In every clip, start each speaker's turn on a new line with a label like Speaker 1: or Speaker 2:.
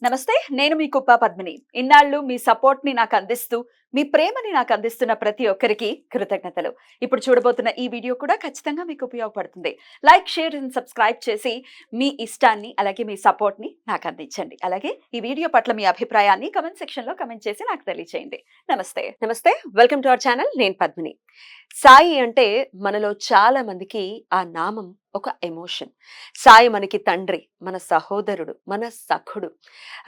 Speaker 1: నమస్తే, నేను మీ కుప్ప పద్మిని. ఇన్నాళ్ళు మీ సపోర్ట్ ని నాకు అందిస్తూ, మీ ప్రేమని నాకు అందిస్తున్న ప్రతి ఒక్కరికి కృతజ్ఞతలు. ఇప్పుడు చూడబోతున్న ఈ వీడియో కూడా ఖచ్చితంగా మీకు ఉపయోగపడుతుంది. లైక్, షేర్ అండ్ సబ్స్క్రైబ్ చేసి మీ ఇష్టాన్ని అలాగే మీ సపోర్ట్ ని నాకు అందించండి. అలాగే ఈ వీడియో పట్ల మీ అభిప్రాయాన్ని కమెంట్ సెక్షన్ లో కమెంట్ చేసి నాకు తెలియజేయండి. నమస్తే. నమస్తే, వెల్కమ్ టు అవర్ ఛానల్. నేను పద్మిని. సాయి అంటే మనలో చాలా మందికి ఆ నామం ఒక ఎమోషన్. సాయి మనకి తండ్రి, మన సహోదరుడు, మన సఖుడు.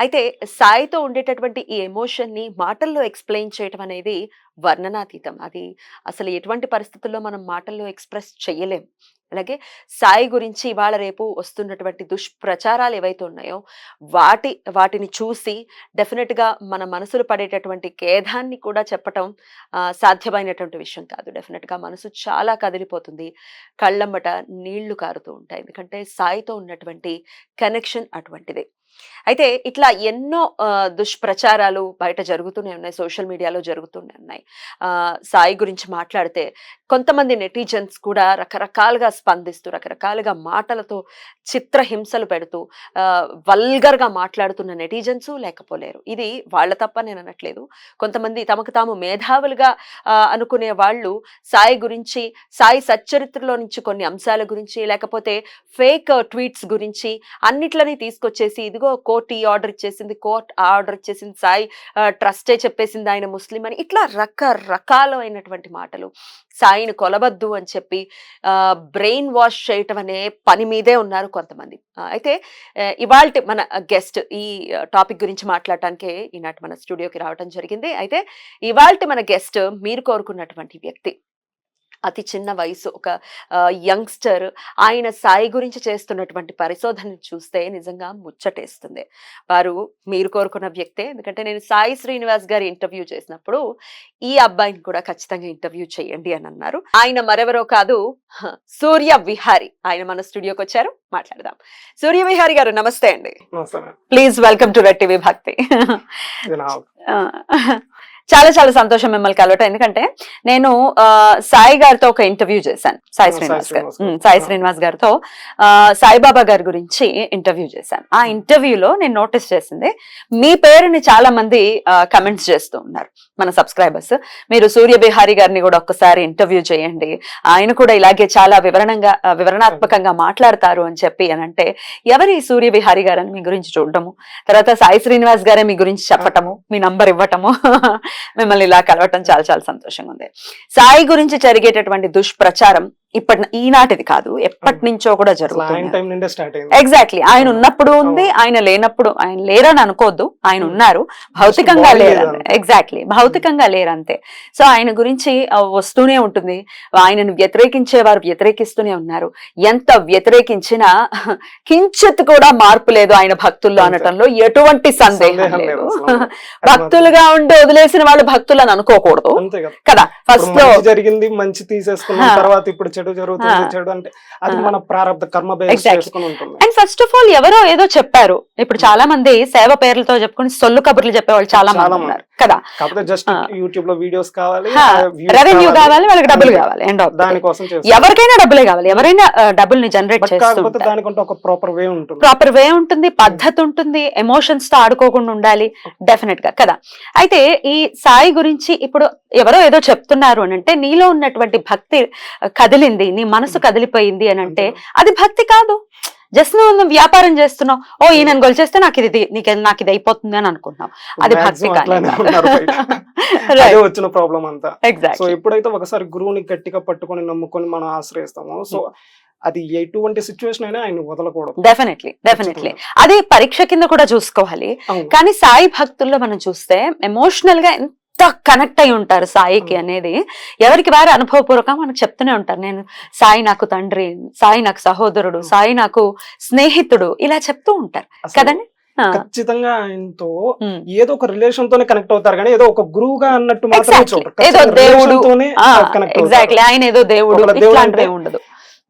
Speaker 1: అయితే సాయితో ఉండేటటువంటి ఈ ఎమోషన్ ని మాటల్లో ఎక్స్ప్లెయిన్ చేయటం అనేది వర్ణనాతీతం. అది అసలు ఎటువంటి పరిస్థితుల్లో మనం మాటల్లో ఎక్స్ప్రెస్ చేయలేం. అలాగే సాయి గురించి ఇవాళ రేపు వస్తున్నటువంటి దుష్ప్రచారాలు ఏవైతే ఉన్నాయో వాటిని చూసి డెఫినెట్ గా మన మనసులు పడేటటువంటి ఖేదాన్ని కూడా చెప్పటం సాధ్యమైనటువంటి విషయం కాదు. డెఫినెట్ గా మనసు చాలా కదిలిపోతుంది, కళ్ళమ్మట నీళ్లు కారుతూ ఉంటాయి. ఎందుకంటే సాయితో ఉన్నటువంటి కనెక్షన్ అటువంటిదే. అయితే ఇట్లా ఎన్నో దుష్ప్రచారాలు బయట జరుగుతూనే ఉన్నాయి, సోషల్ మీడియాలో జరుగుతూనే ఉన్నాయి. సాయి గురించి మాట్లాడితే కొంతమంది నెటిజన్స్ కూడా రకరకాలుగా స్పందిస్తూ, రకరకాలుగా మాటలతో చిత్రహింసలు పెడుతూ వల్గర్గా మాట్లాడుతున్న నెటిజన్స్ లేకపోలేరు. ఇది వాళ్ళ తప్ప నేను అనట్లేదు. కొంతమంది తమకు తాము మేధావులుగా అనుకునే వాళ్ళు సాయి గురించి, సాయి సచ్చరిత్రలో నుంచి కొన్ని అంశాల గురించి, లేకపోతే ఫేక్ ట్వీట్స్ గురించి అన్నిట్లని తీసుకొచ్చేసి ఇదిగో కోర్టు ఈ ఆర్డర్ ఇచ్చేసింది, కోర్టు ఆ ఆర్డర్ ఇచ్చేసింది, సాయి ట్రస్టే చెప్పేసింది ఆయన ముస్లిం అని, ఇట్లా రకరకాలైనటువంటి మాటలు. సాయిని కొలవద్దు అని చెప్పి బ్రెయిన్ వాష్ చేయటం అనే పని మీదే ఉన్నారు కొంతమంది. అయితే ఇవాల్టి మన గెస్ట్ ఈ టాపిక్ గురించి మాట్లాడటానికే ఈనాటి మన స్టూడియోకి రావడం జరిగింది. అయితే ఇవాల్టి మన గెస్ట్ మీరు కోరుకున్నటువంటి వ్యక్తి. అతి చిన్న వయసు, ఒక యంగ్స్టర్. ఆయన సాయి గురించి చేస్తున్నటువంటి పరిశోధన చూస్తే నిజంగా ముచ్చటేస్తుంది. వారు మీరు కోరుకున్న వ్యక్తే. ఎందుకంటే నేను సాయి శ్రీనివాస్ గారి ఇంటర్వ్యూ చేసినప్పుడు ఈ అబ్బాయిని కూడా ఖచ్చితంగా ఇంటర్వ్యూ చేయండి అని అన్నారు. ఆయన మరెవరో కాదు, సూర్య విహారీ. ఆయన మన స్టూడియోకి వచ్చారు, మాట్లాడదాం. సూర్య విహారీ గారు నమస్తే అండి. Please welcome to red TV భక్తి. చాలా చాలా సంతోషం మిమ్మల్ని కలవటం. ఎందుకంటే నేను సాయి గారితో ఒక ఇంటర్వ్యూ చేశాను, సాయి శ్రీనివాస్ గారితో సాయిబాబా గారి గురించి ఇంటర్వ్యూ చేశాను. ఆ ఇంటర్వ్యూలో నేను నోటీస్ చేసింది, మీ పేరుని చాలా మంది కమెంట్స్ చేస్తూ ఉన్నారు మన సబ్స్క్రైబర్స్. మీరు సూర్య బిహారీ గారిని కూడా ఒక్కసారి ఇంటర్వ్యూ చేయండి, ఆయన కూడా ఇలాగే చాలా వివరణాత్మకంగా మాట్లాడతారు అని చెప్పి అని అంటే, ఎవరి సూర్య బిహారీ గారు అని మీ గురించి చూడటము, తర్వాత సాయి శ్రీనివాస్ గారే మీ గురించి చెప్పటము, మీ నంబర్ ఇవ్వటము, మిమ్మల్ని ఇలా కలవటం చాలా చాలా సంతోషంగా ఉంది. సాయి గురించి జరిగేటటువంటి దుష్ప్రచారం ఈనాటిది కాదు, ఎప్పటి నుంచో కూడా జరుగుతుంది. ఎగ్జాక్ట్లీ. ఆయన ఉన్నప్పుడు ఉంది, ఆయన లేనప్పుడు, ఆయన లేరని అనుకోవద్దు, ఆయన ఉన్నారు, భౌతికంగా లేరు. ఎగ్జాక్ట్లీ, భౌతికంగా లేరంతే. సో ఆయన గురించి వస్తూనే ఉంటుంది. ఆయనను వ్యతిరేకించే వారు వ్యతిరేకిస్తూనే ఉన్నారు. ఎంత వ్యతిరేకించినా కించిత్ కూడా మార్పు లేదు ఆయన భక్తుల్లో అనటంలో ఎటువంటి సందేహం లేదు. భక్తులుగా ఉండి వదిలేసిన వాళ్ళు భక్తులు అని అనుకోకూడదు కదా. ఫస్ట్ లో
Speaker 2: జరిగింది మంచి తీసేసుకున్న తర్వాత ఇప్పుడు చెడు జరుగుతుంది, చెడు అంటే అది మన ప్రారంభ కర్మ బేస్ చేసుకొని ఉంటుంది.
Speaker 1: అండ్ ఫస్ట్ ఆఫ్ ఆల్ ఎవరో ఏదో చెప్పారు. ఇప్పుడు చాలా మంది సేవ పేర్లతో చెప్పుకుని సొల్లు కబుర్లు చెప్పేవాళ్ళు చాలా మంది ఉన్నారు కదా.
Speaker 2: కాకపోతే జస్ట్ యూట్యూబ్ లో వీడియోస్ కావాలి,
Speaker 1: రెవెన్యూ కావాలి, వాళ్ళకి డబ్బులు కావాలి, దానికోసం ఎవరికైనా డబ్బులే కావాలి. ఎవరైనా డబ్బుల్ని జనరేట్ చేస్తారు.
Speaker 2: దానికంటే ఒక ప్రాపర్ వే ఉంటుంది,
Speaker 1: పద్ధతి ఉంటుంది, ఎమోషన్స్ తో ఆడుకోకుండా ఉండాలి డెఫినెట్ గా కదా. అయితే ఈ సాయి గురించి ఇప్పుడు ఎవరో ఏదో చెప్తున్నారు అని అంటే, నీలో ఉన్నటువంటి భక్తి కదిలింది, నీ మనసు కదిలిపోయింది అని అంటే అది భక్తి కాదు. జస్ట్ నువ్వు వ్యాపారం చేస్తున్నావు, ఓ ఈయనను గొలిచేస్తే నాకు ఇది అయిపోతుంది అని అనుకుంటున్నావు, అది భక్తి కాదు.
Speaker 2: వచ్చిన ప్రాబ్లం అంతా. సో ఎప్పుడైతే ఒకసారి గురువుని గట్టిగా పట్టుకొని నమ్ముకొని మనం ఆశ్రయిస్తామో, సో అది ఎటువంటి సిచ్యువేషన్ అయినా ఆయన వదలకూడదు.
Speaker 1: డెఫినెట్లీ అది పరీక్ష కింద కూడా చూసుకోవాలి. కానీ సాయి భక్తుల్లో మనం చూస్తే ఎమోషనల్ గా కనెక్ట్ అయి ఉంటారు సాయికి అనేది ఎవరికి వారి అనుభవపూర్వకంగా మనకు చెప్తూనే ఉంటారు. నేను సాయి నాకు తండ్రి, సాయి నాకు సహోదరుడు, సాయి నాకు స్నేహితుడు, ఇలా చెప్తూ ఉంటారు కదండి.
Speaker 2: ఖచ్చితంగా ఆయనతో ఏదో ఒక రిలేషన్ తోనే కనెక్ట్ అవుతారు, కానీ ఏదో ఒక గురువుగా అన్నట్టు మాత్రమే
Speaker 1: ఏదో దేవుడు, ఎగ్జాక్ట్లీ ఆయన ఏదో దేవుడు ఉండదు.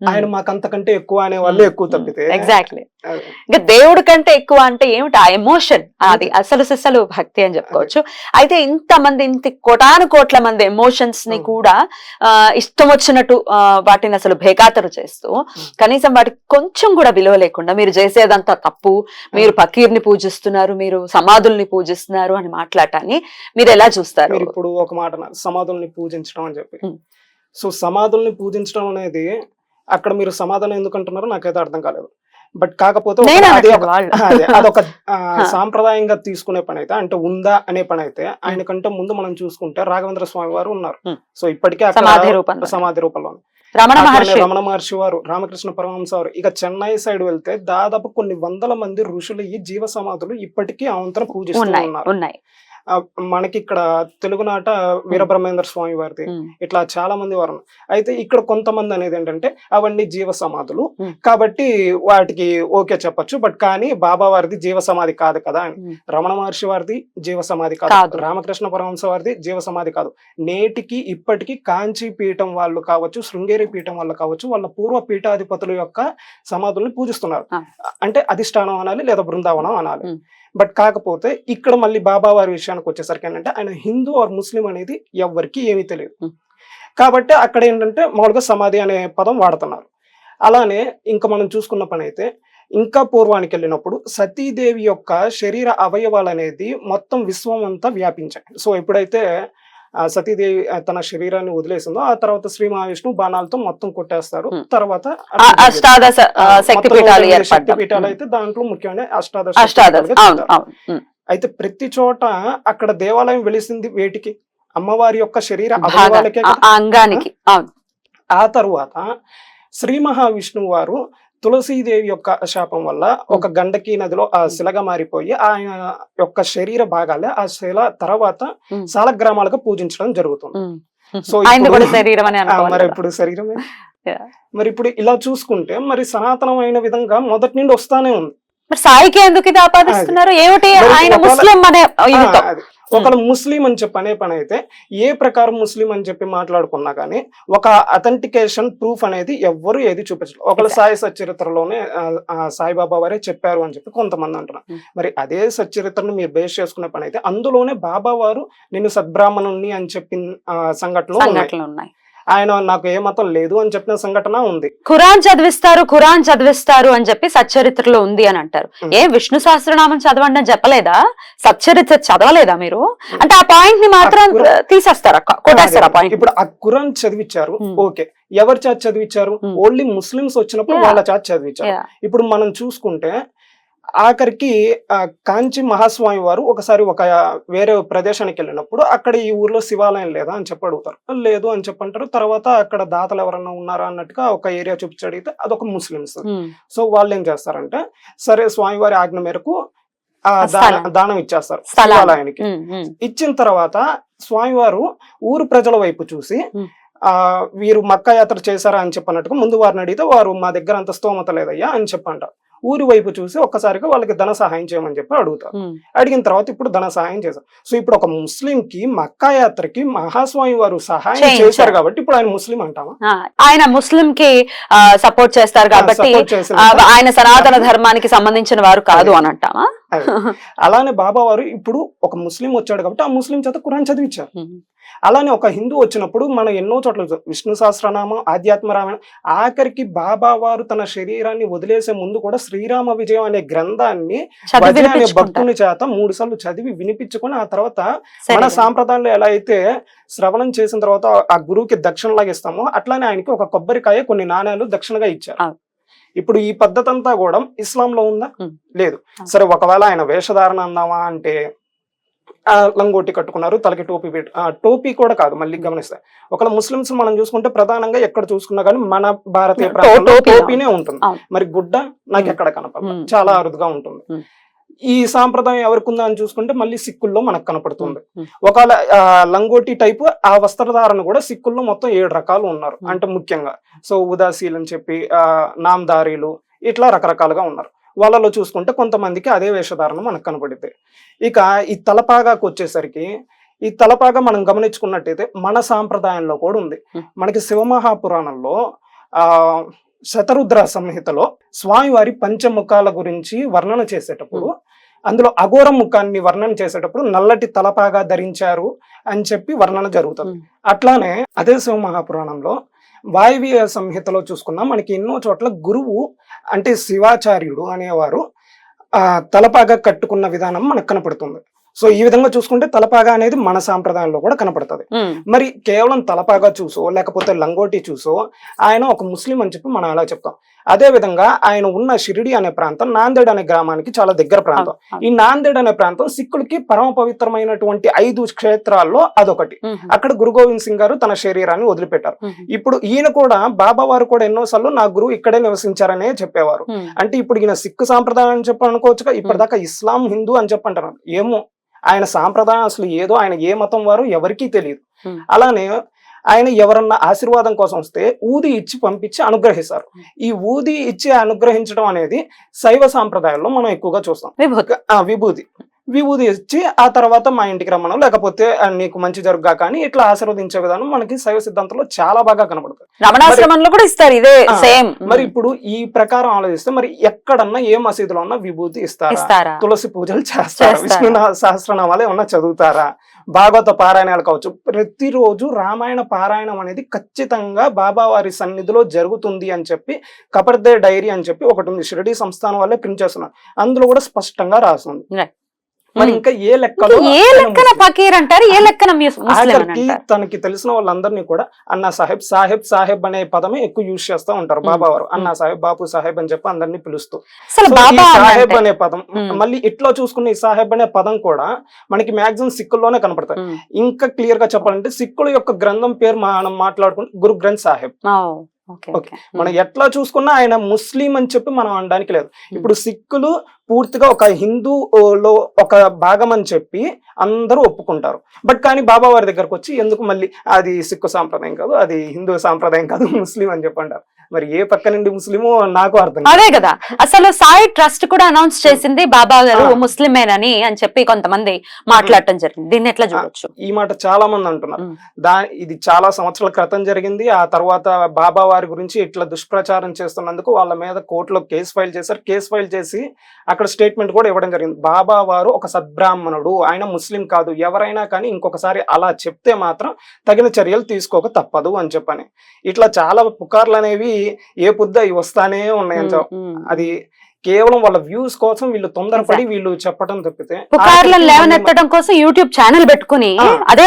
Speaker 2: ఆయన మాకు అంతకంటే ఎక్కువ అనే వాళ్ళే ఎక్కువ తప్పితే
Speaker 1: ఎగ్జాక్ట్లీ.
Speaker 2: అది.
Speaker 1: ఇంకా దేవుడి కంటే ఎక్కువ అంటే ఏమిటి, ఆ ఎమోషన్, అది అసలు సిసలు భక్తి అని చెప్పుకోవచ్చు. అయితే ఇంతమంది, ఇంత కోటాను కోట్ల మంది ఎమోషన్స్ ని కూడా ఇష్టం వచ్చినట్టు వాటిని అసలు బేఖాతరు చేస్తూ, కనీసం వాటికి కొంచెం కూడా విలువ లేకుండా మీరు చేసేదంతా తప్పు, మీరు ఫకీర్ని పూజిస్తున్నారు, మీరు సమాధుల్ని పూజిస్తున్నారు అని మాట్లాడటాన్ని మీరు ఎలా చూస్తారు?
Speaker 2: మీరు ఇప్పుడు ఒక మాట అన్నారు, సమాధుల్ని పూజించడం అని చెప్పి. సో సమాధుల్ని పూజించడం అనేది అక్కడ మీరు సమాధానం ఎందుకు అంటున్నారో నాకైతే అర్థం కాలేదు. బట్ కాకపోతే అదొక సాంప్రదాయంగా తీసుకునే పని అయితే, అంటే ఉందా అనే పని అయితే, ఆయనకంటే ముందు మనం చూసుకుంటే రాఘవేంద్ర స్వామి వారు ఉన్నారు. సో ఇప్పటికే సమాధి రూపంలో రమణ మహర్షి వారు, రామకృష్ణ పరమహంస వారు. ఇక చెన్నై సైడ్ వెళ్తే దాదాపు కొన్ని వందల మంది ఋషులు ఈ జీవ సమాధులు ఇప్పటికీ అవంతరం పూజిస్తూ ఉన్నారు. మనకి ఇక్కడ తెలుగునాట వీరబ్రహ్మేంద్ర స్వామి వారిది, ఇట్లా చాలా మంది వారు. అయితే ఇక్కడ కొంతమంది అనేది ఏంటంటే అవన్నీ జీవ సమాధులు కాబట్టి వాటికి ఓకే చెప్పొచ్చు, బట్ కానీ బాబా వారిది జీవ సమాధి కాదు కదా అని. రమణ మహర్షి వారిది జీవ సమాధి కాదు, రామకృష్ణ పరమహంస వారిది జీవ సమాధి కాదు. నేటికి ఇప్పటికీ కాంచీ పీఠం వాళ్ళు కావచ్చు, శృంగేరి పీఠం వాళ్ళు కావచ్చు, వాళ్ళ పూర్వ పీఠాధిపతుల యొక్క సమాధుల్ని పూజిస్తున్నారు. అంటే అధిష్టానం అనాలి లేదా బృందావనం అనాలి. బట్ కాకపోతే ఇక్కడ మళ్ళీ బాబా వారి విషయానికి వచ్చేసరికి ఏంటంటే ఆయన హిందూ ఆర్ ముస్లిం అనేది ఎవరికి ఏమీ తెలియదు. కాబట్టి అక్కడ ఏంటంటే మామూలుగా సమాధి అనే పదం వాడుతున్నారు. అలానే ఇంకా మనం చూసుకున్న పని అయితే, ఇంకా పూర్వానికి వెళ్ళినప్పుడు సతీదేవి యొక్క శరీర అవయవాలు అనేది మొత్తం విశ్వం అంతా వ్యాపించాయి. సో ఎప్పుడైతే సతీదేవి తన శరీరాన్ని వదిలేసిందో ఆ తర్వాత శ్రీ మహావిష్ణు బాణాలతో మొత్తం కొట్టేస్తారు. తర్వాత శక్తి పీఠాలు అయితే దాంట్లో ముఖ్యమైన అష్టాదశ. అయితే ప్రతి చోట అక్కడ దేవాలయం వెలిసింది వేటికి? అమ్మవారి యొక్క శరీర అవయవాలకే,
Speaker 1: అంగానికి.
Speaker 2: ఆ తరువాత శ్రీ మహావిష్ణువు వారు తులసీదేవి యొక్క శాపం వల్ల ఒక గండకీ నదిలో ఆ శిలగా మారిపోయి ఆయన యొక్క శరీర భాగాలే ఆ శిల తర్వాత సాలగ్రామాలుగా పూజించడం జరుగుతుంది. సో మరి ఇప్పుడు శరీరమే. మరి ఇప్పుడు ఇలా చూసుకుంటే మరి సనాతనమైన విధంగా మొదటి నుండి వస్తానే ఉంది.
Speaker 1: సాయికి ఎందుకు ఇది ఆపాదిస్తున్నారు? ఏమిటి ఆయన ముస్లిం అనే
Speaker 2: ఒకళ్ళు ముస్లిం అని చెప్పి అనే పని అయితే, ఏ ప్రకారం ముస్లిం అని చెప్పి మాట్లాడుకున్నా కానీ ఒక అథెంటికేషన్ ప్రూఫ్ అనేది ఎవ్వరు ఏది చూపించరు. ఒకళ్ళు సాయి సచ్చరిత్రలోనే సాయిబాబా వారే చెప్పారు అని చెప్పి కొంతమంది అంటున్నారు. మరి అదే సచ్చరిత్రను మీరు బేస్ చేసుకునే పని అయితే అందులోనే బాబా వారు నేను సద్బ్రాహ్మణుణ్ణి అని చెప్పిన సంఘటనలు ఉన్నాయి. ఆయన నాకు ఏ మతం లేదు అని చెప్పిన సంఘటన ఉంది. ఖురాన్
Speaker 1: చదివిస్తారు అని చెప్పి సచ్చరిత్రలో ఉంది అని అంటారు. ఏ విష్ణు సహస్రనామం చదవండి అని చెప్పలేదా? సచ్చరిత్ర చదవలేదా మీరు? అంటే ఆ పాయింట్ ని మాత్రం తీసేస్తారా, కొట్టేస్తారా పాయింట్?
Speaker 2: ఇప్పుడు ఆ ఖురాన్ చదివించారు, ఓకే. ఎవరి చేత చదివించారు? ఓన్లీ ముస్లిమ్స్ వచ్చినప్పుడు వాళ్ళ చేత చదివించారు. ఇప్పుడు మనం చూసుకుంటే ఆఖరికి కాంచి మహాస్వామి వారు ఒకసారి ఒక వేరే ప్రదేశానికి వెళ్ళినప్పుడు అక్కడ ఈ ఊర్లో శివాలయం లేదా అని చెప్పి అడుగుతారు. లేదు అని చెప్పంటారు. తర్వాత అక్కడ దాతలు ఎవరన్నా ఉన్నారా అన్నట్టుగా ఒక ఏరియా చూపించి అడిగితే అదొక ముస్లిమ్స్. సో వాళ్ళు ఏం చేస్తారంటే, సరే స్వామివారి ఆజ్ఞ మేరకు దానం ఇచ్చేస్తారు శివాలయానికి. ఇచ్చిన తర్వాత స్వామివారు ఊరు ప్రజల వైపు చూసి వీరు మక్కా యాత్ర చేశారా అని చెప్పన్నట్టుగా ముందు వారిని అడిగితే వారు మా దగ్గర అంత స్తోమత లేదయ్యా అని చెప్పంటారు. ఊరి వైపు చూసి ఒక్కసారిగా వాళ్ళకి ధన సహాయం చేయమని చెప్పి అడుగుతారు. అడిగిన తర్వాత ఇప్పుడు ధన సహాయం చేశారు. సో ఇప్పుడు ఒక ముస్లిం కి మక్కా యాత్రకి మహాస్వామి వారు సహాయం చేశారు కాబట్టి ఇప్పుడు ఆయన ముస్లిం అంటామా?
Speaker 1: ఆయన ముస్లిం కి సపోర్ట్ చేస్తారు కాబట్టి ఆయన సనాతన ధర్మానికి సంబంధించిన వారు కాదు అని అంటామా?
Speaker 2: అలానే బాబా వారు ఇప్పుడు ఒక ముస్లిం వచ్చాడు కాబట్టి ఆ ముస్లిం చేత ఖురాన్ చదివించారు. అలానే ఒక హిందూ వచ్చినప్పుడు మనం ఎన్నో చోట్ల విష్ణు సహస్రనామం, ఆధ్యాత్మ రామాయణం, ఆఖరికి బాబా వారు తన శరీరాన్ని వదిలేసే ముందు కూడా శ్రీరామ విజయం అనే గ్రంథాన్ని అనే భక్తుని చేత 3 సార్లు చదివి వినిపించుకొని ఆ తర్వాత మన సాంప్రదాయంలో ఎలా అయితే శ్రవణం చేసిన తర్వాత ఆ గురువుకి దక్షిణలాగా ఇస్తామో అట్లానే ఆయనకి ఒక కొబ్బరికాయ, కొన్ని నాణ్యాలు దక్షిణగా ఇచ్చారు. ఇప్పుడు ఈ పద్ధతి అంతా కూడా ఇస్లాంలో ఉందా? లేదు. సరే ఒకవేళ ఆయన వేషధారణ అన్నావా అంటే లంగోటి కట్టుకున్నారు, తలకి టోపీ పెట్టి, టోపీ కూడా కాదు మళ్ళీ గమనిస్తే. ఒకవేళ ముస్లిమ్స్ మనం చూసుకుంటే ప్రధానంగా ఎక్కడ చూసుకున్నా కానీ మన భారతీయ ప్రాంతంలో టోపీనే ఉంటుంది. మరి గుడ్డ నాకు ఎక్కడ కనపడదు, చాలా అరుదుగా ఉంటుంది. ఈ సాంప్రదాయం ఎవరికి ఉందా అని చూసుకుంటే మళ్ళీ సిక్కుల్లో మనకు కనపడుతుంది. ఒకవేళ లంగోటి టైపు ఆ వస్త్రధారణ కూడా సిక్కుల్లో మొత్తం 7 రకాలు ఉన్నారు. అంటే ముఖ్యంగా సో ఉదాసీలు అని చెప్పి నామదారీలు ఇట్లా రకరకాలుగా ఉన్నారు. వాళ్ళలో చూసుకుంటే కొంతమందికి అదే వేషధారణ మనకు కనపడితే. ఇక ఈ తలపాగాకు వచ్చేసరికి ఈ తలపాగా మనం గమనించుకున్నట్టయితే మన సాంప్రదాయంలో కూడా ఉంది. మనకి శివమహాపురాణంలో శతరుద్ర సంహితలో స్వామివారి పంచముఖాల గురించి వర్ణన చేసేటప్పుడు అందులో అఘోర ముఖాన్ని వర్ణన చేసేటప్పుడు నల్లటి తలపాగా ధరించారు అని చెప్పి వర్ణన జరుగుతుంది. అట్లానే అదే శివ మహాపురాణంలో వాయువ్య సంహితలో చూసుకున్నా మనకి ఎన్నో చోట్ల గురువు అంటే శివాచార్యుడు అనేవారు తలపాగా కట్టుకున్న విధానం మనకు కనపడుతుంది. సో ఈ విధంగా చూసుకుంటే తలపాగా అనేది మన సాంప్రదాయంలో కూడా కనపడుతుంది. మరి కేవలం తలపాగా చూసో లేకపోతే లంగోటి చూసో ఆయన ఒక ముస్లిం అని చెప్పి మనం అలా చెప్తాం. అదే విధంగా ఆయన ఉన్న షిరిడి అనే ప్రాంతం నాందేడ్ అనే గ్రామానికి చాలా దగ్గర ప్రాంతం. ఈ నాందేడ్ అనే ప్రాంతం సిక్కులకి పరమ పవిత్రమైనటువంటి 5 క్షేత్రాల్లో అదొకటి. అక్కడ గురు గోవింద్ సింగ్ గారు తన శరీరాన్ని వదిలిపెట్టారు. ఇప్పుడు ఈయన కూడా బాబా వారు కూడా ఎన్నోసార్లు నా గురువు ఇక్కడే నివసించారనే చెప్పేవారు. అంటే ఇప్పుడు ఈయన సిక్కు సాంప్రదాయం అని చెప్పి అనుకోవచ్చుగా, ఇప్పటిదాకా ఇస్లాం హిందూ అని చెప్పంటున్నారు. ఏమో ఆయన సాంప్రదాయం అసలు ఏదో, ఆయన ఏ మతం వారు ఎవరికీ తెలియదు. అలానే ఆయన ఎవరన్నా ఆశీర్వాదం కోసం వస్తే ఊది ఇచ్చి పంపించి అనుగ్రహిస్తారు. ఈ ఊది ఇచ్చి అనుగ్రహించడం అనేది శైవ సాంప్రదాయంలో మనం ఎక్కువగా చూస్తాం. విభూతి ఇచ్చి ఆ తర్వాత మా ఇంటికి రమ్మను లేకపోతే నీకు మంచి జరుగుగా కానీ ఇట్లా ఆశీర్వదించే విధానం మనకి శైవ సిద్ధాంతంలో చాలా బాగా కనబడుతుంది.
Speaker 3: రమణాశ్రమంలో కూడా ఇస్తారు ఇదే సేమ్.
Speaker 2: మరి ఇప్పుడు ఈ ప్రకారం ఆలోచిస్తే మరి ఎక్కడన్నా ఏ మసీదులో ఉన్నా విభూతి ఇస్తారా? తులసి పూజలు చేస్తారా? విష్ణు సహస్రనామాలు ఏమన్నా చదువుతారా? భాగవత పారాయణాలు కావచ్చు. ప్రతిరోజు రామాయణ పారాయణం అనేది ఖచ్చితంగా బాబావారి సన్నిధిలో జరుగుతుంది అని చెప్పి కపర్దే డైరీ అని చెప్పి ఒకటి ఉంది, షిరిడి సంస్థానం వాళ్ళే ప్రింట్ చేస్తున్నారు. అందులో కూడా స్పష్టంగా రాస్తుంది. మరి ఇంకా ఏ లెక్కన
Speaker 3: ఫకీర్ అంటారు, ఏ లెక్కన
Speaker 2: తనకి తెలిసిన వాళ్ళందరినీ కూడా అన్నా సాహెబ్ సాహెబ్ అనే పదమే ఎక్కువ యూజ్ చేస్తూ ఉంటారు బాబా వారు. అన్నా సాహెబ్, బాపు సాహెబ్ అని చెప్పి అందరినీ పిలుస్తూ సాహెబ్ అనే పదం. మళ్ళీ ఇట్లా చూసుకున్న ఈ సాహెబ్ అనే పదం కూడా మనకి మాక్సిమం సిక్కుల్లోనే కనపడతాయి. ఇంకా క్లియర్ గా చెప్పాలంటే సిక్కుల యొక్క గ్రంథం పేరు మనం మాట్లాడుకుంటే గురు గ్రంథ్ సాహెబ్. మనం ఎట్లా చూసుకున్నా ఆయన ముస్లిం అని చెప్పి మనం అనడానికి లేదు. ఇప్పుడు సిక్కులు పూర్తిగా ఒక హిందూలో ఒక భాగం అని చెప్పి అందరూ ఒప్పుకుంటారు. బట్ కానీ బాబా వారి దగ్గరకు వచ్చి ఎందుకు మళ్ళీ అది సిక్కు సాంప్రదాయం కాదు, అది హిందూ సాంప్రదాయం కాదు, ముస్లిం అని చెప్పి అంటారు. మరి ఏ పక్క నుండి ముస్లిమో నాకు అర్థం.
Speaker 3: అదే కదా, అసలు సాయి ట్రస్ట్ కూడా అనౌన్స్ చేసింది బాబా గారు ముస్లిమేనని అని చెప్పి కొంతమంది మాట్లాడటం జరిగింది. దీన్ని ఎట్లా చూడొచ్చు?
Speaker 2: ఈ మాట చాలా మంది అంటున్నారు. ఇది చాలా సంవత్సరాల క్రితం జరిగింది. ఆ తర్వాత బాబా వారి గురించి ఇట్లా దుష్ప్రచారం చేస్తున్నందుకు వాళ్ళ మీద కోర్టులో కేసు ఫైల్ చేశారు. కేసు ఫైల్ చేసి అక్కడ స్టేట్మెంట్ కూడా ఇవ్వడం జరిగింది. బాబా వారు ఒక సద్బ్రాహ్మణుడు, ఆయన ముస్లిం కాదు. ఎవరైనా కానీ ఇంకొకసారి అలా చెప్తే మాత్రం తగిన చర్యలు తీసుకోక తప్పదు అని చెప్పని. ఇట్లా చాలా పుకార్లు అనేవి ఏ పొద్దు అవి వస్తానే ఉన్నాయని అది కేవలం వాళ్ళ వ్యూస్ కోసం వీళ్ళు తొందరపడి వీళ్ళు చెప్పడం తప్పితే
Speaker 3: లేవనెత్తడం కోసం యూట్యూబ్ ఛానల్ పెట్టుకుని అదే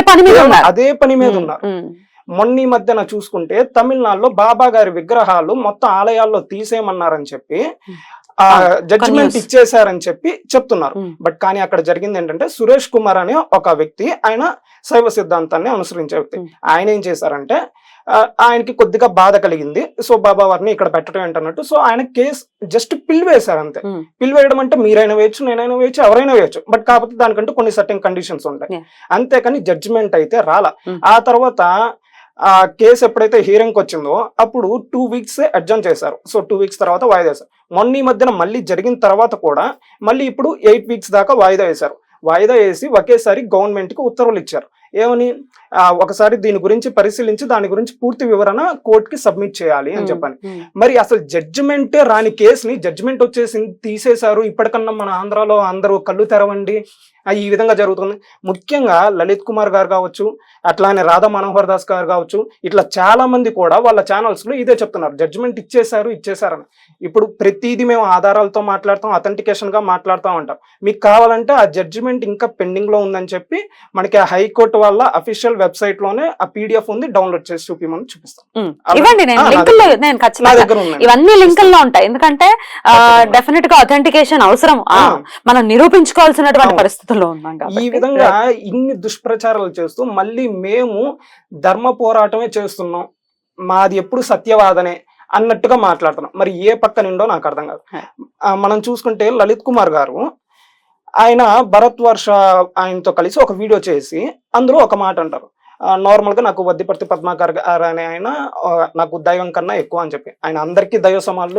Speaker 3: పని మీద ఉన్నారు.
Speaker 2: మొన్న మధ్యన చూసుకుంటే తమిళనాడులో బాబా గారి విగ్రహాలు మొత్తం ఆలయాల్లో తీసేయమన్నారని చెప్పి జడ్జిమెంట్ ఇచ్చేసారని చెప్పి చెప్తున్నారు. బట్ కానీ అక్కడ జరిగింది ఏంటంటే సురేష్ కుమార్ అనే ఒక వ్యక్తి, ఆయన శైవ సిద్ధాంతాన్ని అనుసరించే వ్యక్తి. ఆయన ఏం చేశారంటే ఆయనకి కొద్దిగా బాధ కలిగింది. సో బాబా వారిని ఇక్కడ పెట్టడం ఏంటన్నట్టు సో ఆయన కేసు జస్ట్ పిలివేశారు అంతే. పిలివేయడం అంటే మీరైనా వేయచ్చు, నేనైనా వేయచ్చు, ఎవరైనా వేయచ్చు. బట్ కాకపోతే దానికంటే కొన్ని సర్టెన్ కండిషన్స్ ఉంటాయి. అంతేకాని జడ్జిమెంట్ అయితే రాలా. ఆ తర్వాత ఆ కేసు ఎప్పుడైతే హియరింగ్ వచ్చిందో అప్పుడు 2 వీక్స్ అడ్జర్న్ చేశారు. సో 2 వీక్స్ తర్వాత వాయిదా వేశారు. మొన్న మధ్యన మళ్ళీ జరిగిన తర్వాత కూడా మళ్ళీ ఇప్పుడు 8 వీక్స్ దాకా వాయిదా వేశారు. వాయిదా వేసి ఒకేసారి గవర్నమెంట్ కి ఉత్తర్వులు ఇచ్చారు. ఏమని, ఒకసారి దీని గురించి పరిశీలించి దాని గురించి పూర్తి వివరణ కోర్టుకి సబ్మిట్ చేయాలి అని చెప్పని. మరి అసలు జడ్జిమెంట్ రాని కేసుని జడ్జిమెంట్ వచ్చేసి తీసేశారు. ఇప్పటికన్నా మన ఆంధ్రాలో అందరూ కళ్ళు తెరవండి. ఈ విధంగా జరుగుతుంది. ముఖ్యంగా లలిత్ కుమార్ గారు కావచ్చు, అట్లానే రాధా మనోహర్ దాస్ గారు కావచ్చు, ఇట్లా చాలా మంది కూడా వాళ్ళ ఛానల్స్ లో ఇదే చెప్తున్నారు, జడ్జిమెంట్ ఇచ్చేసారని. ఇప్పుడు ప్రతిదీ మేము ఆధారాలతో మాట్లాడతాం, అథెంటికేషన్ గా మాట్లాడుతూ ఉంటాం. మీకు కావాలంటే ఆ జడ్జిమెంట్ ఇంకా పెండింగ్ లో ఉందని చెప్పి మనకి ఆ హైకోర్టు వాళ్ళ అఫీషియల్ వెబ్సైట్ లోనే ఆ PDF ఉంది, డౌన్లోడ్ చేసి చూపిమని చూపిస్తాం.
Speaker 3: ఇవన్నీ లింకుల్లో ఉంటాయి. ఎందుకంటే డెఫినెట్ గా అథెంటికేషన్ అవసరం, మనం నిరూపించుకోవాల్సినటువంటి పరిస్థితుల్లో ఉన్నాం.
Speaker 2: ఈ విధంగా ఇన్ని దుష్ప్రచారాలు చేస్తూ మళ్ళీ మేము ధర్మ పోరాటమే చేస్తున్నాం, మాది ఎప్పుడు సత్యవాదనే అన్నట్టుగా మాట్లాడుతున్నాం. మరి ఏ పక్క నిండో నాకు అర్థం కాదు. మనం చూసుకుంటే లలిత్ కుమార్ గారు ఆయన భరత్ వర్ష ఆయనతో కలిసి ఒక వీడియో చేసి అందులో ఒక మాట అంటారు, నార్మల్ గా నాకు వద్దిపర్తి పద్మాకర్ గారు అనే ఆయన నాకు దైవం కన్నా ఎక్కువ అని చెప్పి. ఆయన అందరికీ దైవ సమానులు,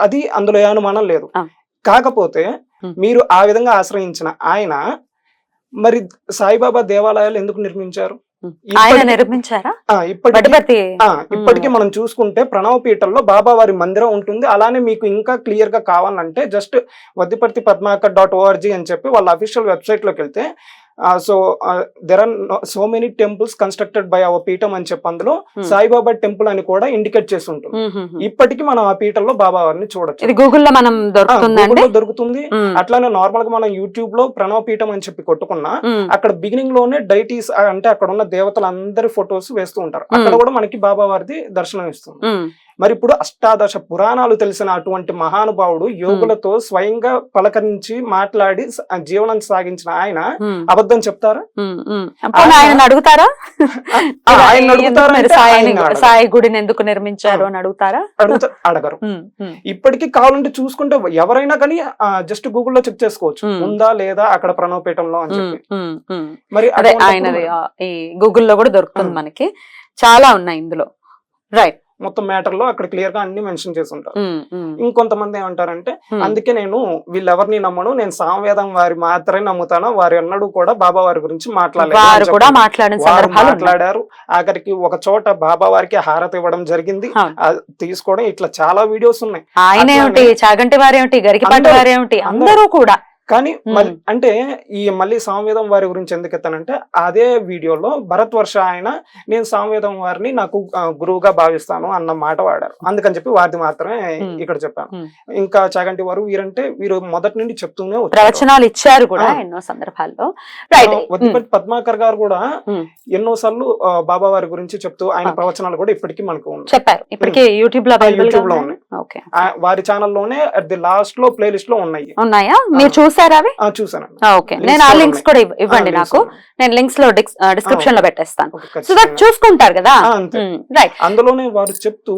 Speaker 2: అది అందులో ఏ అనుమానం లేదు. కాకపోతే మీరు ఆ విధంగా ఆశ్రయించిన ఆయన మరి సాయిబాబా దేవాలయాలు ఎందుకు నిర్మించారు?
Speaker 3: ఆయన
Speaker 2: ఇప్పటికి-
Speaker 3: నిర్మించారా
Speaker 2: ఇప్పటికి
Speaker 3: వడ్డిపర్తి?
Speaker 2: ఇప్పటికీ మనం చూసుకుంటే ప్రణవపీఠంలో బాబా వారి మందిరం ఉంటుంది. అలానే మీకు ఇంకా క్లియర్ గా కావాలంటే జస్ట్ వద్దిపర్తి పద్మాకర్.org అని చెప్పి వాళ్ళ అఫీషియల్ వెబ్సైట్ లోకి వెళ్తే so there are so many temples constructed by our peetham అని చెప్పి అందులో సాయిబాబా టెంపుల్ అని కూడా ఇండికేట్ చేసి ఉంటుంది. ఇప్పటికీ మనం ఆ పీఠంలో బాబా వారిని చూడొచ్చు.
Speaker 3: ఇది గూగుల్లో మనం దొరుకుతుందండి?
Speaker 2: Google లో దొరుకుతుంది. అట్లానే నార్మల్ గా మనం యూట్యూబ్ లో ప్రణవ పీఠం అని చెప్పి కొట్టుకున్నా అక్కడ బిగినింగ్ లోనే డైటీస్ అంటే అక్కడ ఉన్న దేవతలందరి ఫొటోస్ వేస్తూ ఉంటారు. అక్కడ కూడా మనకి బాబా వారిది దర్శనం ఇస్తుంది. మరి ఇప్పుడు అష్టాదశ పురాణాలు తెలిసిన అటువంటి మహానుభావుడు యోగులతో స్వయంగా పలకరించి మాట్లాడి జీవనం సాగించిన ఆయన అబద్ధం చెప్తారా?
Speaker 3: ఆయన అడుగుతారా
Speaker 2: ఆయన అడుగుతారా అంటే ఆయన
Speaker 3: సాయి గుడిని ఎందుకు నిర్మించారు అని అడుగుతారా?
Speaker 2: అడగరు. ఇప్పటికీ కావాలంటే చూసుకుంటే ఎవరైనా కానీ జస్ట్ గూగుల్లో చెక్ చేసుకోవచ్చు ఉందా లేదా అక్కడ ప్రణవపీఠంలో అని చెప్పి. మరి
Speaker 3: అదే ఆయనది ఈ గూగుల్లో కూడా దొరుకుతుంది మనకి, చాలా ఉన్నాయి ఇందులో. రైట్,
Speaker 2: మొత్తం మ్యాటర్ లో అక్కడ క్లియర్ గా అన్ని మెన్షన్ చేసి ఉంటారు. ఇంకొంతమంది ఏమంటారంటే అందుకే నేను వీళ్ళెవరిని నమ్మను, నేను సామవేదం వారి మాత్రమే నమ్ముతాను, వారు ఎన్నడూ కూడా బాబా వారి గురించి మాట్లాడారు. ఆఖరికి ఒక చోట బాబా వారికి హారతి ఇవ్వడం జరిగింది, తీసుకోవడం, ఇట్లా చాలా వీడియోస్ ఉన్నాయి.
Speaker 3: ఆయనేమిటి, చాగంటి వారేమిటి, గరికపాటి వారేమిటి, అందరూ కూడా.
Speaker 2: కానీ అంటే ఈ మళ్ళీ సామవేదం వారి గురించి ఎందుకు ఎత్తానంటే అదే వీడియోలో భరత్ వర్ష ఆయన నేను సామవేదం వారిని నాకు గురువుగా భావిస్తాను అన్న మాట వాడారు. అందుకని చెప్పి వారిది మాత్రమే ఇక్కడ చెప్పాను. ఇంకా చాగంటి వారు వీరు మొదటి నుండి చెప్తూనే
Speaker 3: ప్రవచనాలు ఇచ్చారు కూడా ఎన్నో సందర్భాల్లో.
Speaker 2: వద్దిపర్తి పద్మాకర్ గారు కూడా ఎన్నో సార్లు బాబా వారి గురించి చెప్తూ ఆయన ప్రవచనాలు కూడా ఇప్పటికీ మనకు
Speaker 3: చెప్పారు. ఇప్పటికీ యూట్యూబ్ లో
Speaker 2: ఉన్నాయి. వారి ఛానల్లోనే అట్ ది లాస్ట్ లో ప్లే లిస్ట్ లో
Speaker 3: ఉన్నాయా? మీరు చూసారా అవి?
Speaker 2: చూసాను.
Speaker 3: ఓకే, నేను ఆ లింక్స్ కూడా ఇవ్వండి నాకు, నేను లింక్స్ లో డిస్క్రిప్షన్ లో పెట్టేస్తాను. సో దట్ చూసుకుంటారు కదా. రైట్,
Speaker 2: అందులోనే వారు చెప్తూ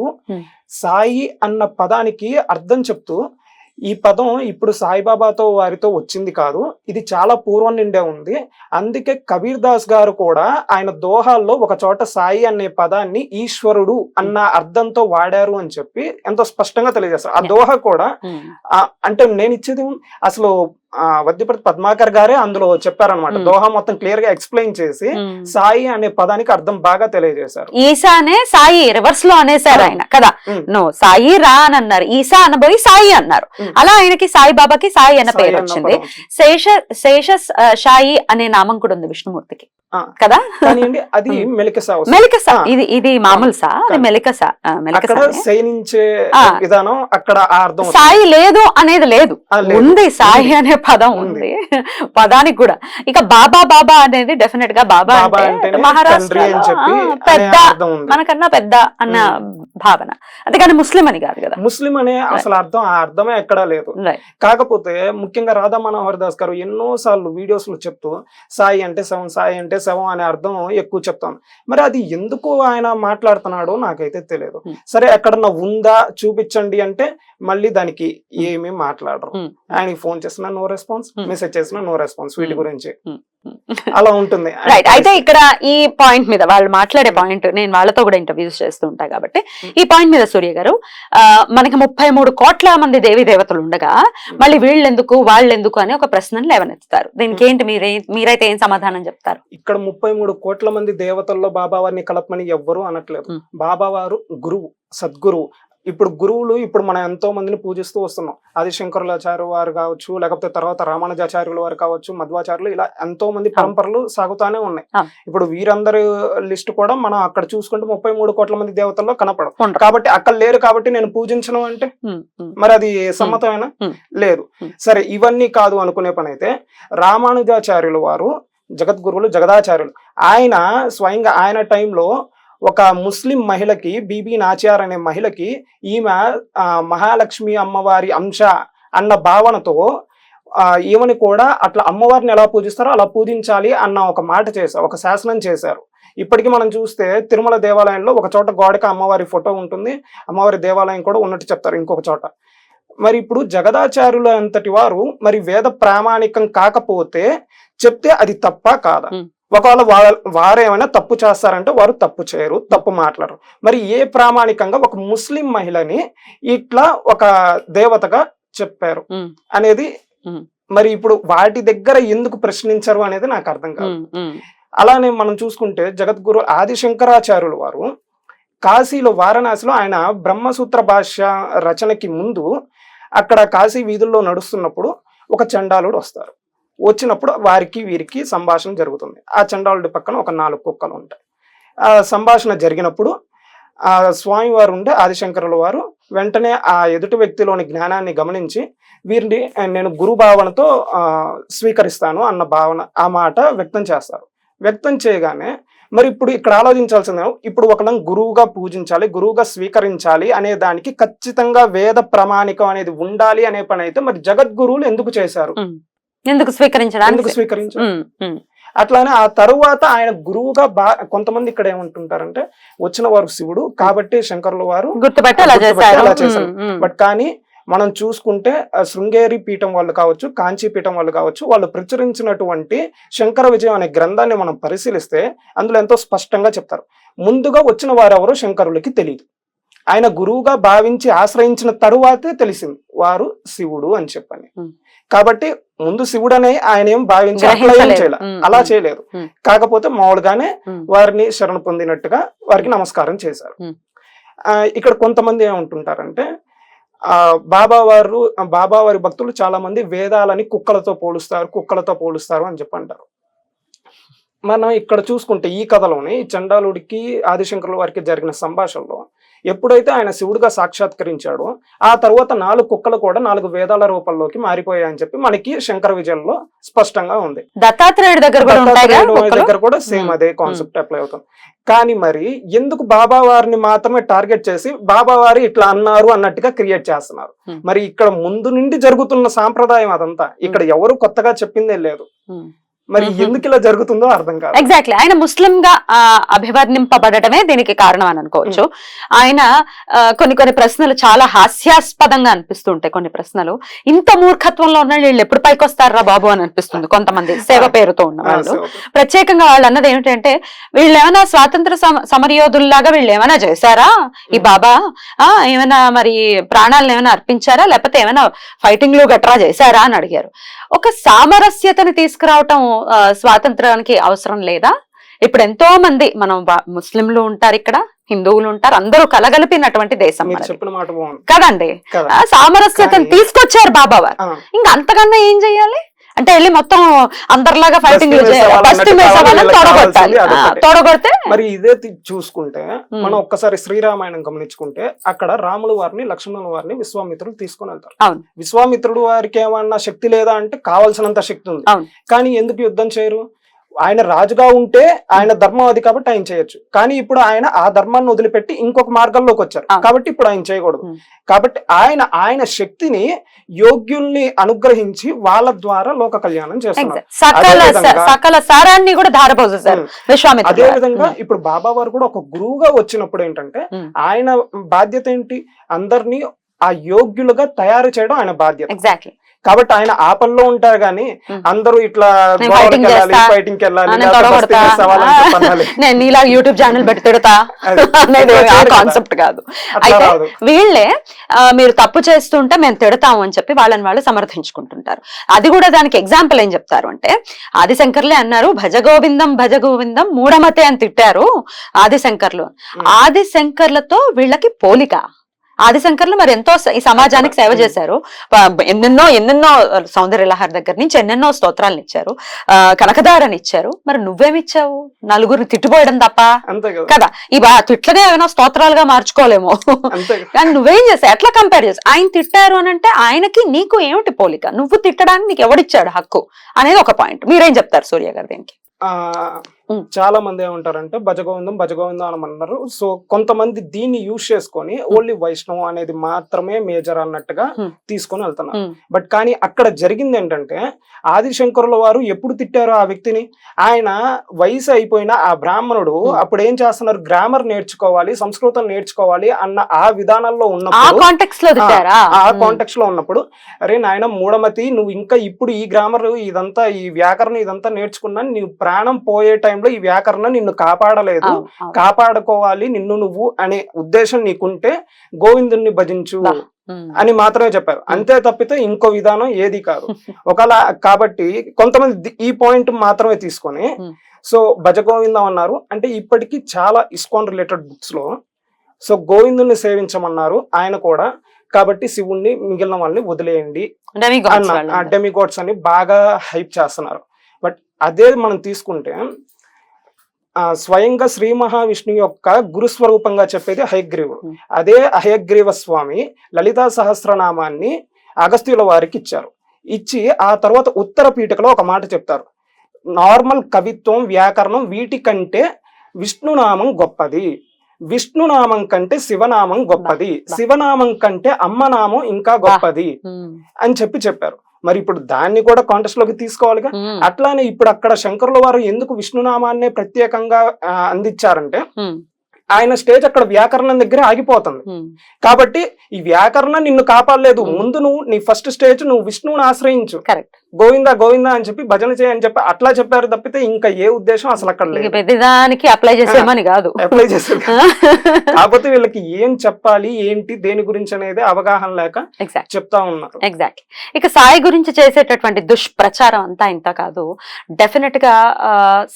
Speaker 2: సాయి అన్న పదానికి అర్థం చెప్తూ ఈ పదం ఇప్పుడు సాయిబాబాతో వారితో వచ్చింది కాదు, ఇది చాలా పూర్వం నుండే ఉంది. అందుకే కబీర్ దాస్ గారు కూడా ఆయన దోహాల్లో ఒక చోట సాయి అనే పదాన్ని ఈశ్వరుడు అన్న అర్థంతో వాడారు అని చెప్పి ఎంతో స్పష్టంగా తెలియజేస్తారు. ఆ దోహ కూడా అంటే నేను ఇచ్చేది అసలు వద్దిపర్తి పద్మాకర్ గారే అందులో చెప్పారనమాట. దోహా మొత్తం క్లియర్ గా ఎక్స్ప్లెయిన్ చేసి సాయి అనే పదానికి అర్థం బాగా తెలియజేశారు.
Speaker 3: ఈశానే సాయి రివర్స్ లో అనేసారు ఆయన కదా. నో, సాయి రా అని అన్నారు, ఈశా అనబోయి సాయి అన్నారు. అలా ఆయనకి సాయి బాబాకి సాయి అన్న పేరు వచ్చింది. శేష సాయి అనే నామం కూడా ఉంది విష్ణుమూర్తికి కదా.
Speaker 2: అది మెలికసా.
Speaker 3: ఇది మామూలు సా, అది మెలికసా.
Speaker 2: విధానం అక్కడ అర్థం.
Speaker 3: సాయి లేదు అనేది లేదు, ఉంది సాయి అనే పదం ఉంది పదానికి కూడా. ఇక బాబా బాబా అనేది డెఫినెట్ గా బాబా అంటే మహారాష్ట్ర పెద్ద, మనకన్నా పెద్ద అన్న భావన. అంతేకాని ముస్లిం అని కాదు కదా.
Speaker 2: ముస్లిం అనే అసలు అర్థమే ఎక్కడా లేదు. కాకపోతే ముఖ్యంగా రాధా మనోహర్ దాస్ గారు ఎన్నో సార్లు వీడియోస్ లో చెప్తూ సాయి అంటే శవం, సాయి అంటే శవం అనే అర్థం ఎక్కువ చెప్తాను. మరి అది ఎందుకు ఆయన మాట్లాడుతున్నాడో నాకైతే తెలియదు. సరే ఎక్కడన్నా ఉందా చూపించండి అంటే మళ్ళీ దానికి ఏమీ మాట్లాడరు. ఆయనకి ఫోన్ చేసినా నో రెస్పాన్స్, మెసేజ్ చేసినా నో రెస్పాన్స్. వీటి గురించి అలా ఉంటుంది.
Speaker 3: రైట్, అయితే ఇక్కడ ఈ పాయింట్ మీద వాళ్ళు మాట్లాడే పాయింట్, నేను వాళ్ళతో కూడా ఇంటర్వ్యూస్ చేస్తూ ఉంటా కాబట్టి ఈ పాయింట్ మీద సూర్య గారు, మనకి 33 కోట్ల మంది దేవీ దేవతలు ఉండగా మళ్ళీ వీళ్ళెందుకు వాళ్ళెందుకు అని ఒక ప్రశ్నను లేవనెత్తుతారు. దీనికి ఏంటి మీరైతే ఏం సమాధానం చెప్తారు?
Speaker 2: ఇక్కడ 33 కోట్ల మంది దేవతల్లో బాబావారిని కలపమని ఎవ్వరూ అనట్లేదు. బాబావారు గురువు, సద్గురువు. ఇప్పుడు గురువులు ఇప్పుడు మనం ఎంతో మందిని పూజిస్తూ వస్తున్నాం. ఆది శంకరాచార్య వారు కావచ్చు, లేకపోతే తర్వాత రామానుజాచార్యుల వారు కావచ్చు, మధ్వాచార్యులు, ఇలా ఎంతో మంది పరంపరలు సాగుతానే ఉన్నాయి. ఇప్పుడు వీరందరి లిస్ట్ కూడా మనం అక్కడ చూసుకుంటే 33 కోట్ల మంది దేవతల్లో కనపడదు. కాబట్టి అక్కడ లేరు కాబట్టి నేను పూజించను అంటే మరి అది సమ్మతమేనా? లేదు. సరే, ఇవన్నీ కాదు అనుకునే పని అయితే రామానుజాచార్యుల వారు జగద్గురువులు, జగదాచార్యులు. ఆయన స్వయంగా ఆయన టైంలో ఒక ముస్లిం మహిళకి, బీబీ నాచియార్ అనే మహిళకి, ఈమె మహాలక్ష్మి అమ్మవారి అంశ అన్న భావనతో ఈమెని కూడా అట్లా అమ్మవారిని ఎలా పూజిస్తారో అలా పూజించాలి అన్న ఒక మాట చేశారు, ఒక శాసనం చేశారు. ఇప్పటికీ మనం చూస్తే తిరుమల దేవాలయంలో ఒక చోట గోడకి అమ్మవారి ఫోటో ఉంటుంది, అమ్మవారి దేవాలయం కూడా ఉన్నట్టు చెప్తారు ఇంకొక చోట. మరి ఇప్పుడు జగదాచార్యుల అంతటి వారు మరి వేద ప్రామాణికం కాకపోతే చెప్తే అది తప్ప కాదా? ఒకవేళ వారేమైనా తప్పు చేస్తారంటే వారు తప్పు చేయరు, తప్పు మాట్లాడరు. మరి ఏ ప్రామాణికంగా ఒక ముస్లిం మహిళని ఇట్లా ఒక దేవతగా చెప్పారు అనేది మరి ఇప్పుడు వాటి దగ్గర ఎందుకు ప్రశ్నించరు అనేది నాకు అర్థం కాదు. అలానే మనం చూసుకుంటే జగద్గురు ఆదిశంకరాచార్యుల వారు కాశీలో వారణాసిలో ఆయన బ్రహ్మసూత్ర భాష్య రచనకి ముందు అక్కడ కాశీ వీధుల్లో నడుస్తున్నప్పుడు ఒక చండాలుడు వస్తారు. వచ్చినప్పుడు వారికి వీరికి సంభాషణ జరుగుతుంది. ఆ చండాలుడి పక్కన ఒక 4 కుక్కలు ఉంటాయి. ఆ సంభాషణ జరిగినప్పుడు ఆ స్వామివారు ఉండే ఆదిశంకరుల వారు వెంటనే ఆ ఎదుటి వ్యక్తిలోని జ్ఞానాన్ని గమనించి వీరిని నేను గురు భావనతో స్వీకరిస్తాను అన్న భావన ఆ మాట వ్యక్తం చేస్తారు. వ్యక్తం చేయగానే మరి ఇప్పుడు ఇక్కడ ఆలోచించాల్సిందే, ఇప్పుడు ఒకళ్ళని గురువుగా పూజించాలి, గురువుగా స్వీకరించాలి అనే దానికి ఖచ్చితంగా వేద ప్రామాణికం అనేది ఉండాలి అనే పని అయితే మరి జగద్గురువులు ఎందుకు చేశారు,
Speaker 3: ఎందుకు
Speaker 2: స్వీకరించారు? అట్లానే ఆ తరువాత ఆయన గురువుగా కొంతమంది ఇక్కడ ఏమంటుంటారంటే వచ్చిన వారు శివుడు కాబట్టి శంకరుల వారు
Speaker 3: గుర్తుపట్టి అలా చేశారు.
Speaker 2: బట్ కానీ మనం చూసుకుంటే శృంగేరి పీఠం వాళ్ళు కావచ్చు, కాంచీ పీఠం వాళ్ళు కావచ్చు, వాళ్ళు ప్రచురించినటువంటి శంకర విజయం అనే గ్రంథాన్ని మనం పరిశీలిస్తే అందులో ఎంతో స్పష్టంగా చెప్తారు. ముందుగా వచ్చిన వారెవరో శంకరులకి తెలియదు, ఆయన గురువుగా భావించి ఆశ్రయించిన తరువాతే తెలిసింది వారు శివుడు అని చెప్పని. కాబట్టి ముందు శివుడు అనే ఆయన ఏం భావించి అలా చేయలేదు. కాకపోతే మామూలుగానే వారిని శరణ పొందినట్టుగా వారికి నమస్కారం చేశారు. ఇక్కడ కొంతమంది ఏమంటుంటారంటే బాబావారి భక్తులు చాలా మంది వేదాలని కుక్కలతో పోలుస్తారు అని చెప్పి అంటారు. మనం ఇక్కడ చూసుకుంటే ఈ కథలోనే ఈ చండాలుడికి ఆదిశంకరుల వారికి జరిగిన సంభాషణలో ఎప్పుడైతే ఆయన శివుడిగా సాక్షాత్కరించాడో ఆ తర్వాత 4 కుక్కలు కూడా 4 వేదాల రూపంలోకి మారిపోయాయని చెప్పి మనకి శంకర విజయంలో స్పష్టంగా ఉంది.
Speaker 3: దత్తాత్రేయుడి
Speaker 2: దగ్గర కూడా సేమ్ అదే కాన్సెప్ట్ అప్లై అవుతుంది. కానీ మరి ఎందుకు బాబా వారిని మాత్రమే టార్గెట్ చేసి బాబా వారు ఇట్లా అన్నారు అన్నట్టుగా క్రియేట్ చేస్తున్నారు? మరి ఇక్కడ ముందు నుండి జరుగుతున్న సాంప్రదాయం అదంతా, ఇక్కడ ఎవరు కొత్తగా చెప్పిందే లేదు. మరి ఎందుకు ఇలా జరుగుతుందో అర్థం కాదు.
Speaker 3: ఎగ్జాక్ట్లీ ఆయన ముస్లిం గా అభివర్ణింపబడటమే దీనికి కారణం అని అనుకోవచ్చు. ఆయన కొన్ని ప్రశ్నలు చాలా హాస్యాస్పదంగా అనిపిస్తుంటాయి. కొన్ని ప్రశ్నలు ఇంత మూర్ఖత్వంలో ఉన్న వీళ్ళు ఎప్పుడు పైకి వస్తారా బాబు అని అనిపిస్తుంది. కొంతమంది సేవ పేరుతో ఉన్న వాళ్ళు ప్రత్యేకంగా వాళ్ళు అన్నది ఏమిటంటే వీళ్ళు ఏమైనా స్వాతంత్ర సమరయోధుల్లాగా వీళ్ళు ఏమైనా చేశారా, ఈ బాబా ఏమైనా మరి ప్రాణాలను ఏమైనా అర్పించారా, లేకపోతే ఏమైనా ఫైటింగ్లు గట్రా చేశారా అని అడిగారు. ఒక సామరస్యతని తీసుకురావటం స్వాతంత్రానికి అవసరం లేదా? ఇప్పుడు ఎంతో మంది మనం ముస్లింలు ఉంటారు, ఇక్కడ హిందువులు ఉంటారు, అందరూ కలగలిపినటువంటి దేశం కదండి. సామరస్యతను తీసుకొచ్చారు బాబా వారు. ఇంకా అంతకన్నా ఏం చెయ్యాలి అంటే వెళ్ళి మొత్తం అందరిలాగా ఫైటింగ్ తొడగొడితే.
Speaker 2: మరి ఇదే చూసుకుంటే మనం ఒక్కసారి శ్రీరామాయణం గమనించుకుంటే అక్కడ రాముల వారిని లక్ష్మణుల వారిని విశ్వామిత్రుడు తీసుకుని వెళ్తారు. విశ్వామిత్రుడు వారికి ఏమన్నా శక్తి లేదా అంటే కావాల్సినంత శక్తి ఉంది, కానీ ఎందుకు యుద్ధం చేయరు? ఆయన రాజుగా ఉంటే ఆయన ధర్మం అది కాబట్టి ఆయన చేయొచ్చు. కానీ ఇప్పుడు ఆయన ఆ ధర్మాన్ని వదిలిపెట్టి ఇంకొక మార్గంలోకి వచ్చారు కాబట్టి ఇప్పుడు ఆయన చేయకూడదు. కాబట్టి ఆయన శక్తిని యోగ్యుల్ని అనుగ్రహించి వాళ్ళ ద్వారా లోక కళ్యాణం చేస్తున్నారు. అదే విధంగా ఇప్పుడు బాబా వారు కూడా ఒక గురువుగా వచ్చినప్పుడు ఏంటంటే ఆయన బాధ్యత ఏంటి? అందరినీ ఆ యోగ్యులుగా తయారు చేయడం ఆయన బాధ్యత. కాబట్టి ఆయన ఆపల్లో ఉంటారు కానీ అందరూ ఇట్లా ఫైటింగ్
Speaker 3: నేను ఇలా యూట్యూబ్ ఛానల్ పెట్టి తిడతా అనేది కాన్సెప్ట్ కాదు. అయితే వీళ్ళే మీరు తప్పు చేస్తుంటే మేము తిడతాము అని చెప్పి వాళ్ళని వాళ్ళు సమర్థించుకుంటుంటారు. అది కూడా దానికి ఎగ్జాంపుల్ ఏం చెప్తారు అంటే ఆదిశంకర్లే అన్నారు భజగోవిందం భజగోవిందం మూఢమతే అని తిట్టారు ఆదిశంకర్లు. ఆదిశంకర్లతో వీళ్ళకి పోలిక. ఆదిశంకర్లు మరి ఎంతో ఈ సమాజానికి సేవ చేశారు. ఎన్నెన్నో సౌందర్యలహరి దగ్గర నుంచి ఎన్నెన్నో స్తోత్రాలను ఇచ్చారు, కనకదారని ఇచ్చారు. మరి నువ్వేమిచ్చావు? నలుగురిని తిట్టిపోయడం తప్ప కదా. ఈ తిట్లనే ఏమైనా స్తోత్రాలుగా మార్చుకోలేమో, కానీ నువ్వేం చేసావు? ఎట్లా కంపేర్ చేసావు? ఆయన తిట్టారు అని అంటే ఆయనకి నీకు ఏమిటి పోలిక? నువ్వు తిట్టడానికి నీకు ఎవడిచ్చాడు హక్కు అనేది ఒక పాయింట్. మీరేం చెప్తారు సూర్య గారు దీనికి?
Speaker 2: చాలా మంది ఏమంటారంటే భజగోవిందం అని అన్నారు. సో కొంతమంది దీన్ని యూజ్ చేసుకొని ఓన్లీ వైష్ణవం అనేది మాత్రమే మేజర్ అన్నట్టుగా తీసుకొని వెళ్తున్నారు. బట్ కానీ అక్కడ జరిగింది ఏంటంటే ఆదిశంకరుల వారు ఎప్పుడు తిట్టారో ఆ వ్యక్తిని, ఆయన వయసు అయిపోయిన ఆ బ్రాహ్మణుడు అప్పుడు ఏం చేస్తున్నారు, గ్రామర్ నేర్చుకోవాలి, సంస్కృతం నేర్చుకోవాలి అన్న ఆ విధానాల్లో ఉన్నప్పుడు ఆ కాంటెక్స్ట్ లో ఉన్నప్పుడు అరే నాయన మూఢమతి, నువ్వు ఇంకా ఇప్పుడు ఈ గ్రామర్ ఇదంతా ఈ వ్యాకరణం ఇదంతా నేర్చుకున్నా నీ ప్రాణం పోయే టైంలో సమయంలో ఈ వ్యాకరణ నిన్ను కాపాడలేదు,
Speaker 3: అవును, అవును.
Speaker 2: కాపాడుకోవాలి నిన్ను నువ్వు అనే ఉద్దేశం నీకుంటే గోవిందుణ్ణి భజించు
Speaker 3: ఉమ్.
Speaker 2: అని మాత్రమే చెప్పారు. అంతే తప్పితే ఇంకో విధానం ఏది కాదు. ఒకలా కాబట్టి కొంతమంది ఈ పాయింట్ మాత్రమే తీసుకొని సో భజ గోవిందం అన్నారు. అంటే ఇప్పటికీ చాలా ఇస్కాన్ రిలేటెడ్ బుక్స్ లో సో గోవిందుని సేవించమన్నారు ఆయన కూడా. కాబట్టి శివుణ్ణి మిగిలిన వాళ్ళని వదిలేయండి అన్న డెమిగాడ్స్ అని బాగా హైప్ చేస్తున్నారు. బట్ అదే మనం తీసుకుంటే స్వయంగా శ్రీ మహావిష్ణువు యొక్క గురుస్వరూపంగా చెప్పేది హయగ్రీవుడు. అదే హయగ్రీవ స్వామి లలితా సహస్రనామాన్ని అగస్త్యుల వారికి ఇచ్చారు. ఇచ్చి ఆ తర్వాత ఉత్తర పీఠికలో ఒక మాట చెప్తారు, నార్మల్ కవిత్వం వ్యాకరణం వీటికంటే విష్ణునామం గొప్పది, విష్ణునామం కంటే శివనామం గొప్పది, శివనామం కంటే అమ్మనామం ఇంకా గొప్పది అని చెప్పారు. మరి ఇప్పుడు దాన్ని కూడా కాంటెస్ట్ లోకి తీసుకోవాలిగా. అట్లానే ఇప్పుడు అక్కడ శంకరుల వారు ఎందుకు విష్ణునామాన్నే ప్రత్యేకంగా అందించారంటే ఆయన స్టేజ్ అక్కడ వ్యాకరణం దగ్గర ఆగిపోతుంది. కాబట్టి ఈ వ్యాకరణ నిన్ను కాపాడలేదు, ముందు నువ్వు నీ ఫస్ట్ స్టేజ్ నువ్వు విష్ణువుని ఆశ్రయించు, గోవిందా గోవిందా అని చెప్పి భజన చేయని చెప్పి అట్లా చెప్పారు తప్పితే ఇంకా ఏ ఉద్దేశం అసలు అక్కడ లేదు.
Speaker 3: ప్రతిదానికి అప్లై చేసేమని కాదు,
Speaker 2: అప్లై చేశారు. కాకపోతే వీళ్ళకి ఏం చెప్పాలి ఏంటి దేని గురించి అనేది అవగాహన లేక చెప్తా ఉన్నారు.
Speaker 3: ఎగ్జాక్ట్లీ. ఇక సాయి గురించి చేసేటటువంటి దుష్ప్రచారం అంతా ఇంత కాదు. డెఫినెట్ గా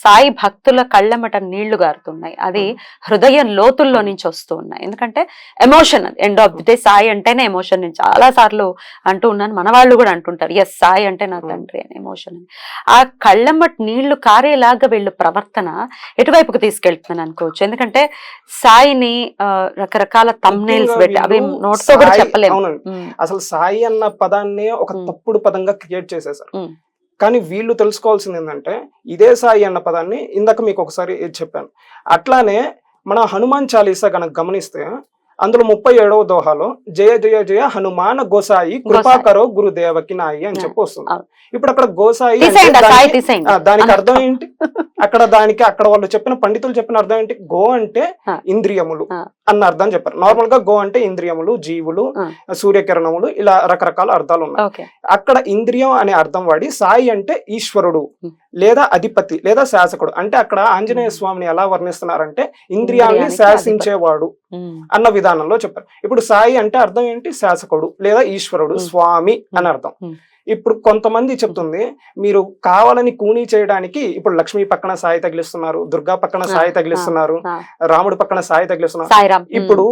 Speaker 3: సాయి భక్తుల కళ్ళెమట నీళ్లు గారుతున్నాయి. అది హృదయ లోతుల్లో నుంచి వస్తూ ఉన్నాయి. ఎందుకంటే emotion, end of the day Sai అంటేనే ఎమోషన్. నేను చాలా సార్లు అంటూ ఉన్నాను, మన వాళ్ళు కూడా అంటుంటారు ఎస్ సాయి అంటే నా తండ్రి అని ఎమోషన్ అని. ఆ కళ్ళెమ్మటి నీళ్లు కారేలాగా వీళ్ళు ప్రవర్తన ఎటువైపుకు తీసుకెళ్తున్నాను అనుకోవచ్చు. ఎందుకంటే సాయిని రకరకాల థంబ్నెయిల్స్ పెట్టి అవి నోట్తో కూడా చెప్పలేము.
Speaker 2: అసలు సాయి అన్న పదాన్ని ఒక తప్పుడు పదంగా క్రియేట్ చేసేసారు. కానీ వీళ్ళు తెలుసుకోవాల్సింది ఏంటంటే ఇదే సాయి అన్న పదాన్ని ఇందాక మీకు ఒకసారి చెప్పాను. అట్లానే మన హనుమాన్ చాలీసా కనుక గమనిస్తే అందులో 37వ దోహాలో జయ జయ జయ హనుమాన్ గోసాయి కృపాకరో గురుదేవకి నాయి అని చెప్పి వస్తుంది. ఇప్పుడు అక్కడ గోసాయి దానికి అర్థం ఏంటి? అక్కడ వాళ్ళు చెప్పిన పండితులు చెప్పిన అర్థం ఏంటి? గో అంటే ఇంద్రియములు అన్న అర్థం చెప్పారు. నార్మల్ గా గో అంటే ఇంద్రియములు, జీవులు, సూర్యకిరణములు, ఇలా రకరకాల అర్థాలు ఉన్నాయి. అక్కడ ఇంద్రియం అనే అర్థం వాడి సాయి అంటే ఈశ్వరుడు లేదా అధిపతి లేదా శాసకుడు. అంటే అక్కడ ఆంజనేయ స్వామిని ఎలా వర్ణిస్తున్నారంటే ఇంద్రియాల్ని శాసించేవాడు అన్న విధానంలో చెప్పారు. ఇప్పుడు సాయి అంటే అర్థం ఏంటి? శాసకుడు లేదా ఈశ్వరుడు, స్వామి అని అర్థం. ఇప్పుడు కొంతమంది చెప్తుంది మీరు కావాలని కూనీ చేయడానికి ఇప్పుడు లక్ష్మి పక్కన సాయి తగిలిస్తున్నారు, దుర్గా పక్కన సాయి తగిలిస్తున్నారు, రాముడి పక్కన సాయి తగిలిస్తున్నారు. ఇప్పుడు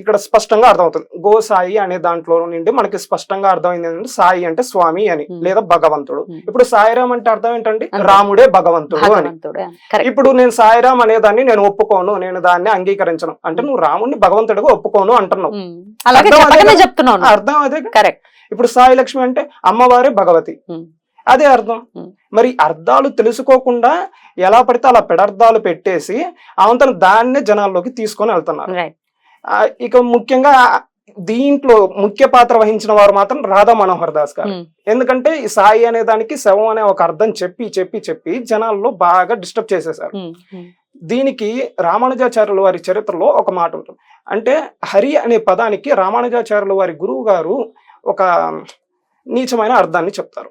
Speaker 2: ఇక్కడ స్పష్టంగా అర్థమవుతుంది గో సాయి అనే దాంట్లో నుండి మనకి స్పష్టంగా అర్థమైంది ఏంటంటే సాయి అంటే స్వామి అని లేదా భగవంతుడు. ఇప్పుడు సాయిరామ్ అంటే అర్థం ఏంటంటే రాముడే భగవంతుడు అని. ఇప్పుడు నేను సాయిరామ్ అనే దాన్ని నేను ఒప్పుకోను, నేను దాన్ని అంగీకరించను అంటే నువ్వు రాముడిని భగవంతుడిగా ఒప్పుకోను అంటున్నావు. అర్థం అదే కరెక్ట్. ఇప్పుడు సాయి లక్ష్మి అంటే అమ్మవారే భగవతి, అదే అర్థం. మరి అర్థాలు తెలుసుకోకుండా ఎలా పడితే అలా పెడర్థాలు పెట్టేసి అవంతను దాన్నే జనాల్లోకి తీసుకొని వెళ్తున్నారు. ఇక ముఖ్యంగా దీంట్లో ముఖ్య పాత్ర వహించిన వారు మాత్రం రాధా మనోహర్ దాస్ గారు. ఎందుకంటే ఈ సాయి అనే దానికి శవం అనే ఒక అర్థం చెప్పి చెప్పి చెప్పి జనాల్లో బాగా డిస్టర్బ్ చేసేసారు. దీనికి రామానుజాచార్యుల వారి చరిత్రలో ఒక మాట ఉంటుంది. అంటే హరి అనే పదానికి రామానుజాచార్యుల వారి గురువు గారు ఒక నీచమైన అర్థాన్ని చెప్తారు.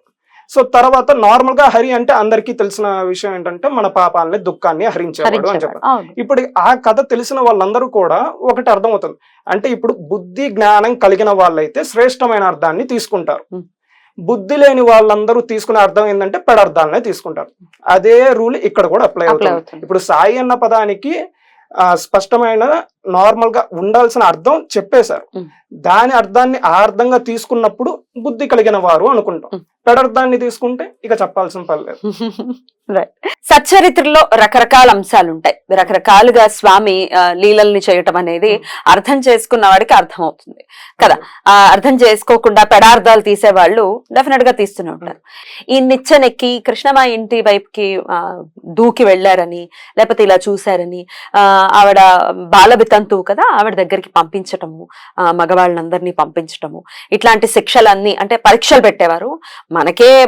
Speaker 2: సో తర్వాత నార్మల్ గా హరి అంటే అందరికీ తెలిసిన విషయం ఏంటంటే మన పాపాలని దుఃఖాన్ని హరించేవాడు అని చెప్పారు. ఇప్పుడు ఆ కథ తెలిసిన వాళ్ళందరూ కూడా ఒకటి అర్థం అవుతుంది. అంటే ఇప్పుడు బుద్ధి జ్ఞానం కలిగిన వాళ్ళైతే శ్రేష్టమైన అర్థాన్ని తీసుకుంటారు, బుద్ధి లేని వాళ్ళందరూ తీసుకునే అర్థం ఏంటంటే పెడర్థాలనే తీసుకుంటారు. అదే రూల్ ఇక్కడ కూడా అప్లై అవుతుంది. ఇప్పుడు సాయి అన్న పదానికి స్పష్టమైన నార్మల్ గా ఉండాల్సిన అర్థం చెప్పేశారు. దాని అర్థాన్ని ఆ అర్థంగా తీసుకున్నప్పుడు బుద్ధి కలిగిన వారు అనుకుంటాం. పెడర్థాన్ని తీసుకుంటే ఇక చెప్పాల్సిన పని లేదు.
Speaker 3: సచ్చరిత్రలో రకరకాల అంశాలు ఉంటాయి. రకరకాలుగా స్వామి లీలల్ని చేయటం అనేది అర్థం చేసుకున్న వాడికి అర్థం అవుతుంది కదా. అర్థం చేసుకోకుండా పెడార్థాలు తీసేవాళ్ళు డెఫినెట్ గా తీస్తూనే ఉంటారు. ఈ నిచ్చెనెక్కి కృష్ణమా ఇంటి వైపుకి దూకి వెళ్లారని లేకపోతే ఇలా చూశారని ఆవిడ బాలబితంతువు కదా, ఆవిడ దగ్గరికి పంపించటము, మగవాళ్ళందరినీ పంపించటము, ఇట్లాంటి శిక్షలన్నీ అంటే పరీక్షలు పెట్టేవారు.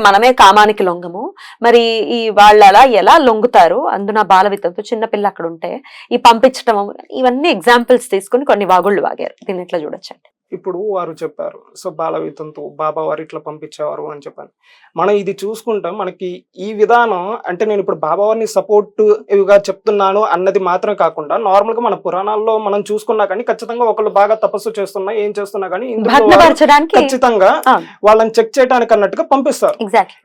Speaker 3: మనమే కామానికి లొంగము. మరి ఈ వాళ్ళు అలా ఎలా లొంగుతారు? అందున బాలవితంతో చిన్నపిల్ల అక్కడ ఉంటే ఈ పంపించటం, ఇవన్నీ ఎగ్జాంపుల్స్ తీసుకుని కొన్ని వాగుళ్ళు వాగారు. దీన్ని ఎట్లా చూడొచ్చండి?
Speaker 2: ఇప్పుడు వారు చెప్పారు సో బాలవితంతు బాబా వారు ఇట్లా పంపించేవారు అని చెప్పాను. మనం ఇది చూసుకుంటాం, మనకి ఈ విధానం అంటే నేను ఇప్పుడు బాబా వారిని సపోర్టివ్గా చెప్తున్నాను అన్నది మాత్రం కాకుండా నార్మల్ గా మన పురాణాల్లో మనం చూసుకున్నా కానీ ఖచ్చితంగా ఒకళ్ళు బాగా తపస్సు చేస్తున్నా ఏం చేస్తున్నా కానీ ఇందులో వారు
Speaker 3: భద్రపరచడానికి
Speaker 2: ఖచ్చితంగా వాళ్ళని చెక్ చేయడానికి అన్నట్టుగా పంపిస్తారు.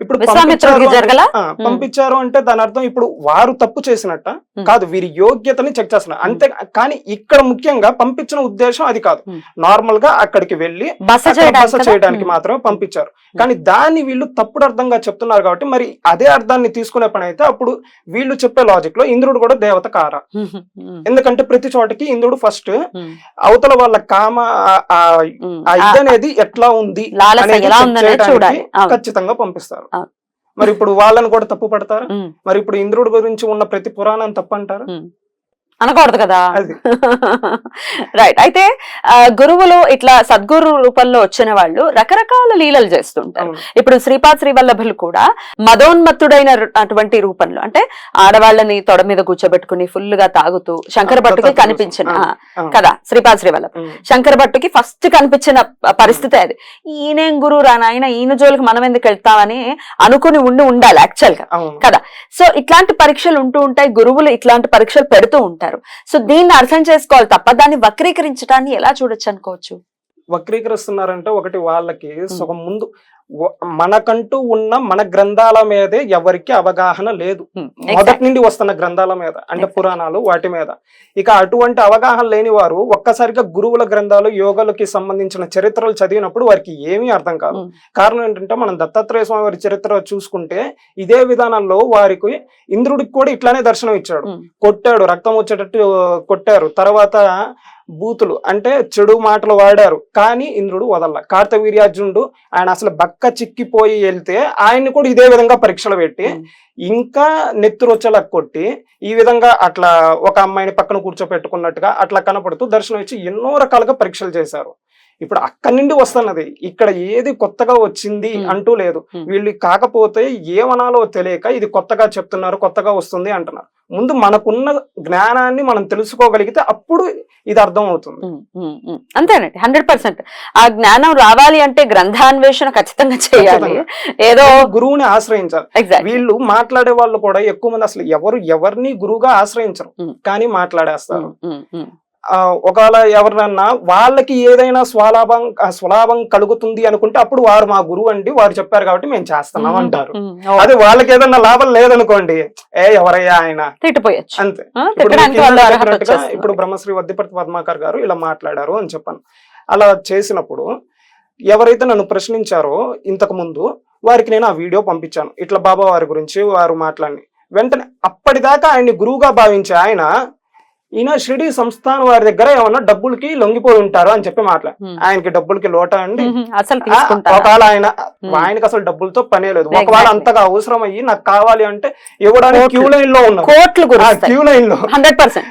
Speaker 2: ఇప్పుడు
Speaker 3: విశ్వామిత్రుడికి జరగలా?
Speaker 2: పంపించారు అంటే దాని అర్థం ఇప్పుడు వారు తప్పు చేసినట్ట కాదు, వీరి యోగ్యతని చెక్ చేస్తున్నారు అంతే. కానీ ఇక్కడ ముఖ్యంగా పంపించిన ఉద్దేశం అది కాదు, నార్మల్ గా అక్కడికి వెళ్ళి బస చేయడానికి మాత్రమే పంపించారు. కానీ దాన్ని వీళ్ళు తప్పుడు అర్థంగా చెప్తున్నారు కాబట్టి మరి అదే అర్థాన్ని తీసుకునే పని అయితే అప్పుడు వీళ్ళు చెప్పే లాజిక్ లో ఇంద్రుడు కూడా దేవత కారా? ఎందుకంటే ప్రతి చోటకి ఇంద్రుడు ఫస్ట్ అవతల వాళ్ళ కామ ఇది అనేది ఎట్లా ఉంది అనేది చేయడానికి ఖచ్చితంగా పంపిస్తారు. మరి ఇప్పుడు వాళ్ళని కూడా తప్పు పడతారు? మరి ఇప్పుడు ఇంద్రుడి గురించి ఉన్న ప్రతి పురాణం తప్పు అంటారు?
Speaker 3: అనకూడదు కదా. రైట్. అయితే గురువులు ఇట్లా సద్గురు రూపంలో వచ్చిన వాళ్ళు రకరకాల లీలలు చేస్తుంటారు. ఇప్పుడు శ్రీపాద శ్రీవల్లభులు కూడా మదోన్మత్తుడైన అటువంటి రూపంలో అంటే ఆడవాళ్ళని తొడ మీద కూర్చోబెట్టుకుని ఫుల్ గా తాగుతూ శంకర భట్టుకి కనిపించిన కదా శ్రీపాద శ్రీవల్లభ. శంకర భట్టుకి ఫస్ట్ కనిపించిన పరిస్థితి అది. ఈయనేం గురువు రా నాయన, ఈయన జోలికి మనం ఎందుకు వెళ్తామని అనుకుని ఉండాలి యాక్చువల్ గా కదా. సో ఇట్లాంటి పరీక్షలు ఉంటూ ఉంటాయి, గురువులు ఇట్లాంటి పరీక్షలు పెడుతూ ఉంటారు. సో దీన్ని అర్థం చేసుకోవాలి తప్ప దాన్ని వక్రీకరించడాన్ని ఎలా చూడొచ్చు అనుకోవచ్చు?
Speaker 2: వక్రీకరిస్తున్నారంటే ఒకటి వాళ్ళకి సుఖం ముందు మనకంటూ ఉన్న మన గ్రంథాల మీదే ఎవరికి అవగాహన లేదు, మొదటి నుండి వస్తున్న గ్రంథాల మీద అంటే పురాణాలు వాటి మీద. ఇక అటువంటి అవగాహన లేని వారు ఒక్కసారిగా గురువుల గ్రంథాలు యోగులకి సంబంధించిన చరిత్రలు చదివినప్పుడు వారికి ఏమీ అర్థం కాదు. కారణం ఏంటంటే మనం దత్తాత్రేయ స్వామి వారి చరిత్ర చూసుకుంటే ఇదే విధానంలో వారికి ఇంద్రుడికి కూడా ఇట్లానే దర్శనం ఇచ్చాడు, కొట్టాడు, రక్తం వచ్చేటట్టు కొట్టారు, తర్వాత బూతులు అంటే చెడు మాటలు వాడారు. కానీ ఇంద్రుడు వదల. కార్తవీర్యార్జునుడు ఆయన అసలు బక్క చిక్కిపోయి వెళ్తే ఆయన్ని కూడా ఇదే విధంగా పరీక్షలు పెట్టి ఇంకా నెత్తురొచ్చేలా కొట్టి ఈ విధంగా అట్లా ఒక అమ్మాయిని పక్కన కూర్చోపెట్టుకున్నట్టుగా అట్లా కనపడుతూ దర్శనం ఇచ్చి ఎన్నో రకాలుగా పరీక్షలు చేశారు. ఇప్పుడు అక్కడి నుండి వస్తున్నది, ఇక్కడ ఏది కొత్తగా వచ్చింది అంటూ లేదు. వీళ్ళు కాకపోతే ఏమనాలో తెలియక ఇది కొత్తగా చెప్తున్నారు, కొత్తగా వస్తుంది అంటున్నారు. ముందు మనకున్న జ్ఞానాన్ని మనం తెలుసుకోగలిగితే అప్పుడు ఇది అర్థం అవుతుంది.
Speaker 3: అంతేనండి, 100%. ఆ జ్ఞానం రావాలి అంటే గ్రంథాన్వేషణ ఖచ్చితంగా చేయాలి, ఏదో
Speaker 2: గురువుని ఆశ్రయించాలి. వీళ్ళు మాట్లాడే వాళ్ళు కూడా ఎక్కువ మంది అసలు ఎవరిని గురువుగా ఆశ్రయించరు, కానీ మాట్లాడేస్తారు. ఒకవేళ ఎవరినన్నా వాళ్ళకి ఏదైనా స్వలాభం కలుగుతుంది అనుకుంటే అప్పుడు వారు మా గురువు అండి, వారు చెప్పారు కాబట్టి మేము చేస్తున్నాం అంటారు. అది వాళ్ళకి ఏదైనా లాభం లేదనుకోండి, ఎవరయ్యా ఆయన తిట్టిపోయచ్చు అంతే. ఇప్పుడు బ్రహ్మశ్రీ వద్దిపర్తి పద్మాకర్ గారు ఇలా మాట్లాడారు అని చెప్పాను. అలా చేసినప్పుడు ఎవరైతే నన్ను ప్రశ్నించారో ఇంతకు ముందు వారికి నేను ఆ వీడియో పంపించాను, ఇట్లా బాబా వారి గురించి వారు మాట్లాడి. వెంటనే అప్పటిదాకా ఆయన్ని గురువుగా భావించే ఆయన ఈయన షిరిడి సంస్థాన వారి దగ్గర ఏమన్నా డబ్బులకి లొంగిపోయి ఉంటారు అని చెప్పి మాట్లాడు. ఆయనకి డబ్బులకి లోట అండి
Speaker 3: అసలు
Speaker 2: ఒకవేళ ఆయనకి అసలు డబ్బులతో పనే లేదు. ఒకవేళ అంతగా అవసరం అయ్యి నాకు కావాలి అంటే ఇవ్వడానికి క్యూ లైన్ లో ఉన్నారు, క్యూ లైన్ లో 100%.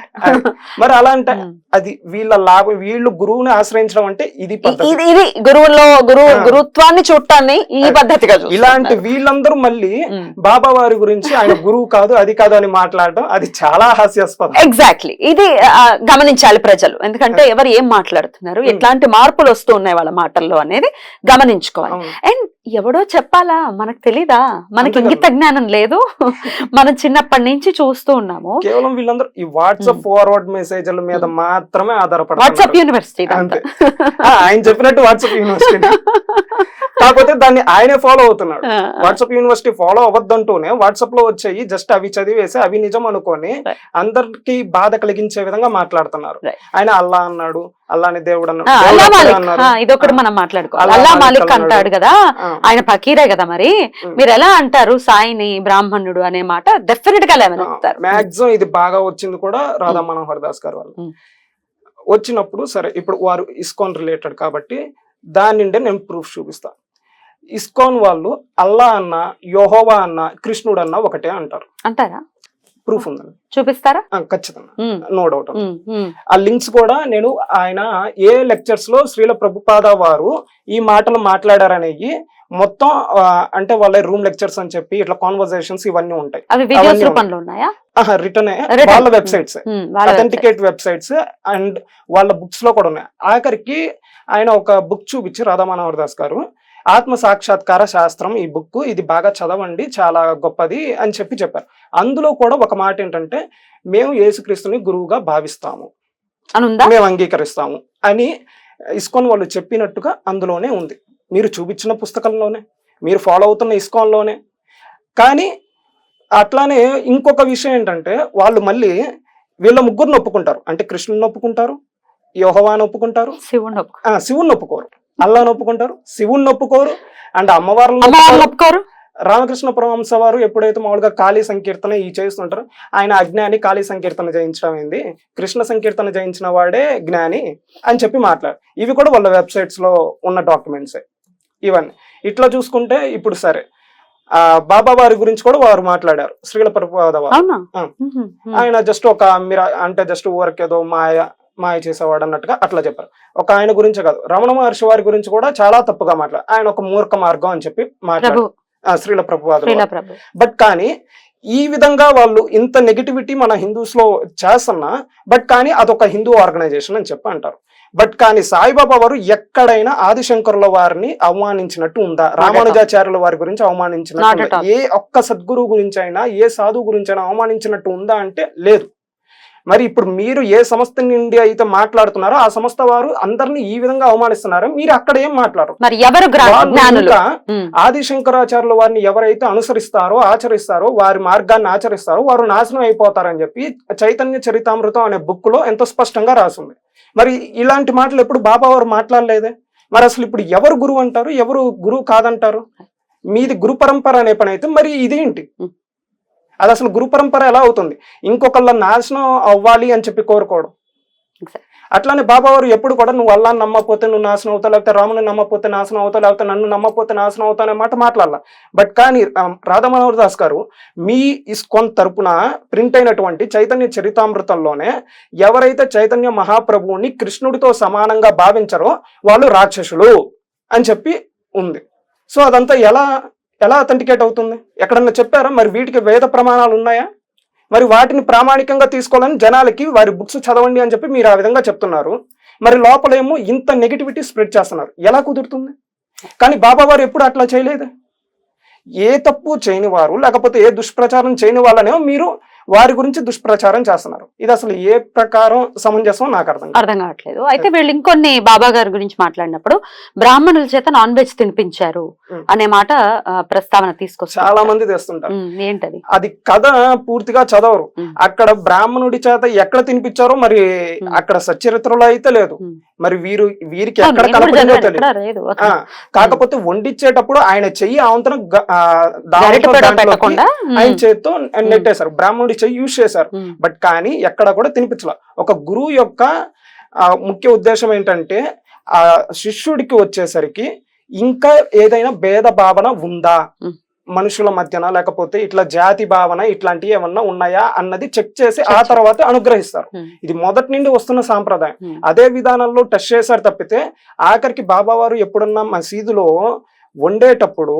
Speaker 2: మరి అలా అంటే అది వీళ్ళ లాభం. వీళ్ళు గురువుని ఆశ్రయించడం అంటే ఇది గురుత్వాన్ని చూడటాన్ని ఈ పద్ధతిగా ఇలాంటి వీళ్ళందరూ మళ్ళీ బాబా వారి గురించి ఆయన గురువు కాదు అది కాదు అని మాట్లాడడం అది చాలా హాస్యాస్పదం.
Speaker 3: ఎగ్జాక్ట్లీ, ఇది గమనించాలి ప్రజలు. ఎందుకంటే ఎవరు ఏం మాట్లాడుతున్నారు, ఎట్లాంటి మార్పులు వస్తూ ఉన్నాయి వాళ్ళ మాటల్లో అనేది గమనించుకోవాలి. అండ్ ఎవడో చెప్పాలా, మనకు తెలీదా, మనకి ఇంగిత జ్ఞానం లేదు, మనం చిన్నప్పటి నుంచి చూస్తూ ఉన్నాము.
Speaker 2: కేవలం వీళ్ళందరూ ఈ వాట్సాప్ ఫార్వర్డ్ మెసేజ్ల మీద మాత్రమే ఆధారపడతారు.
Speaker 3: వాట్సాప్ యూనివర్సిటీ
Speaker 2: ఆయన చెప్పినట్టు వాట్సాప్ యూనివర్సిటీ, కాకపోతే దాన్ని ఆయనే ఫాలో అవుతున్నాడు. వాట్సాప్ యూనివర్సిటీ ఫాలో అవ్వద్దంటూనే వాట్సాప్ లో వచ్చాయి జస్ట్ అవి చదివేసి అవి నిజం అనుకొని అందరికి బాధ కలిగించే విధంగా మాట్లాడుతున్నారు. ఆయన అల్లా అన్నాడు, అల్లాని దేవుడు అన్నాడు,
Speaker 3: ఇదొకటి మనం మాట్లాడుకోవాలి. అల్లా మాలిక్ అంటాడు కదా, ఆయన ఫకీరే కదా, మరి మీరు ఎలా అంటారు సాయిని బ్రాహ్మణుడు అనే మాట డెఫినెట్ గా లేవనెత్తారు.
Speaker 2: మాక్సిమం ఇది బాగా వచ్చింది కూడా రాధా మనోహర్ దాస్ గారు వాళ్ళు వచ్చినప్పుడు. సరే ఇప్పుడు వారు ఇస్కాన్ రిలేటెడ్ కాబట్టి దాని నుండే నేను ప్రూఫ్ చూపిస్తా. ఇస్కాన్ వాళ్ళు అల్లా అన్న, యెహోవా అన్న, కృష్ణుడు అన్న ఒకటే అంటారా? ప్రూఫ్ ఉందండి,
Speaker 3: చూపిస్తారా?
Speaker 2: ఖచ్చితంగా, నో డౌట్. ఆ లింక్స్ కూడా నేను ఆయన ఏ లెక్చర్స్ లో శ్రీల ప్రభుపాద వారు ఈ మాటలు మాట్లాడారనేవి మొత్తం అంటే వాళ్ళ రూమ్ లెక్చర్స్ అని చెప్పి ఇట్లా కాన్వర్సేషన్స్ ఇవన్నీ ఉంటాయి.
Speaker 3: అవి వీడియోస్ రూపంలో ఉన్నాయా?
Speaker 2: రిటర్న్ వాళ్ళ వెబ్సైట్స్, అథెంటికేట్ వెబ్సైట్స్ అండ్ వాళ్ళ బుక్స్ లో కూడా ఉన్నాయి. ఆఖరికి ఆయన ఒక బుక్ చూపించి రాధా మనోహర్ దాస్ గారు, ఆత్మ సాక్షాత్కార శాస్త్రం ఈ బుక్, ఇది బాగా చదవండి చాలా గొప్పది అని చెప్పారు. అందులో కూడా ఒక మాట ఏంటంటే, మేము యేసుక్రీస్తుని గురువుగా భావిస్తాము, మేము అంగీకరిస్తాము అని ఇస్కాన్ వాళ్ళు చెప్పినట్టుగా అందులోనే ఉంది. మీరు చూపించిన పుస్తకంలోనే, మీరు ఫాలో అవుతున్న ఇస్కాన్లోనే. కానీ అట్లానే ఇంకొక విషయం ఏంటంటే, వాళ్ళు మళ్ళీ వీళ్ళ ముగ్గురిని ఒప్పుకుంటారు. అంటే కృష్ణుని ఒప్పుకుంటారు, యెహోవాని ఒప్పుకుంటారు, శివుణ్ణి ఒప్పుకోరు, అల్లాని ఒప్పుకుంటారు, శివుణ్ణి ఒప్పుకోరు, అండ్ అమ్మవారిని ఒప్పుకోరు. రామకృష్ణ పరమహంస వారు ఎప్పుడైతే మామూలుగా కాళీ సంకీర్తన ఈ చేస్తుంటారో, ఆయన అజ్ఞాని కాళీ సంకీర్తన జయించడం ఏంది, కృష్ణ సంకీర్తన జయించిన వాడే జ్ఞాని అని చెప్పి మాట్లాడు. ఇవి కూడా వాళ్ళ వెబ్సైట్స్ లో ఉన్న డాక్యుమెంట్సే ఇవన్నీ. ఇట్లా చూసుకుంటే ఇప్పుడు సరే బాబా వారి గురించి కూడా వారు మాట్లాడారు, శ్రీల ప్రభుపాద వారు. ఆయన జస్ట్ ఒక అంటే జస్ట్ ఊరికేదో మాయ చేసేవాడు అన్నట్టుగా అట్లా చెప్పారు. ఒక ఆయన గురించే కాదు, రమణ మహర్షి వారి గురించి కూడా చాలా తప్పుగా మాట్లాడారు. ఆయన ఒక మూర్ఖ మార్గం అని చెప్పి మాట్లాడారు శ్రీల ప్రభుపాద. బట్ కానీ ఈ విధంగా వాళ్ళు ఇంత నెగిటివిటీ మన హిందూస్ లో చేస్తున్నా, బట్ కానీ అదొక హిందూ ఆర్గనైజేషన్ అని చెప్పి అంటారు. బట్ కానీ సాయిబాబా వారు ఎక్కడైనా ఆదిశంకరుల వారిని అవమానించినట్టు ఉందా? రామానుజాచార్యుల వారి గురించి అవమానించినట్టు, ఏ ఒక్క సద్గురువు గురించి అయినా, ఏ సాధువు గురించి అయినా అవమానించినట్టు ఉందా అంటే లేదు. మరి ఇప్పుడు మీరు ఏ సంస్థ నుండి అయితే మాట్లాడుతున్నారో ఆ సంస్థ వారు అందరినీ ఈ విధంగా అవమానిస్తున్నారు, మీరు అక్కడ ఏం మాట్లాడరు.
Speaker 3: మరి ఎవరు
Speaker 2: ఆదిశంకరాచార్యుల వారిని ఎవరైతే అనుసరిస్తారో, ఆచరిస్తారో, వారి మార్గాన్ని ఆచరిస్తారో వారు నాశనం అయిపోతారని చెప్పి చైతన్య చరితామృతం అనే బుక్ లో ఎంతో స్పష్టంగా రాసింది. మరి ఇలాంటి మాటలు ఎప్పుడు బాబా వారు మాట్లాడలేదే. మరి అసలు ఇప్పుడు ఎవరు గురువు అంటారు, ఎవరు గురువు కాదంటారు? మీది గురు పరంపర అనే పని అయితే మరి ఇదేంటి? అది అసలు గురు పరంపర ఎలా అవుతుంది? ఇంకొకళ్ళ నాశనం అవ్వాలి అని చెప్పి కోరుకోవడం. అట్లానే బాబా వారు ఎప్పుడు కూడా నువ్వు అల్లాని నమ్మకపోతే నువ్వు నాశనం అవుతావు, లేకపోతే రాముని నమ్మకపోతే నాశనం అవుతావు, లేకపోతే నన్ను నమ్మకపోతే నాశనం అవుతావు అనే మాట మాట్లాడాల. బట్ కానీ రాధా మనోహర్ దాస్ గారు మీ ఇస్కాన్ తరపున ప్రింట్ అయినటువంటి చైతన్య చరితామృతంలోనే ఎవరైతే చైతన్య మహాప్రభువుని కృష్ణుడితో సమానంగా భావించారో వాళ్ళు రాక్షసులు అని చెప్పి ఉంది. సో అదంతా ఎలా అథెంటికేట్ అవుతుంది? ఎక్కడన్నా చెప్పారా? మరి వీటికి వేద ప్రమాణాలు ఉన్నాయా? మరి వాటిని ప్రామాణికంగా తీసుకోవాలని జనాలకి వారి బుక్స్ చదవండి అని చెప్పి మీరు ఆ విధంగా చెప్తున్నారు. మరి లోపలేమో ఇంత నెగిటివిటీ స్ప్రెడ్ చేస్తున్నారు. ఎలా కుదురుతుంది? కానీ బాబా వారు ఎప్పుడు అట్లా చేయలేదు. ఏ తప్పు చేయని వారు, లేకపోతే ఏ దుష్ప్రచారం చేయని వాళ్ళనేమో మీరు వారి గురించి దుష్ప్రచారం చేస్తున్నారు. ఇది అసలు ఏ ప్రకారం సమంజసం నాకు అర్థం
Speaker 3: కావట్లేదు. అయితే వీళ్ళు ఇంకొన్ని బాబా గారి గురించి మాట్లాడినప్పుడు బ్రాహ్మణుల చేత నాన్ వెజ్ తినిపించారు అనే మాట ప్రస్తావన తీసుకొస్తారు.
Speaker 2: చాలా మంది తెస్తుంటారు.
Speaker 3: ఏంటది?
Speaker 2: అది కథ పూర్తిగా చదవరు. అక్కడ బ్రాహ్మణుడి చేత ఎక్కడ తినిపించారో మరి అక్కడ సచరిత్రలో అయితే లేదు. మరి వీరికి ఎక్కడ కనపడిందో తెలియదు. కాకపోతే వండిచ్చేటప్పుడు ఆయన చెయ్యి ఆవంతరం ఆయన చేత్తో నెట్టేశారు, బ్రాహ్మణుడి చెయ్యి యూజ్ చేశారు. బట్ కానీ ఎక్కడ కూడా తినిపించలే. ఒక గురువు యొక్క ముఖ్య ఉద్దేశం ఏంటంటే ఆ శిష్యుడికి వచ్చేసరికి ఇంకా ఏదైనా భేద భావన ఉందా మనుషుల మధ్యన, లేకపోతే ఇట్లా జాతి భావన ఇట్లాంటివి ఏమన్నా ఉన్నాయా అన్నది చెక్ చేసి ఆ తర్వాత అనుగ్రహిస్తారు. ఇది మొదటి నుండి వస్తున్న సాంప్రదాయం. అదే విధానంలో టెస్ట్ చేశారు తప్పితే ఆఖరికి బాబా వారు ఎప్పుడన్నా మసీదులో వండేటప్పుడు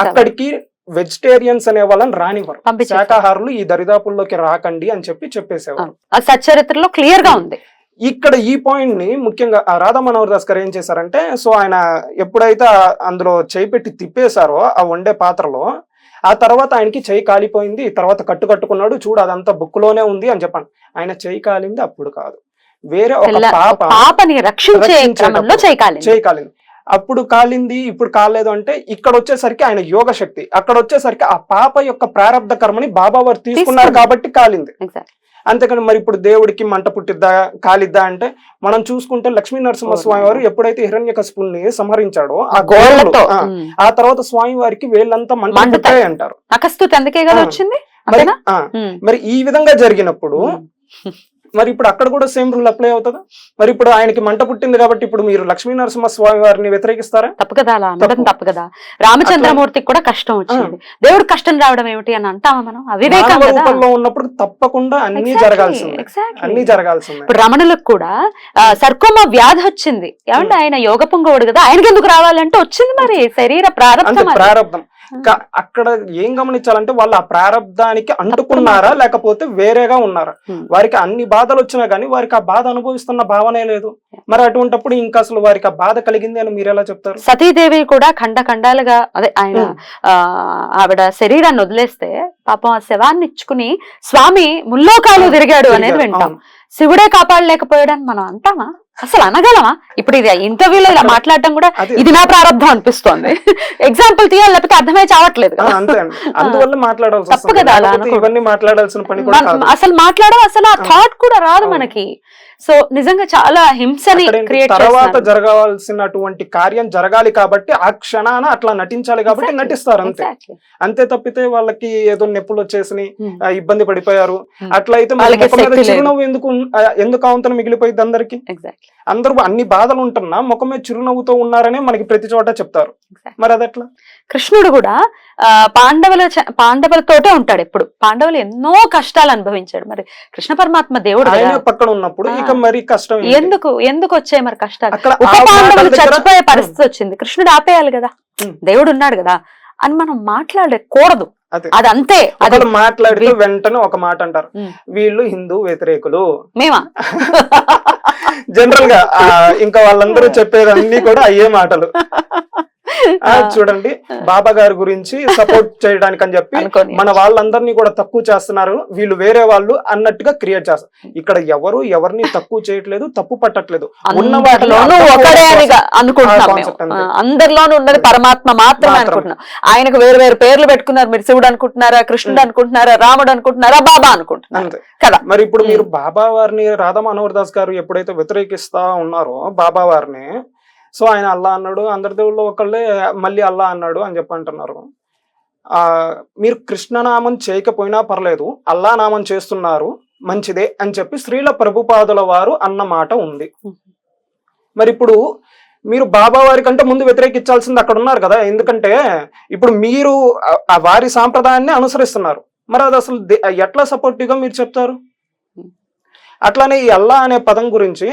Speaker 2: అక్కడికి వెజిటేరియన్స్ అనే వాళ్ళని రానివ్వరు, శాకాహారులు ఈ దరిదాపుల్లోకి రాకండి అని చెప్పేసేవారు.
Speaker 3: సచ్చరిత్రలో క్లియర్ గా ఉంది.
Speaker 2: ఇక్కడ ఈ పాయింట్ ని ముఖ్యంగా రాధా మనోహర్ దాస్ గారు ఏం చేశారంటే, సో ఆయన ఎప్పుడైతే అందులో చేయి పెట్టి తిప్పేశారో ఆ వండే పాత్రలో, ఆ తర్వాత ఆయనకి చేయి కాలిపోయింది, తర్వాత కట్టుకున్నాడు, చూడు అదంతా బుక్ లోనే ఉంది అని చెప్పాను. ఆయన చేయి కాలింది అప్పుడు కాదు, వేరే ఒక
Speaker 3: పాపని రక్షించేటప్పుడు
Speaker 2: చేయి కాలింది. అప్పుడు కాలింది, ఇప్పుడు కాలేదు అంటే ఇక్కడ వచ్చేసరికి ఆయన యోగ శక్తి, అక్కడ వచ్చేసరికి ఆ పాప యొక్క ప్రారంధ కర్మని బాబా వారు తీసుకున్నారు కాబట్టి కాలింది. అంతేకాని మరి ఇప్పుడు దేవుడికి మంట పుట్టిద్దా కాలిద్దా అంటే మనం చూసుకుంటే లక్ష్మీ నరసింహస్వామి వారు ఎప్పుడైతే హిరణ్యకశిపుణ్ణి సంహరించాడో ఆ గోడలతో ఆ తర్వాత స్వామి వారికి వేళ్ళంతా మంట పుట్టాయి అంటారు.
Speaker 3: వచ్చింది.
Speaker 2: మరి ఈ విధంగా జరిగినప్పుడు మరి ఇప్పుడు అక్కడ కూడా సేమ్ రూల్ అప్లై అవుతుందా? మరి ఇప్పుడు ఆయనకి మంట పుట్టింది కాబట్టి ఇప్పుడు మీరు లక్ష్మీ నరసింహ స్వామి వారిని వ్యతిరేకిస్తారా?
Speaker 3: తప్పు కదా, అలా అనడం తప్పు కదా. రామచంద్రమూర్తికి కూడా కష్టం వచ్చింది, దేవుడు కష్టం రావడం ఏమిటి అని అంటామా మనం? అవివేకం
Speaker 2: మానవ
Speaker 3: కదా.
Speaker 2: రూపంలో ఉన్నప్పుడు తప్పకుండా అన్ని జరగాల్సిందే, అన్ని జరగాల్సిందే.
Speaker 3: ఇప్పుడు రమణులకు కూడా సర్కోమా వ్యాధి వచ్చింది, ఏమంటే ఆయన యోగ పొంగవుడు కదా, ఆయనకి ఎందుకు రావాలంటే వచ్చింది, మరి శరీర ప్రారంభం.
Speaker 2: ప్రారంభం అక్కడ ఏం గమనించాలంటే వాళ్ళు ఆ ప్రారంధానికి అంటుకున్నారా లేకపోతే వేరేగా ఉన్నారా? వారికి అన్ని బాధలు వచ్చినా గానీ వారికి ఆ బాధ అనుభవిస్తున్న భావనే లేదు. మరి అటువంటిప్పుడు ఇంకా అసలు వారికి ఆ బాధ కలిగింది అని మీరు ఎలా చెప్తారు?
Speaker 3: సతీదేవి కూడా ఖండాలుగా అదే ఆయన ఆవిడ శరీరాన్ని వదిలేస్తే పాపం ఆ శవాన్ని ఇచ్చుకుని స్వామి ముల్లోకాలు తిరిగాడు అనేది వింటాం. శివుడే కాపాడలేకపోయాడని మనం అంటామా? అసలు అనగలమా? ఇప్పుడు ఇది ఇంటర్వ్యూలో ఇలా మాట్లాడటం కూడా ఇది నా ప్రారంభం అనిపిస్తోంది. ఎగ్జాంపుల్ తీయాలి, లేకపోతే అర్థమే చావట్లేదు.
Speaker 2: అందువల్ల మాట్లాడాల్సి
Speaker 3: తప్పు కదా,
Speaker 2: ఇవన్నీ మాట్లాడాల్సిన పని
Speaker 3: అసలు మాట్లాడడం, అసలు ఆ థాట్ కూడా రాదు మనకి. సో నిజంగా చాలా హింసని క్రియేట్
Speaker 2: తర్వాత జరగాల్సినటువంటి కార్యం జరగాలి కాబట్టి ఆ క్షణాన అట్లా నటించాలి కాబట్టి నటిస్తారు అంతే. అంతే తప్పితే వాళ్ళకి ఏదో నొప్పులు వచ్చేసి ఇబ్బంది పడిపోయారు అట్లయితే చిరునవ్వు ఎందుకు అవంతరం మిగిలిపోయింది అందరికి? అందరూ అన్ని బాధలు ఉంటున్నా ముఖం మీద చిరునవ్వుతో ఉన్నారనే మనకి ప్రతి చోట చెప్తారు. మరి అదట్లా?
Speaker 3: కృష్ణుడు కూడా పాండవులతోటే ఉంటాడు ఎప్పుడు. పాండవులు ఎన్నో కష్టాలు అనుభవించాడు, మరి కృష్ణ పరమాత్మ దేవుడు
Speaker 2: పక్కన ఉన్నప్పుడు ఇక మరి కష్టం
Speaker 3: ఎందుకు వచ్చాయి మరి కష్టాలు? ఉప పాండవులు చచ్చిపోయే పరిస్థితి వచ్చింది, కృష్ణుడు ఆపేయాలి కదా, దేవుడు ఉన్నాడు కదా అని మనం మాట్లాడకూడదు. అది అంతే.
Speaker 2: అది మాట్లాడితే వెంటనే ఒక మాట అంటారు, వీళ్ళు హిందూ వ్యతిరేకులు.
Speaker 3: మేమా?
Speaker 2: జనరల్ గా ఇంకా వాళ్ళందరూ చెప్పేదన్నీ కూడా అయ్యే మాటలు. చూడండి, బాబా గారి గురించి సపోర్ట్ చేయడానికి అని చెప్పి మన వాళ్ళందరినీ కూడా తక్కువ చేస్తున్నారు, వీళ్ళు వేరే వాళ్ళు అన్నట్టుగా క్రియేట్ చేస్తారు. ఇక్కడ ఎవరు ఎవరిని తక్కువ చేయట్లేదు, తప్పు పట్టట్లేదు. ఉన్న వాటిలోనూ
Speaker 3: ఒకడే అనుకుంటున్నాం, అందరిలోనూ ఉన్నది పరమాత్మ మాత్రమే అనుకుంటున్నాం. ఆయనకు వేరు వేరు పేర్లు పెట్టుకున్నారు. మీరు శివుడు అనుకుంటున్నారా, కృష్ణుడు అనుకుంటున్నారా, రాముడు అనుకుంటున్నారా, బాబా అనుకుంటున్నారు కదా.
Speaker 2: మరి ఇప్పుడు మీరు బాబా వారిని రాధా మనోహర్ దాస్ గారు ఎప్పుడైతే వ్యతిరేకిస్తా ఉన్నారో బాబా వారిని, సో ఆయన అల్లా అన్నాడు, అందరి దేవుళ్ళు ఒకళ్ళే మళ్ళీ అల్లా అన్నాడు అని చెప్పి అంటున్నారు. మీరు కృష్ణనామం చేయకపోయినా పర్లేదు, అల్లా నామం చేస్తున్నారు మంచిదే అని చెప్పి శ్రీల ప్రభుపాదుల వారు అన్న మాట ఉంది. మరి ఇప్పుడు మీరు బాబా వారి కంటే ముందు వ్యతిరేకించాల్సింది అక్కడ ఉన్నారు కదా, ఎందుకంటే ఇప్పుడు మీరు ఆ వారి సాంప్రదాయాన్ని అనుసరిస్తున్నారు. మరి అది అసలు ఎట్లా సపోర్టివ్గా మీరు చెప్తారు? అట్లానే ఈ అల్లా అనే పదం గురించి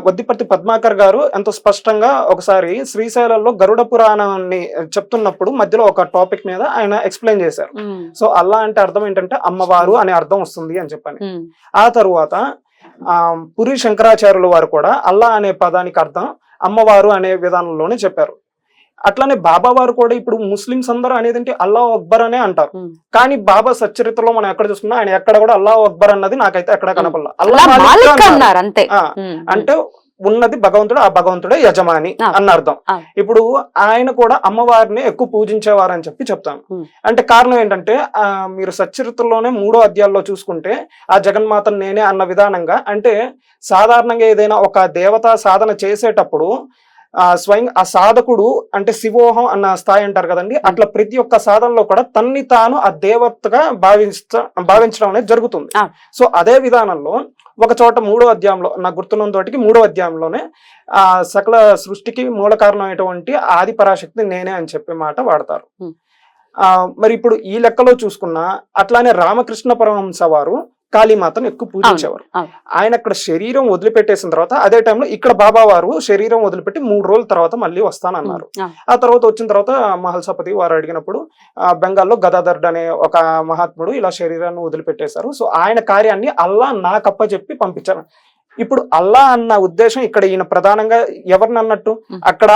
Speaker 2: వద్దిపర్తి పద్మాకర్ గారు ఎంతో స్పష్టంగా ఒకసారి శ్రీశైలంలో గరుడ పురాణాన్ని చెప్తున్నప్పుడు మధ్యలో ఒక టాపిక్ మీద ఆయన ఎక్స్ప్లెయిన్ చేశారు. సో అల్లా అంటే అర్థం ఏంటంటే అమ్మవారు అనే అర్థం వస్తుంది అని చెప్పని. ఆ తరువాత పురి శంకరాచార్యుల వారు కూడా అల్లా అనే పదానికి అర్థం అమ్మవారు అనే విధానంలోనే చెప్పారు. అట్లానే బాబా వారు కూడా ఇప్పుడు ముస్లింస్ అందరూ అనేది అల్లా అక్బర్ అనే అంటారు, కానీ బాబా సచ్చరిత్రలో మనం ఎక్కడ చూస్తున్నా ఆయన ఎక్కడ కూడా అల్లా అక్బర్ అన్నది నాకైతే ఎక్కడ కనపడలా. అంటే ఉన్నది భగవంతుడు, ఆ భగవంతుడే యజమాని అన్న అర్థం. ఇప్పుడు ఆయన కూడా అమ్మవారిని ఎక్కువ పూజించేవారు అని చెప్పి చెప్తాను. అంటే కారణం ఏంటంటే మీరు సచ్చరిత్రలోనే 3వ అధ్యాయంలో చూసుకుంటే ఆ జగన్మాతను నేనే అన్న విధానంగా, అంటే సాధారణంగా ఏదైనా ఒక దేవతా సాధన చేసేటప్పుడు స్వయం ఆ సాధకుడు అంటే శివోహం అన్న స్థాయి అంటారు కదండి, అట్లా ప్రతి ఒక్క సాధనలో కూడా తన్ని తాను ఆ దేవతగా భావించడం అనేది జరుగుతుంది. సో అదే విధానంలో ఒక చోట 3వ అధ్యాయంలో నాకు గుర్తున్నంత తోటికి 3వ అధ్యాయంలోనే సకల సృష్టికి మూల కారణమైనటువంటి ఆది పరాశక్తి నేనే అని చెప్పే మాట వాడతారు. మరి ఇప్పుడు ఈ లెక్కలో చూసుకున్నా అట్లానే రామకృష్ణ పరమహంస వారు కాళీమాతను ఎక్కువ పూజించేవారు. ఆయన అక్కడ శరీరం వదిలిపెట్టేసిన తర్వాత అదే టైంలో ఇక్కడ బాబా వారు శరీరం వదిలిపెట్టి 3 రోజుల తర్వాత మళ్ళీ వస్తానన్నారు. ఆ తర్వాత వచ్చిన తర్వాత మహల్సపతి వారు అడిగినప్పుడు బెంగాల్లో గదాధర్డ్ అనే ఒక మహాత్ముడు ఇలా శరీరాన్ని వదిలిపెట్టేశారు. సో ఆయన కార్యాన్ని అల్లా నాకప్ప చెప్పి పంపించారు. ఇప్పుడు అల్లా అన్న ఉద్దేశం ఇక్కడ ఈయన ప్రధానంగా ఎవరిని అన్నట్టు, అక్కడ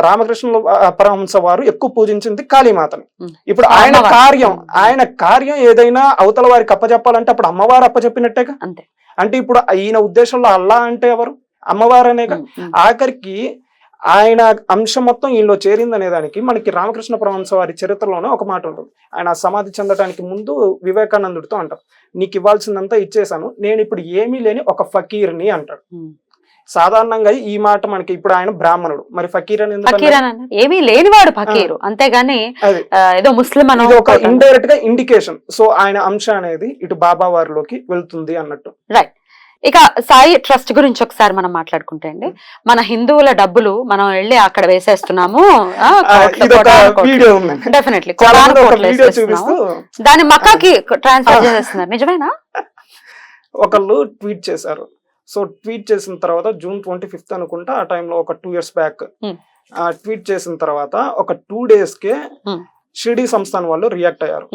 Speaker 2: రామకృష్ణ పరమహంస వారు ఎక్కువ పూజించింది కాళీమాతని. ఇప్పుడు ఆయన కార్యం ఏదైనా అవతల వారికి అప్పచెప్పాలంటే అప్పుడు అమ్మవారు అప్పచెప్పినట్టేగా. అంటే ఇప్పుడు ఈయన ఉద్దేశంలో అల్లా అంటే ఎవరు? అమ్మవారనేగా. ఆఖరికి ఆయన అంశం మొత్తం ఈయనలో చేరింది అనే దానికి మనకి రామకృష్ణ పరమహంస వారి చరిత్రలోనే ఒక మాట ఉంటుంది. ఆయన సమాధి చెందడానికి ముందు వివేకానందుడితో అంటారు, నీకు ఇవ్వాల్సిందంతా ఇచ్చేసాను, నేను ఇప్పుడు ఏమీ లేని ఒక ఫకీర్ని అంటాడు. సాధారణంగా ఈ మాట మనకి ఇప్పుడు ఆయన బ్రాహ్మణుడు, మరి ఫకీర్ అని ఎందుకు
Speaker 3: ఫకీర్ అని అన్నారు. ఏమీ లేనివాడు ఫకీరు, అంతేగాని
Speaker 2: అది
Speaker 3: ఏదో ముస్లిం అని
Speaker 2: ఇది ఒక ఇండైరెక్ట్ గా ఇండికేషన్. సో ఆయన అంశ అనేది ఇటు బాబా వారిలోకి వెళ్తుంది అన్నట్టు.
Speaker 3: రైట్. ఇక సాయి ట్రస్ట్ గురించి ఒకసారి మనం మాట్లాడుకుంటే అండి, మన హిందువుల డబ్బులు మనం వెళ్ళి అక్కడ వేసేస్తున్నాము.
Speaker 2: వీడియో ఉందండి,
Speaker 3: డెఫినెట్లీ
Speaker 2: చాలా మంది ఒక వీడియో చూపిస్తూ
Speaker 3: దాని మక్కాకి ట్రాన్స్ఫర్ చేసేస్తున్నారు. నిజమేనా?
Speaker 2: ఒకళ్ళు ట్వీట్ చేశారు. సో ట్వీట్ చేసిన తర్వాత June 25 అనుకుంటా, ఆ టైంలో ఒక 2 years బ్యాక్ ట్వీట్ చేసిన తర్వాత ఒక 2 days కే షిరిడి సంస్థాన్ వాళ్ళు రియాక్ట్ అయ్యారు.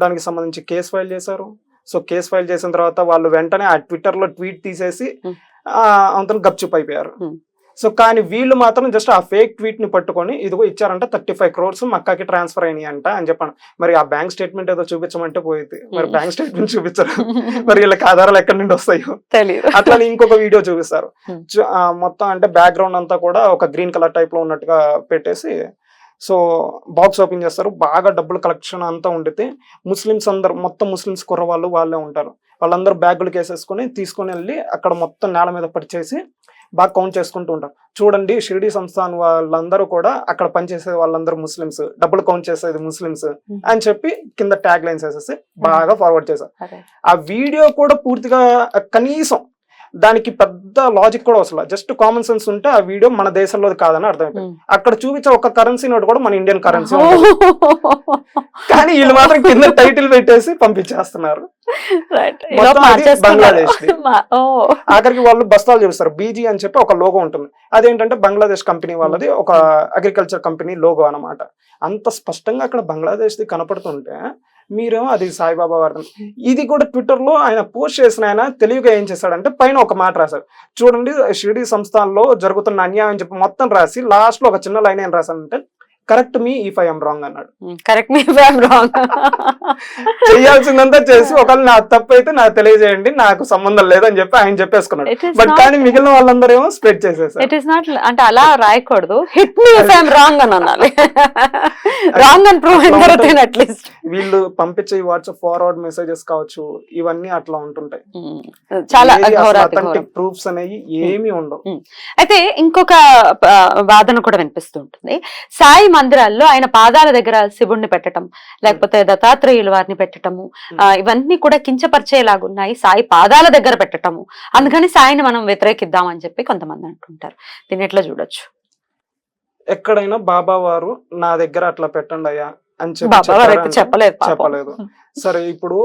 Speaker 2: దానికి సంబంధించి కేసు ఫైల్ చేశారు. సో కేసు ఫైల్ చేసిన తర్వాత వాళ్ళు వెంటనే ఆ ట్విట్టర్ లో ట్వీట్ తీసేసి అంతను గప్చుప్ అయిపోయారు. సో కానీ వీళ్ళు మాత్రం జస్ట్ ఆ ఫేక్ ట్వీట్ ని పట్టుకొని ఇదిగో ఇచ్చారంట 35 crores మక్కాకి ట్రాన్స్ఫర్ అయినాయి అంట అని చెప్పాను. మరి ఆ బ్యాంక్ స్టేట్మెంట్ ఏదో చూపించమంటే పోయింది, మరి బ్యాంక్ స్టేట్మెంట్ చూపించరు, మరి వీళ్ళకి ఆధారాలు ఎక్కడి నుండి వస్తాయో తెలియదు. అట్లా ఇంకొక వీడియో చూపిస్తారు. మొత్తం అంటే బ్యాక్గ్రౌండ్ అంతా కూడా ఒక గ్రీన్ కలర్ టైప్ లో ఉన్నట్టుగా పెట్టేసి సో బాక్స్ ఓపెన్ చేస్తారు. బాగా డబ్బులు కలెక్షన్ అంతా ఉండితే ముస్లిమ్స్ అందరు, మొత్తం ముస్లిమ్స్ కుర్రవాళ్ళు వాళ్ళే ఉంటారు. వాళ్ళందరూ బ్యాగులు వేసేసుకుని తీసుకుని వెళ్ళి అక్కడ మొత్తం నేల మీద పరిచేసి బాగా కౌంట్ చేసుకుంటూ ఉంటారు. చూడండి షిరిడి సంస్థాన్ వాళ్ళందరూ కూడా అక్కడ పనిచేసే వాళ్ళందరూ ముస్లిమ్స్, డబ్బులు కౌంట్ చేసేది ముస్లిమ్స్ అని చెప్పి కింద ట్యాగ్ లైన్స్ వేసేసి బాగా ఫార్వర్డ్ చేశారు. ఆ వీడియో కూడా పూర్తిగా కనీసం దానికి పెద్ద లాజిక్ కూడా అసలు జస్ట్ కామన్ సెన్స్ ఉంటే ఆ వీడియో మన దేశంలో కాదని అర్థమైపోయింది. అక్కడ చూపించే ఒక కరెన్సీ నోట్ కూడా మన ఇండియన్ కరెన్సీ, కానీ వీళ్ళు మాత్రం కింద టైటిల్ పెట్టేసి పంపించేస్తున్నారు. బంగ్లాదేశ్ ఆఖరికి వాళ్ళు బస్తాలు చూపిస్తారు. బీజీ అని చెప్పి ఒక లోగో ఉంటుంది, అదేంటంటే బంగ్లాదేశ్ కంపెనీ వాళ్ళది ఒక అగ్రికల్చర్ కంపెనీ లోగో అన్నమాట. అంత స్పష్టంగా అక్కడ బంగ్లాదేశ్ ది కనపడుతుంటే మీరేమో అది సాయిబాబా వారి. ఇది కూడా ట్విట్టర్ లో ఆయన పోస్ట్ చేసిన ఆయన తెలివిగా ఏం చేశాడంటే పైన ఒక మాట రాశారు, చూడండి షిరిడి సంస్థానంలో జరుగుతున్న అన్యాయం అని చెప్పి మొత్తం రాసి లాస్ట్ లో ఒక చిన్న లైన్ ఏం రాశానంటే correct me if I am wrong అన్నాడు.
Speaker 3: Correct me if I am wrong
Speaker 2: చేయాల్సిందంతా చేసి ఒకవేళ నా తప్పు అయితే నాకు తెలియజేయండి, నాకు సంబంధం లేదని చెప్పి ఆయన చెప్పేసుకున్నాడు. బట్ కానీ మిగిలిన వాళ్ళందరూ ఏమో స్ప్రెడ్ చేసేసారు.
Speaker 3: ఇట్ ఇస్ నాట్ అంటే అలా రాయకూడదు, hit me if I am wrong అని అనాలి. రాంగ్ అని ప్రూవ్ అయిన తర్వాత అట్లీస్ట్
Speaker 2: వీళ్ళు పంపించే వాట్సాప్ ఫార్వర్డ్ మెసేజెస్ కావచ్చు, ఇవన్నీ అట్లా ఉంటుంటాయి.
Speaker 3: చాలా
Speaker 2: అథెంటిక్ ప్రూఫ్స్ అనేవి ఏమీ ఉండవు.
Speaker 3: అయితే ఇంకొక వాదన కూడా వినిపిస్తూ ఉంటుంది, సాయి మందిరాల్లో ఆయన పాదాల దగ్గర శివుణ్ణి పెట్టడం, లేకపోతే దత్తాత్రేయుల వారిని పెట్టటము, ఇవన్నీ కూడా కించపరిచేలాగున్నాయి. సాయి పాదాల దగ్గర పెట్టటము, అందుకని సాయిని మనం వ్యతిరేకిద్దాం అని చెప్పి కొంతమంది అంటుంటారు. దీన్ని ఎట్లా చూడొచ్చు?
Speaker 2: ఎక్కడైనా బాబా వారు నా దగ్గర అట్లా పెట్టండి అయ్యా అని చెప్పలేదు. సరే ఇప్పుడు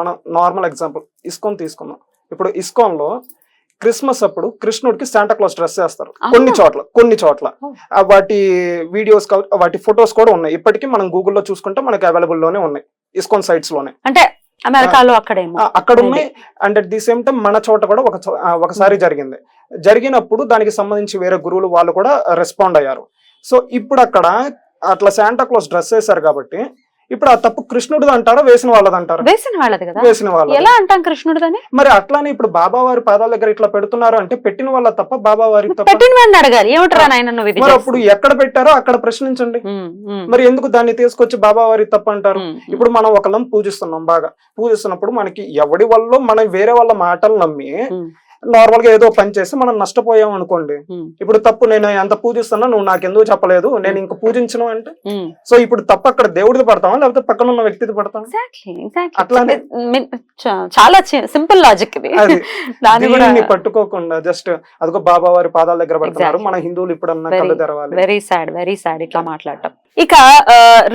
Speaker 2: మనం నార్మల్ ఎగ్జాంపుల్ ఇస్కాన్ తీసుకుందాం. ఇప్పుడు ఇస్కాన్ లో క్రిస్మస్ అప్పుడు కృష్ణుడికి శాంటా క్లాస్ డ్రెస్ చేస్తారు కొన్ని చోట్ల వాటి వీడియోస్ వాటి ఫొటోస్ కూడా ఉన్నాయి. ఇప్పటికీ మనం గూగుల్లో చూసుకుంటే మనకి అవైలబుల్ లోనే ఉన్నాయి, ఇస్కాన్ సైట్స్ లోనే.
Speaker 3: అంటే అమెరికాలో
Speaker 2: అక్కడ ఉన్నాయి. And at the same time మన చోట కూడా ఒకసారి జరిగినప్పుడు దానికి సంబంధించి వేరే గురువులు వాళ్ళు కూడా రెస్పాండ్ అయ్యారు. సో ఇప్పుడు అక్కడ అట్లా శాంటా క్లాస్ డ్రెస్ వేశారు కాబట్టి ఇప్పుడు ఆ తప్పు కృష్ణుడిది అంటారా వేసిన వాళ్ళది అంటారా? వేసిన వాళ్ళది.
Speaker 3: ఎలా అంటాం కృష్ణుడిదని?
Speaker 2: మరి అట్లానే ఇప్పుడు బాబా వారి పాదాల దగ్గర ఇట్లా పెడుతున్నారు అంటే పెట్టిన వాళ్ళ తప్ప బాబా వారి మరి అప్పుడు ఎక్కడ పెట్టారో అక్కడ ప్రశ్నించండి. మరి ఎందుకు దాన్ని తీసుకొచ్చి బాబా వారి తప్ప అంటారు? ఇప్పుడు మనం ఒకళ్ళం పూజిస్తున్నాం, బాగా పూజిస్తున్నప్పుడు మనకి ఎవడి వల్ల మనం వేరే వాళ్ళ మాటలు నమ్మి నార్మల్ గా ఏదో పని చేసి మనం నష్టపోయాం అనుకోండి, ఇప్పుడు తప్పు నేను ఎంత పూజిస్తున్నా నువ్వు నాకెందుకు చెప్పలేదు, నేను ఇంక పూజించను అంటే సో ఇప్పుడు తప్పు అక్కడ దేవుడిది పడతావా లేకపోతే పక్కన ఉన్న వ్యక్తిది పడతావా? అట్లానే
Speaker 3: చాలా సింపుల్ లాజిక్ ఇది.
Speaker 2: దాన్ని పట్టుకోకుండా జస్ట్ అదిగో బాబా వారి పాదాల దగ్గర పడుతున్నారు, మన హిందువులు ఇప్పుడన్నా కళ్ళు తెరవాలి.
Speaker 3: వెరీ సాడ్ ఇట్లా మాట్లాడటం. ఇక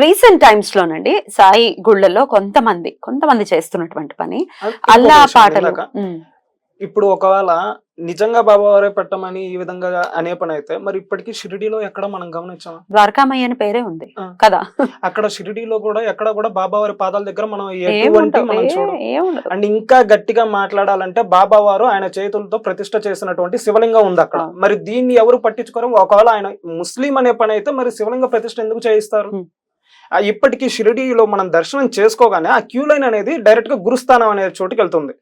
Speaker 3: రీసెంట్ టైమ్స్ లోనండి సాయి గుళ్ళలో కొంతమంది చేస్తున్నటువంటి పని అల్లా పాటలు.
Speaker 2: ఇప్పుడు ఒకవేళ నిజంగా బాబా వారే పెట్టమని ఈ విధంగా అనే పని అయితే మరి ఇప్పటికీ షిరిడీలో ఎక్కడ మనం గమనించాం,
Speaker 3: ద్వారకామయ్య అని పేరే ఉంది కదా,
Speaker 2: అక్కడ షిరిడీలో కూడా ఎక్కడ కూడా బాబా వారి పాదాల దగ్గర మనం ఎటువంటి మనం చూడం. అండ్ ఇంకా గట్టిగా మాట్లాడాలంటే బాబా వారు ఆయన చేతులతో ప్రతిష్ట చేసినటువంటి శివలింగం ఉంది అక్కడ. మరి దీన్ని ఎవరు పట్టించుకోరు. ఒకవేళ ఆయన ముస్లిం అనే పని అయితే మరి శివలింగ ప్రతిష్ట ఎందుకు చేయిస్తారు? ఇప్పటికీ షిరిడీలో మనం దర్శనం చేసుకోగానే ఆ క్యూ లైన్ అనేది డైరెక్ట్ గా గురుస్థానం అనే చోటుకి వెళ్తుంది.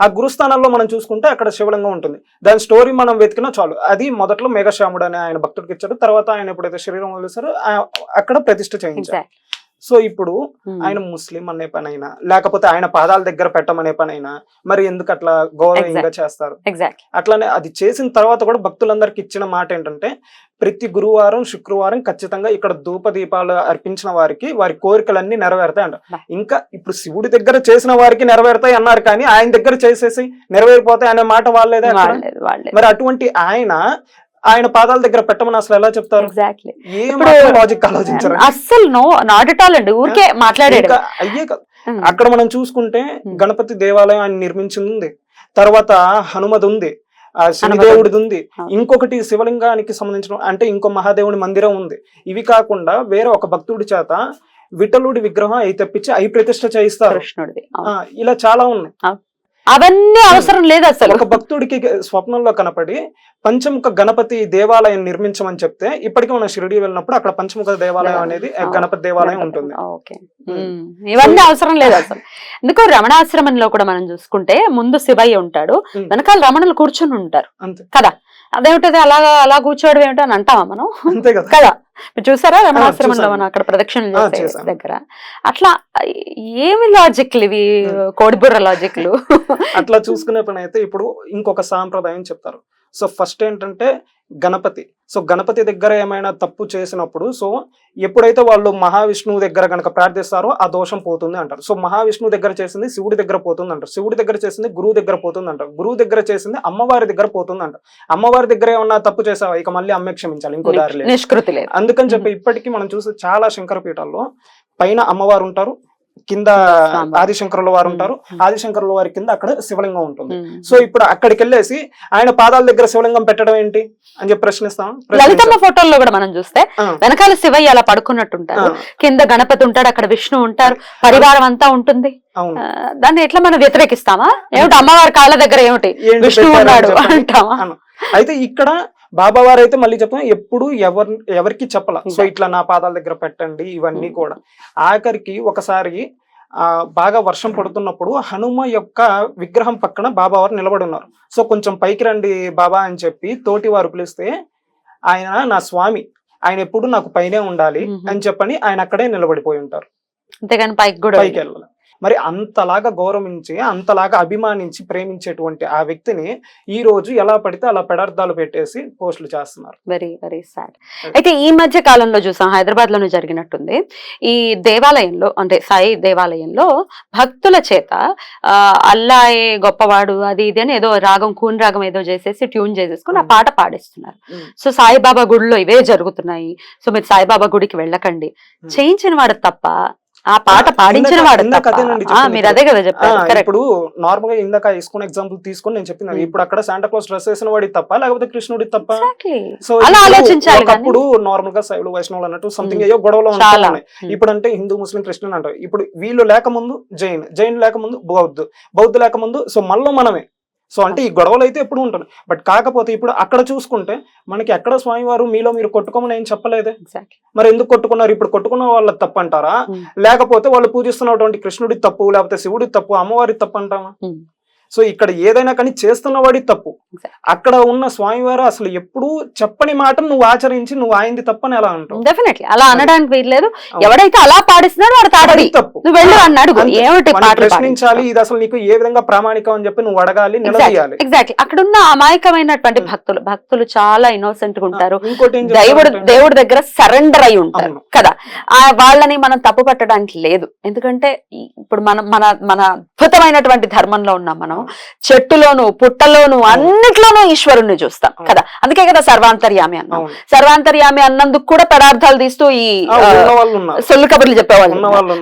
Speaker 2: ఆ గురుస్థానంలో మనం చూసుకుంటే అక్కడ శివలింగం ఉంటుంది. దాని స్టోరీ మనం వెతికినా చాలు. అది మొదట్లో మేఘశ్యాముడు అనే ఆయన భక్తుడికి ఇచ్చాడు, తర్వాత ఆయన ఎప్పుడైతే శరీరం వదిలేశారో అక్కడ ప్రతిష్ఠ చేయించారు. సో ఇప్పుడు ఆయన ముస్లిం అనే పనైనా లేకపోతే ఆయన పాదాల దగ్గర పెట్టమనే పనైనా మరి ఎందుకు అట్లా గౌరవంగా చేస్తారు?
Speaker 3: ఎగ్జాక్ట్లీ.
Speaker 2: అట్లానే అది చేసిన తర్వాత కూడా భక్తులందరికి ఇచ్చిన మాట ఏంటంటే ప్రతి గురువారం శుక్రవారం ఖచ్చితంగా ఇక్కడ ధూప దీపాలు అర్పించిన వారికి వారి కోరికలన్నీ నెరవేరుతాయి అంట. ఇంకా ఇప్పుడు శివుడి దగ్గర చేసిన వారికి నెరవేరుతాయి అన్నారు కానీ ఆయన దగ్గర చేసేసి నెరవేరిపోతాయి అనే మాట వాళ్ళేదే అక్కడ. మరి అటువంటి ఆయన పాదాల దగ్గర పెట్టమని అసలు ఎలా చెప్తారు?
Speaker 3: ఎగ్జాక్ట్లీ.
Speaker 2: లాజిక్ ఆలోచించారు
Speaker 3: అస్సలు నో, నాట్ ఎట్ ఆల్ అండి. ఊరికే మాట్లాడాడు.
Speaker 2: అయ్యే కదా. అక్కడ మనం చూసుకుంటే గణపతి దేవాలయం ఆయన నిర్మించింది, తర్వాత హనుమది ఉంది, శనిదేవుడిది ఉంది, ఇంకొకటి శివలింగానికి సంబంధించిన అంటే ఇంకో మహాదేవుని మందిరం ఉంది. ఇవి కాకుండా వేరే ఒక భక్తుడి చేత విఠలుడి విగ్రహం అయి తెప్పించి అయి ప్రతిష్ఠ చేయిస్తారు కృష్ణుడిది. ఇలా చాలా ఉన్నాయి.
Speaker 3: అవన్నీ అవసరం లేదు అసలు.
Speaker 2: ఒక భక్తుడికి స్వప్నంలో కనపడి పంచముఖ గణపతి దేవాలయం నిర్మించమని చెప్తే ఇప్పటికీ మనం షిరిడి వెళ్ళినప్పుడు అక్కడ పంచముఖ దేవాలయం అనేది గణపతి దేవాలయం ఉంటుంది.
Speaker 3: ఇవన్నీ అవసరం లేదు అసలు. ఎందుకో రమణాశ్రమంలో కూడా మనం చూసుకుంటే ముందు శివయ్య ఉంటాడు, వెనకాల రమణులు కూర్చుని ఉంటారు కదా. అదేమిటది అలా కూర్చోవడం ఏమిటో అని అంటామా మనం?
Speaker 2: అంతే
Speaker 3: కదా. మీరు చూసారా రమణాశ్రమంలో మనం అక్కడ ప్రదక్షిణలు చేసే దగ్గర? అట్లా ఏమి లాజిక్లు ఇవి, కోడిబుర్ర లాజిక్లు.
Speaker 2: అట్లా చూసుకునే పని అయితే ఇప్పుడు ఇంకొక సాంప్రదాయం చెప్తారు. సో ఫస్ట్ ఏంటంటే గణపతి. సో గణపతి దగ్గర ఏమైనా తప్పు చేసినప్పుడు సో ఎప్పుడైతే వాళ్ళు మహావిష్ణువు దగ్గర గనక ప్రార్థిస్తారో ఆ దోషం పోతుంది అంటారు. సో మహావిష్ణువు దగ్గర చేసింది శివుడి దగ్గర పోతుంది అంటారు, శివుడి దగ్గర చేసింది గురువు దగ్గర పోతుంది అంటారు, గురువు దగ్గర చేసింది అమ్మవారి దగ్గర పోతుంది అంటారు. అమ్మవారి దగ్గర ఏమన్నా తప్పు చేసావా ఇక మళ్ళీ అమ్మే క్షమించాలి, ఇంకో దారి లేదు,
Speaker 3: నిష్కృతి లేదు.
Speaker 2: అందుకని చెప్పి ఇప్పటికీ మనం చూసే చాలా శంకర పీఠాల్లో పైన అమ్మవారు ఉంటారు, కింద ఆదిశంకరుల వారు ఉంటారు, ఆదిశంకరుల వారి కింద అక్కడ శివలింగం ఉంటుంది. సో ఇప్పుడు అక్కడికి వెళ్ళేసి ఆయన పాదాల దగ్గర శివలింగం పెట్టడం ఏంటి అని చెప్పి ప్రశ్నిస్తాం.
Speaker 3: లలితమ్మ ఫోటోల్లో కూడా మనం చూస్తే వెనకాల శివయ్య అలా పడుకున్నట్టుంటారు, కింద గణపతి ఉంటాడు, అక్కడ విష్ణు ఉంటారు, పరివారం అంతా ఉంటుంది. దాన్ని ఎట్లా మనం వ్యతిరేకిస్తామా? ఏమిటి అమ్మవారి కాళ్ళ దగ్గర ఏమిటి విష్ణు ఉన్నాడు అంటామా?
Speaker 2: అయితే ఇక్కడ బాబావారు అయితే మళ్ళీ చెప్తాం ఎప్పుడు ఎవరికి చెప్పాల. సో ఇట్లా నా పాదాల దగ్గర పెట్టండి ఇవన్నీ కూడా. ఆఖరికి ఒకసారి బాగా వర్షం పడుతున్నప్పుడు హనుమ యొక్క విగ్రహం పక్కన బాబావారు నిలబడి ఉన్నారు. సో కొంచెం పైకి రండి బాబా అని చెప్పి తోటి వారు పిలిస్తే ఆయన నా స్వామి, ఆయన ఎప్పుడు నాకు పైనే ఉండాలి అని చెప్పని ఆయన అక్కడే నిలబడిపోయి ఉంటారు,
Speaker 3: అంతేగాని పైకి
Speaker 2: వెళ్ళాలి. మరి అంతలాగా గౌరవించి అంతలాగా అభిమానించి ప్రేమించేటువంటి ఆ వ్యక్తిని ఈ రోజు ఎలా పడితే అలా పెడార్థాలు పెట్టేసి పోస్టులు చేస్తున్నారు.
Speaker 3: Very very sad. అయితే ఈ మధ్య కాలంలో చూసాం హైదరాబాద్ లోనే జరిగినట్టుంది. ఈ దేవాలయంలో అంటే సాయి దేవాలయంలో భక్తుల చేత అల్లాయే గొప్పవాడు అది ఇది అని ఏదో రాగం కూని రాగం ఏదో చేసేసి ట్యూన్ చేసేసుకుని ఆ పాట పాడిస్తున్నారు. సో సాయిబాబా గుడిలో ఇవే జరుగుతున్నాయి, సో మీరు సాయిబాబా గుడికి వెళ్ళకండి. చేయించిన వాడు తప్ప, ఆ పాట పాడించిన వాడు మీరు అదే కదా చెప్పారు.
Speaker 2: ఇప్పుడు నార్మల్ గా ఇందాక తీసుకున్న ఎగ్జాంపుల్ తీసుకొని నేను చెప్పిన ఇప్పుడు అక్కడ శాంటా క్లాస్ డ్రెస్ వేసిన వాడి తప్ప లేకపోతే కృష్ణుడి తప్ప? సో ఒకప్పుడు నార్మల్ గా శైవులు వైష్ణవులు అన్నట్టు సంథింగ్ ఏయో గొడవలు ఉంటాయి. ఇప్పుడు అంటే హిందూ ముస్లిం క్రిస్టియన్ అంటారు. ఇప్పుడు వీళ్ళు లేకముందు జైన్ లేకముందు బౌద్ధ లేకముందు సో మళ్ళీ మనమే. సో అంటే ఈ గొడవలు అయితే ఎప్పుడు ఉంటుంది. బట్ కాకపోతే ఇప్పుడు అక్కడ చూసుకుంటే మనకి ఎక్కడ స్వామివారు మీలో మీరు కొట్టుకోమని ఏం చెప్పలేదే. మరి ఎందుకు కొట్టుకున్నారు? ఇప్పుడు కొట్టుకున్న వాళ్ళ తప్పు అంటారా, లేకపోతే వాళ్ళు పూజిస్తున్నటువంటి కృష్ణుడి తప్పు, లేకపోతే శివుడి తప్పు, అమ్మవారి తప్పు అంటామా? సో ఇక్కడ ఏదైనా కానీ చేస్తున్నవాడి తప్పు. అక్కడ ఉన్న స్వామివారు అసలు ఎప్పుడు చెప్పని మాట నువ్వు ఆచరించి నువ్వు ఆయనది తప్పని ఎలా అంటావు?
Speaker 3: డెఫినెట్లీ అలా అనడానికి వీల్లేదు. ఎవడైతే అలా పాడిస్తున్నాడు వాడు తాడది తప్పు, నువ్వు వెళ్ళి అన్నాడు
Speaker 2: ప్రశ్నించాలి. ఇది అసలు నీకు ఏ విధంగా ప్రామాణికం అని చెప్పి నువ్వు అడగాలి, నిలదీయాలి.
Speaker 3: ఎగ్జాక్ట్లీ. అక్కడ ఉన్న అమాయకమైనటువంటి భక్తులు చాలా ఇన్నోసెంట్ గా ఉంటారు, దేవుడి దగ్గర సరెండర్ అయి ఉంటారు కదా. వాళ్ళని మనం తప్పు పట్టడానికి లేదు. ఎందుకంటే ఇప్పుడు మన అద్భుతమైనటువంటి ధర్మంలో ఉన్నాం మనం. చెట్టులోను పుట్టలోను అన్నిట్లోనూ ఈశ్వరుణ్ణి చూస్తాం కదా. అందుకే కదా సర్వాంతర్యామి అన్నాం. సర్వాంతర్యామి అన్నందుకు కూడా పదార్థాలు తీస్తూ ఈ సొల్లు కబుర్లు చెప్పేవాళ్ళు,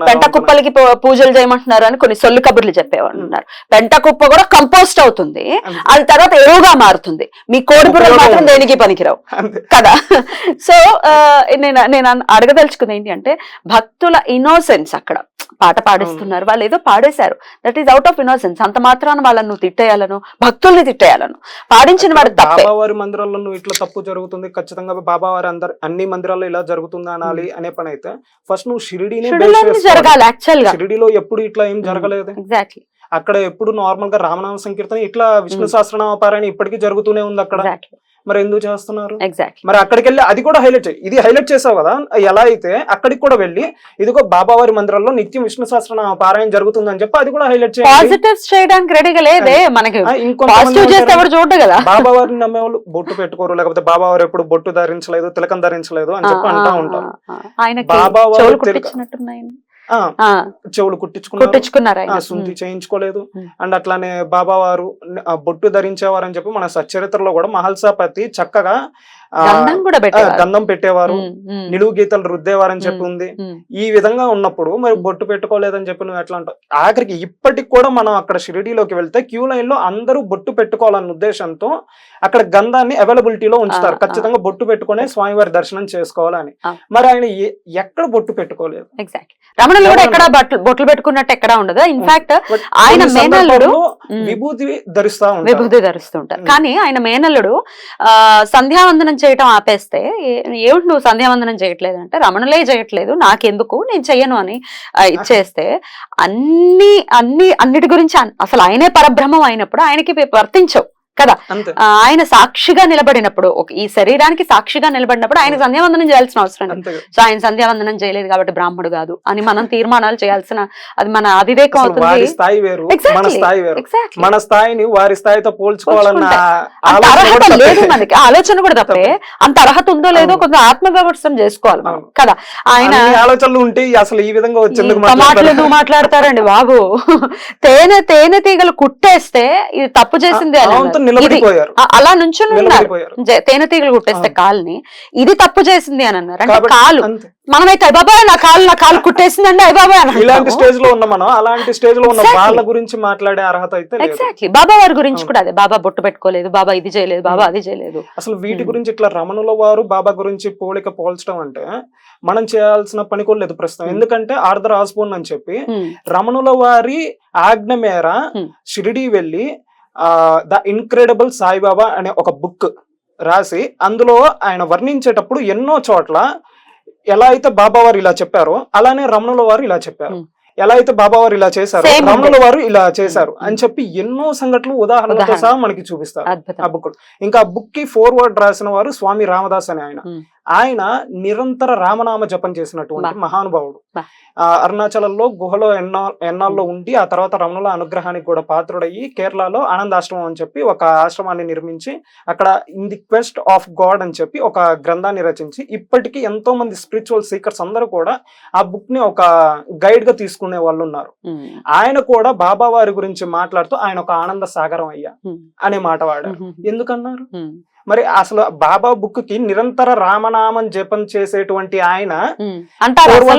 Speaker 3: పెంట కుప్పలకి పూజలు చేయమంటున్నారు అని కొన్ని సొల్లు కబుర్లు చెప్పేవాళ్ళు ఉన్నారు. పెంట కుప్ప కూడా కంపోస్ట్ అవుతుంది, అది తర్వాత ఎరువుగా మారుతుంది. మీ కోడిపురలు మాత్రం దేనికి పనికిరావు కదా. సో నేను అడగదలుచుకుంది ఏంటి అంటే భక్తుల ఇన్నోసెన్స్. అక్కడ పాట పాడిస్తున్నారు, వాళ్ళు ఏదో పాడేశారు, that is out of innocence. అంత మాత్రాన వాళ్ళను నువ్వు తిట్టేయాలను, భక్తుల్ని తిట్టేయాలను, పాడించిన వాడు తప్పే.
Speaker 2: బాబావారి మందిరాల్లో నువ్వు ఇట్లా తప్పు జరుగుతుంది, ఖచ్చితంగా బాబావారి అన్ని మందిరాల్లో ఇలా జరుగుతుంది అనాలి అనే పని అయితే ఫస్ట్ నువ్వు షిరిడీనే
Speaker 3: జరగాలి. యాక్చువల్ గా
Speaker 2: షిరిడీలో ఎప్పుడు ఇట్లా ఏం జరగలేదు.
Speaker 3: ఎగ్జాక్ట్లీ.
Speaker 2: అక్కడ ఎప్పుడు నార్మల్ గా రామనామ సంకీర్తన ఇట్లా విష్ణు సహస్రనామ పారాయణ ఇప్పటికీ జరుగుతూనే ఉంది అక్కడ. మరి ఎందుకు చేస్తున్నారు?
Speaker 3: ఎగ్జాక్ట్లీ.
Speaker 2: మరి అక్కడికి వెళ్ళి అది కూడా హైలైట్ చేయి, ఇది హైలైట్ చేసావు కదా, ఎలా అయితే అక్కడికి కూడా వెళ్ళి ఇదిగో బాబావారి మందిరంలో నిత్యం విష్ణు సహస్రనామ పారాయణ జరుగుతుందని చెప్పి అది కూడా హైలైట్ చేయాలి.
Speaker 3: పాజిటివ్స్ చేయడానికి రెడీగా లేదే మనకి. పాజిటివ్ చేస్తే ఎవరు చూడదు కదా.
Speaker 2: బాబావారిని నమ్మే వాళ్ళు బొట్టు పెట్టుకోరు, లేకపోతే బాబావారు ఎప్పుడు బొట్టు ధరించలేదు, తిలకం ధరించలేదు అని చెప్పి అంటా ఉంటారు. చెవులు కుట్టించుకున్నారు, శుద్ధి చేయించుకోలేదు. అండ్ అట్లానే బాబావారు బొట్టు ధరించేవారు అని చెప్పి మన సచ్చరిత్రలో కూడా మహల్సాపతి చక్కగా గంధం పెట్టేవారు, నిలువు గీతలు రుద్దేవారని చెప్పి ఉంది. ఈ విధంగా ఉన్నప్పుడు మరి బొట్టు పెట్టుకోలేదని చెప్పి నువ్వు ఎట్లా అంటావు? ఆఖరికి ఇప్పటికి కూడా మనం అక్కడ షిరిడీలోకి వెళ్తే క్యూ లైన్ లో అందరూ బొట్టు పెట్టుకోవాలన్న ఉద్దేశంతో అక్కడ గంధాన్ని అవైలబిలిటీలో ఉంచుతారు, ఖచ్చితంగా బొట్టు పెట్టుకునే స్వామివారి దర్శనం చేసుకోవాలని. మరి ఆయన ఎక్కడ బొట్టు పెట్టుకోలేదు.
Speaker 3: ఎగ్జాక్ట్. రమణులు కూడా ఎక్కడ బొట్లు పెట్టుకున్నట్టు ఎక్కడ ఉండదు. ఇన్ఫాక్ట్ ఆయన మేనల్లుడు
Speaker 2: విభూతి
Speaker 3: ధరిస్తుంటారు, కానీ ఆయన మేనల్లుడు సంధ్యావందనం చేయటం ఆపేస్తే ఏమిటి నువ్వు సంధ్యావందనం చేయట్లేదు అంటే, రమణులే చేయట్లేదు నాకెందుకు, నేను చెయ్యను అని ఇచ్చేస్తే అన్నిటి గురించి అసలు ఆయనే పరబ్రహ్మం అయినప్పుడు ఆయనకి వర్తించవు కదా. ఆయన సాక్షిగా నిలబడినప్పుడు, ఈ శరీరానికి సాక్షిగా నిలబడినప్పుడు ఆయన సంధ్యావందనం చేయాల్సిన అవసరం లేదు. సో ఆయన సంధ్యావందనం చేయలేదు కాబట్టి బ్రాహ్మడు కాదు అని మనం తీర్మానాలు చేయాల్సిన, అది మన అవివేకం అవుతుంది.
Speaker 2: మన స్థాయిని వారి స్థాయితో పోల్చుకోవాలన్న
Speaker 3: అర్హత లేదు మనకి, ఆలోచన కూడా తప్పే. అంత అర్హత ఉందో లేదో కొంచెం ఆత్మవిమర్శనం చేసుకోవాలి మనం కదా. ఆయన
Speaker 2: ఆలోచనలు ఉంటే అసలు ఈ విధంగా వచ్చేందుకు
Speaker 3: మాటలు మాట్లాడతారండి బాబు. తేనె తీగలు కుట్టేస్తే ఇది తప్పు చేసింది అని అలా నుంచుని ఉన్నారు. తేనెటీగలు కుట్టేస్తే కాలుని ఇది తప్పు చేసింది అని అన్నారు. అంటే కాలు మనమైతే అయ్యబాబాయ్ నా కాలు కుట్టేసిందండి అయ్యబాబాయ్ అని
Speaker 2: ఇలాంటి స్టేజ్ లో ఉన్న మనం అలాంటి స్టేజ్ లో ఉన్న వాళ్ళ గురించి మాట్లాడే అర్హత అయితే
Speaker 3: ఎగ్జాక్ట్లీ. బాబా వారి గురించి కూడా అదే, బాబా బొట్టు పెట్టుకోలేదు, బాబా ఇది చేయలేదు, బాబా అది చేయలేదు.
Speaker 2: అసలు వీటి గురించి ఇట్లా రమణుల వారు బాబా గురించి పోల్చడం అంటే మనం చేయాల్సిన పని కూడా లేదు ప్రస్తుతం. ఎందుకంటే ఆర్థర్ ఆస్బోర్న్ అని చెప్పి రమణుల వారి ఆజ్ఞ మేర షిరిడీ వెళ్ళి ద ఇన్క్రెడిబుల్ సాయిబాబా అనే ఒక బుక్ రాసి అందులో ఆయన వర్ణించేటప్పుడు ఎన్నో చోట్ల ఎలా అయితే బాబా వారు ఇలా చెప్పారో అలానే రమణుల వారు ఇలా చెప్పారు, ఎలా అయితే బాబా వారు ఇలా చేశారు రమణుల వారు ఇలా చేశారు అని చెప్పి ఎన్నో సంఘటనలు ఉదాహరణలతో సహా మనకి చూపిస్తారు ఆ బుక్. ఇంకా ఆ బుక్ కి ఫోర్వర్డ్ రాసిన వారు స్వామి రామదాస్ అని ఆయన నిరంతర రామనామ జపం చేసినటువంటి మహానుభావుడు. అరుణాచలంలో గుహలో ఎన్నాల్లో ఉండి ఆ తర్వాత రమణుల అనుగ్రహానికి కూడా పాత్రుడయ్యి కేరళలో ఆనందాశ్రమం అని చెప్పి ఒక ఆశ్రమాన్ని నిర్మించి అక్కడ in the quest of God అని చెప్పి ఒక గ్రంథాన్ని రచించి ఇప్పటికీ ఎంతో మంది స్పిరిచువల్ సీకర్స్ అందరూ కూడా ఆ బుక్ ని ఒక గైడ్ గా తీసుకునే వాళ్ళు ఉన్నారు. ఆయన కూడా బాబా వారి గురించి మాట్లాడుతూ ఆయన ఒక ఆనంద సాగరం అయ్యా అనే మాట వాడారు. ఎందుకన్నారు? మరి అసలు బాబా బుక్ కి నిరంతర రామనామం జపం చేసేటువంటి ఆయన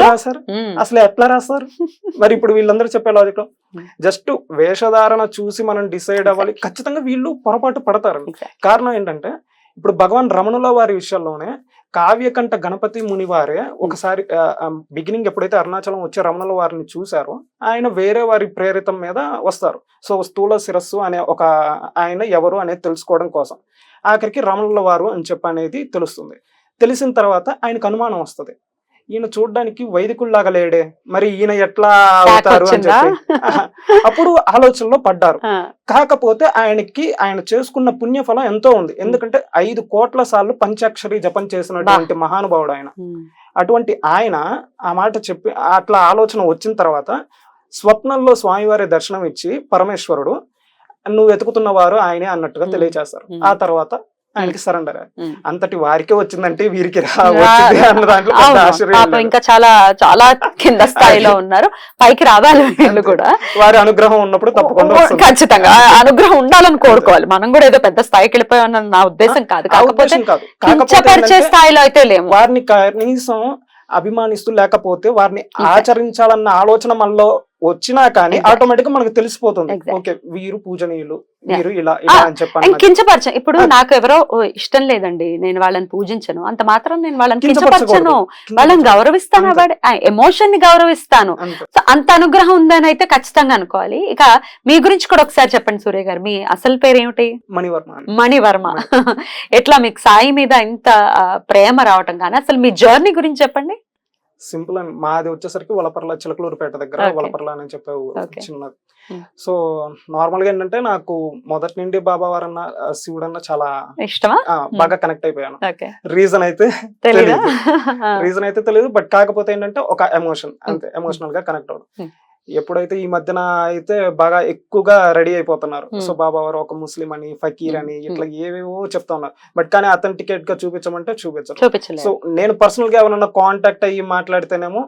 Speaker 2: రాశారు, అసలు ఎట్లా రాస్తారు? మరి ఇప్పుడు వీళ్ళందరూ చెప్పే లాజిక్ లో జస్ట్ వేషధారణ చూసి మనం డిసైడ్ అవ్వాలి, ఖచ్చితంగా వీళ్ళు పొరపాటు పడతారు. కారణం ఏంటంటే ఇప్పుడు భగవాన్ రమణుల వారి విషయంలోనే కావ్యకంఠ గణపతి ముని వారే ఒకసారి బిగినింగ్ ఎప్పుడైతే అరుణాచలం వచ్చే రమణుల వారిని చూసారో ఆయన వేరే వారి ప్రేరితం మీద వస్తారు. సో స్థూల శిరస్సు అనే ఒక ఆయన ఎవరు అనేది తెలుసుకోవడం కోసం ఆఖరికి రమణుల వారు అని చెప్పి అనేది తెలుస్తుంది. తెలిసిన తర్వాత ఆయనకు అనుమానం వస్తుంది, ఈయన చూడడానికి వైదికుల్లాగా లేడే, మరి ఈయన ఎట్లా అవుతారు అని చెప్పి అప్పుడు ఆలోచనలో పడ్డారు. కాకపోతే ఆయన చేసుకున్న పుణ్యఫలం ఎంతో ఉంది. ఎందుకంటే 5 కోట్ల సార్లు పంచాక్షరి జపం చేసినటువంటి మహానుభావుడు ఆయన. అటువంటి ఆయన ఆ మాట చెప్పి అట్లా ఆలోచన వచ్చిన తర్వాత స్వప్నంలో స్వామివారి దర్శనం ఇచ్చి పరమేశ్వరుడు నువ్వు వెతుకుతున్న వారు ఆయనే అన్నట్టుగా తెలియజేస్తారు. ఆ తర్వాత ఆయనకి సరెండర్. అంతటి వారికే వచ్చిందంటే వీరికి అన్న దాంట్లో
Speaker 3: ఇంకా చాలా చాలా కింద స్థాయిలో ఉన్నారు, పైకి రావాలి వీళ్ళు కూడా.
Speaker 2: వారి అనుగ్రహం ఉన్నప్పుడు తప్పకుండా
Speaker 3: ఖచ్చితంగా అనుగ్రహం ఉండాలని కోరుకోవాలి. మనం కూడా ఏదో పెద్ద స్థాయికి వెళ్ళిపోయామన్న నా ఉద్దేశం కాదు, కాకపోతే స్థాయిలో అయితే లేము.
Speaker 2: వారిని కనీసం అభిమానిస్తూ లేకపోతే వారిని ఆచరించాలన్న ఆలోచన మనలో వచ్చినా కానీ ఆటోమేటిక్ గా మనకు తెలిసిపోతుంది, ఓకే వీరు పూజనీయులు, వీరు ఇలా అని చెప్పాలి.
Speaker 3: కించపరచం. ఇప్పుడు నాకు ఎవరో ఇష్టం లేదండి, నేను వాళ్ళని పూజించను, అంత మాత్రం నేను వాళ్ళని కించపరచను, వాళ్ళని గౌరవిస్తాను, ఎమోషన్ ని గౌరవిస్తాను. సో అంత అనుగ్రహం ఉందని అయితే ఖచ్చితంగా అనుకోవాలి. ఇక మీ గురించి కూడా ఒకసారి చెప్పండి సూర్య గారు, మీ అసలు పేరు ఏమిటి? మణివర్మ. ఎట్లా మీకు సాయి మీద ఇంత ప్రేమ రావటం కానీ అసలు మీ జర్నీ గురించి చెప్పండి.
Speaker 2: సింపుల్ అని మాది వచ్చేసరికి వలపర్ల చిలకలూరుపేట దగ్గర
Speaker 3: Okay.
Speaker 2: వలపర్ల అని చెప్పే
Speaker 3: Okay.
Speaker 2: చిన్నది.
Speaker 3: Hmm.
Speaker 2: సో నార్మల్ గా ఏంటంటే నాకు మొదటి నుండి బాబా వారన్న శివుడు అన్న చాలా
Speaker 3: ఇష్టమా?
Speaker 2: బాగా కనెక్ట్ అయిపోయాను.
Speaker 3: ఓకే,
Speaker 2: రీజన్ అయితే
Speaker 3: తెలీదా?
Speaker 2: రీజన్ అయితే తెలియదు, బట్ కాకపోతే ఏంటంటే ఒక ఎమోషన్ అంతే, ఎమోషనల్ గా కనెక్ట్ అవడం.
Speaker 3: Hmm.
Speaker 2: ఎప్పుడైతే ఈ మధ్యన అయితే బాగా ఎక్కువగా రెడీ అయిపోతున్నారు.
Speaker 3: Hmm.
Speaker 2: సో బాబా వారు ఒక ముస్లిం అని, ఫకీర్ అని, ఇట్లా ఏవేవో చెప్తా ఉన్నారు. బట్ కానీ అథెంటికేట్ గా చూపించమంటే చూపించరు.
Speaker 3: చూపించలేదు.
Speaker 2: సో నేను పర్సనల్ గా ఎవరైనా కాంటాక్ట్ అయ్యి మాట్లాడితేనేమో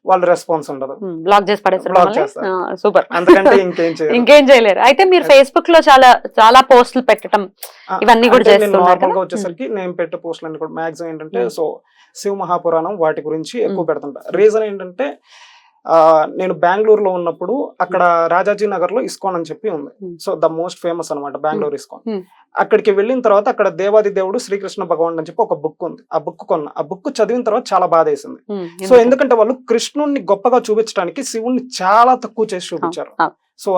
Speaker 2: వాళ్ళు రెస్పాన్స్ ఉండదు,
Speaker 3: బ్లాక్ చేసి పడేస్తారు.
Speaker 2: Block చేస్తారు.
Speaker 3: సూపర్.
Speaker 2: అందుకంటే ఇంకేం చేయరు.
Speaker 3: ఇంకేం చేయలేరు. అయితే మీరు ఫేస్బుక్ లో చాలా పోస్టులు పెట్టడం ఇవన్నీ కూడా చేస్తున్నారు
Speaker 2: నార్మల్ గా
Speaker 3: కదా?
Speaker 2: వచ్చేసరికి నేను పెట్టే పోస్టులు అన్ని కూడా మాక్సిమం ఏంటంటే సో శివ మహాపురాణం వాటి గురించి ఎక్కువ పెడుతుంటా. రీజన్ ఏంటంటే నేను బెంగళూరులో ఉన్నప్పుడు అక్కడ రాజాజీ నగర్ లో ఇస్కాన్ అని చెప్పి ఉంది. సో ద మోస్ట్ ఫేమస్ అనమాట బెంగళూరు ఇస్కాన్. అక్కడికి వెళ్ళిన తర్వాత అక్కడ దేవాది దేవుడు శ్రీకృష్ణ భగవాన్ అని చెప్పి ఒక బుక్ ఉంది. ఆ బుక్ కొన్న, ఆ బుక్ చదివిన తర్వాత చాలా బాధ వేసింది. సో ఎందుకంటే వాళ్ళు కృష్ణుడిని గొప్పగా చూపించడానికి శివుణ్ణి చాలా తక్కువ చేసి చూపించారు. సో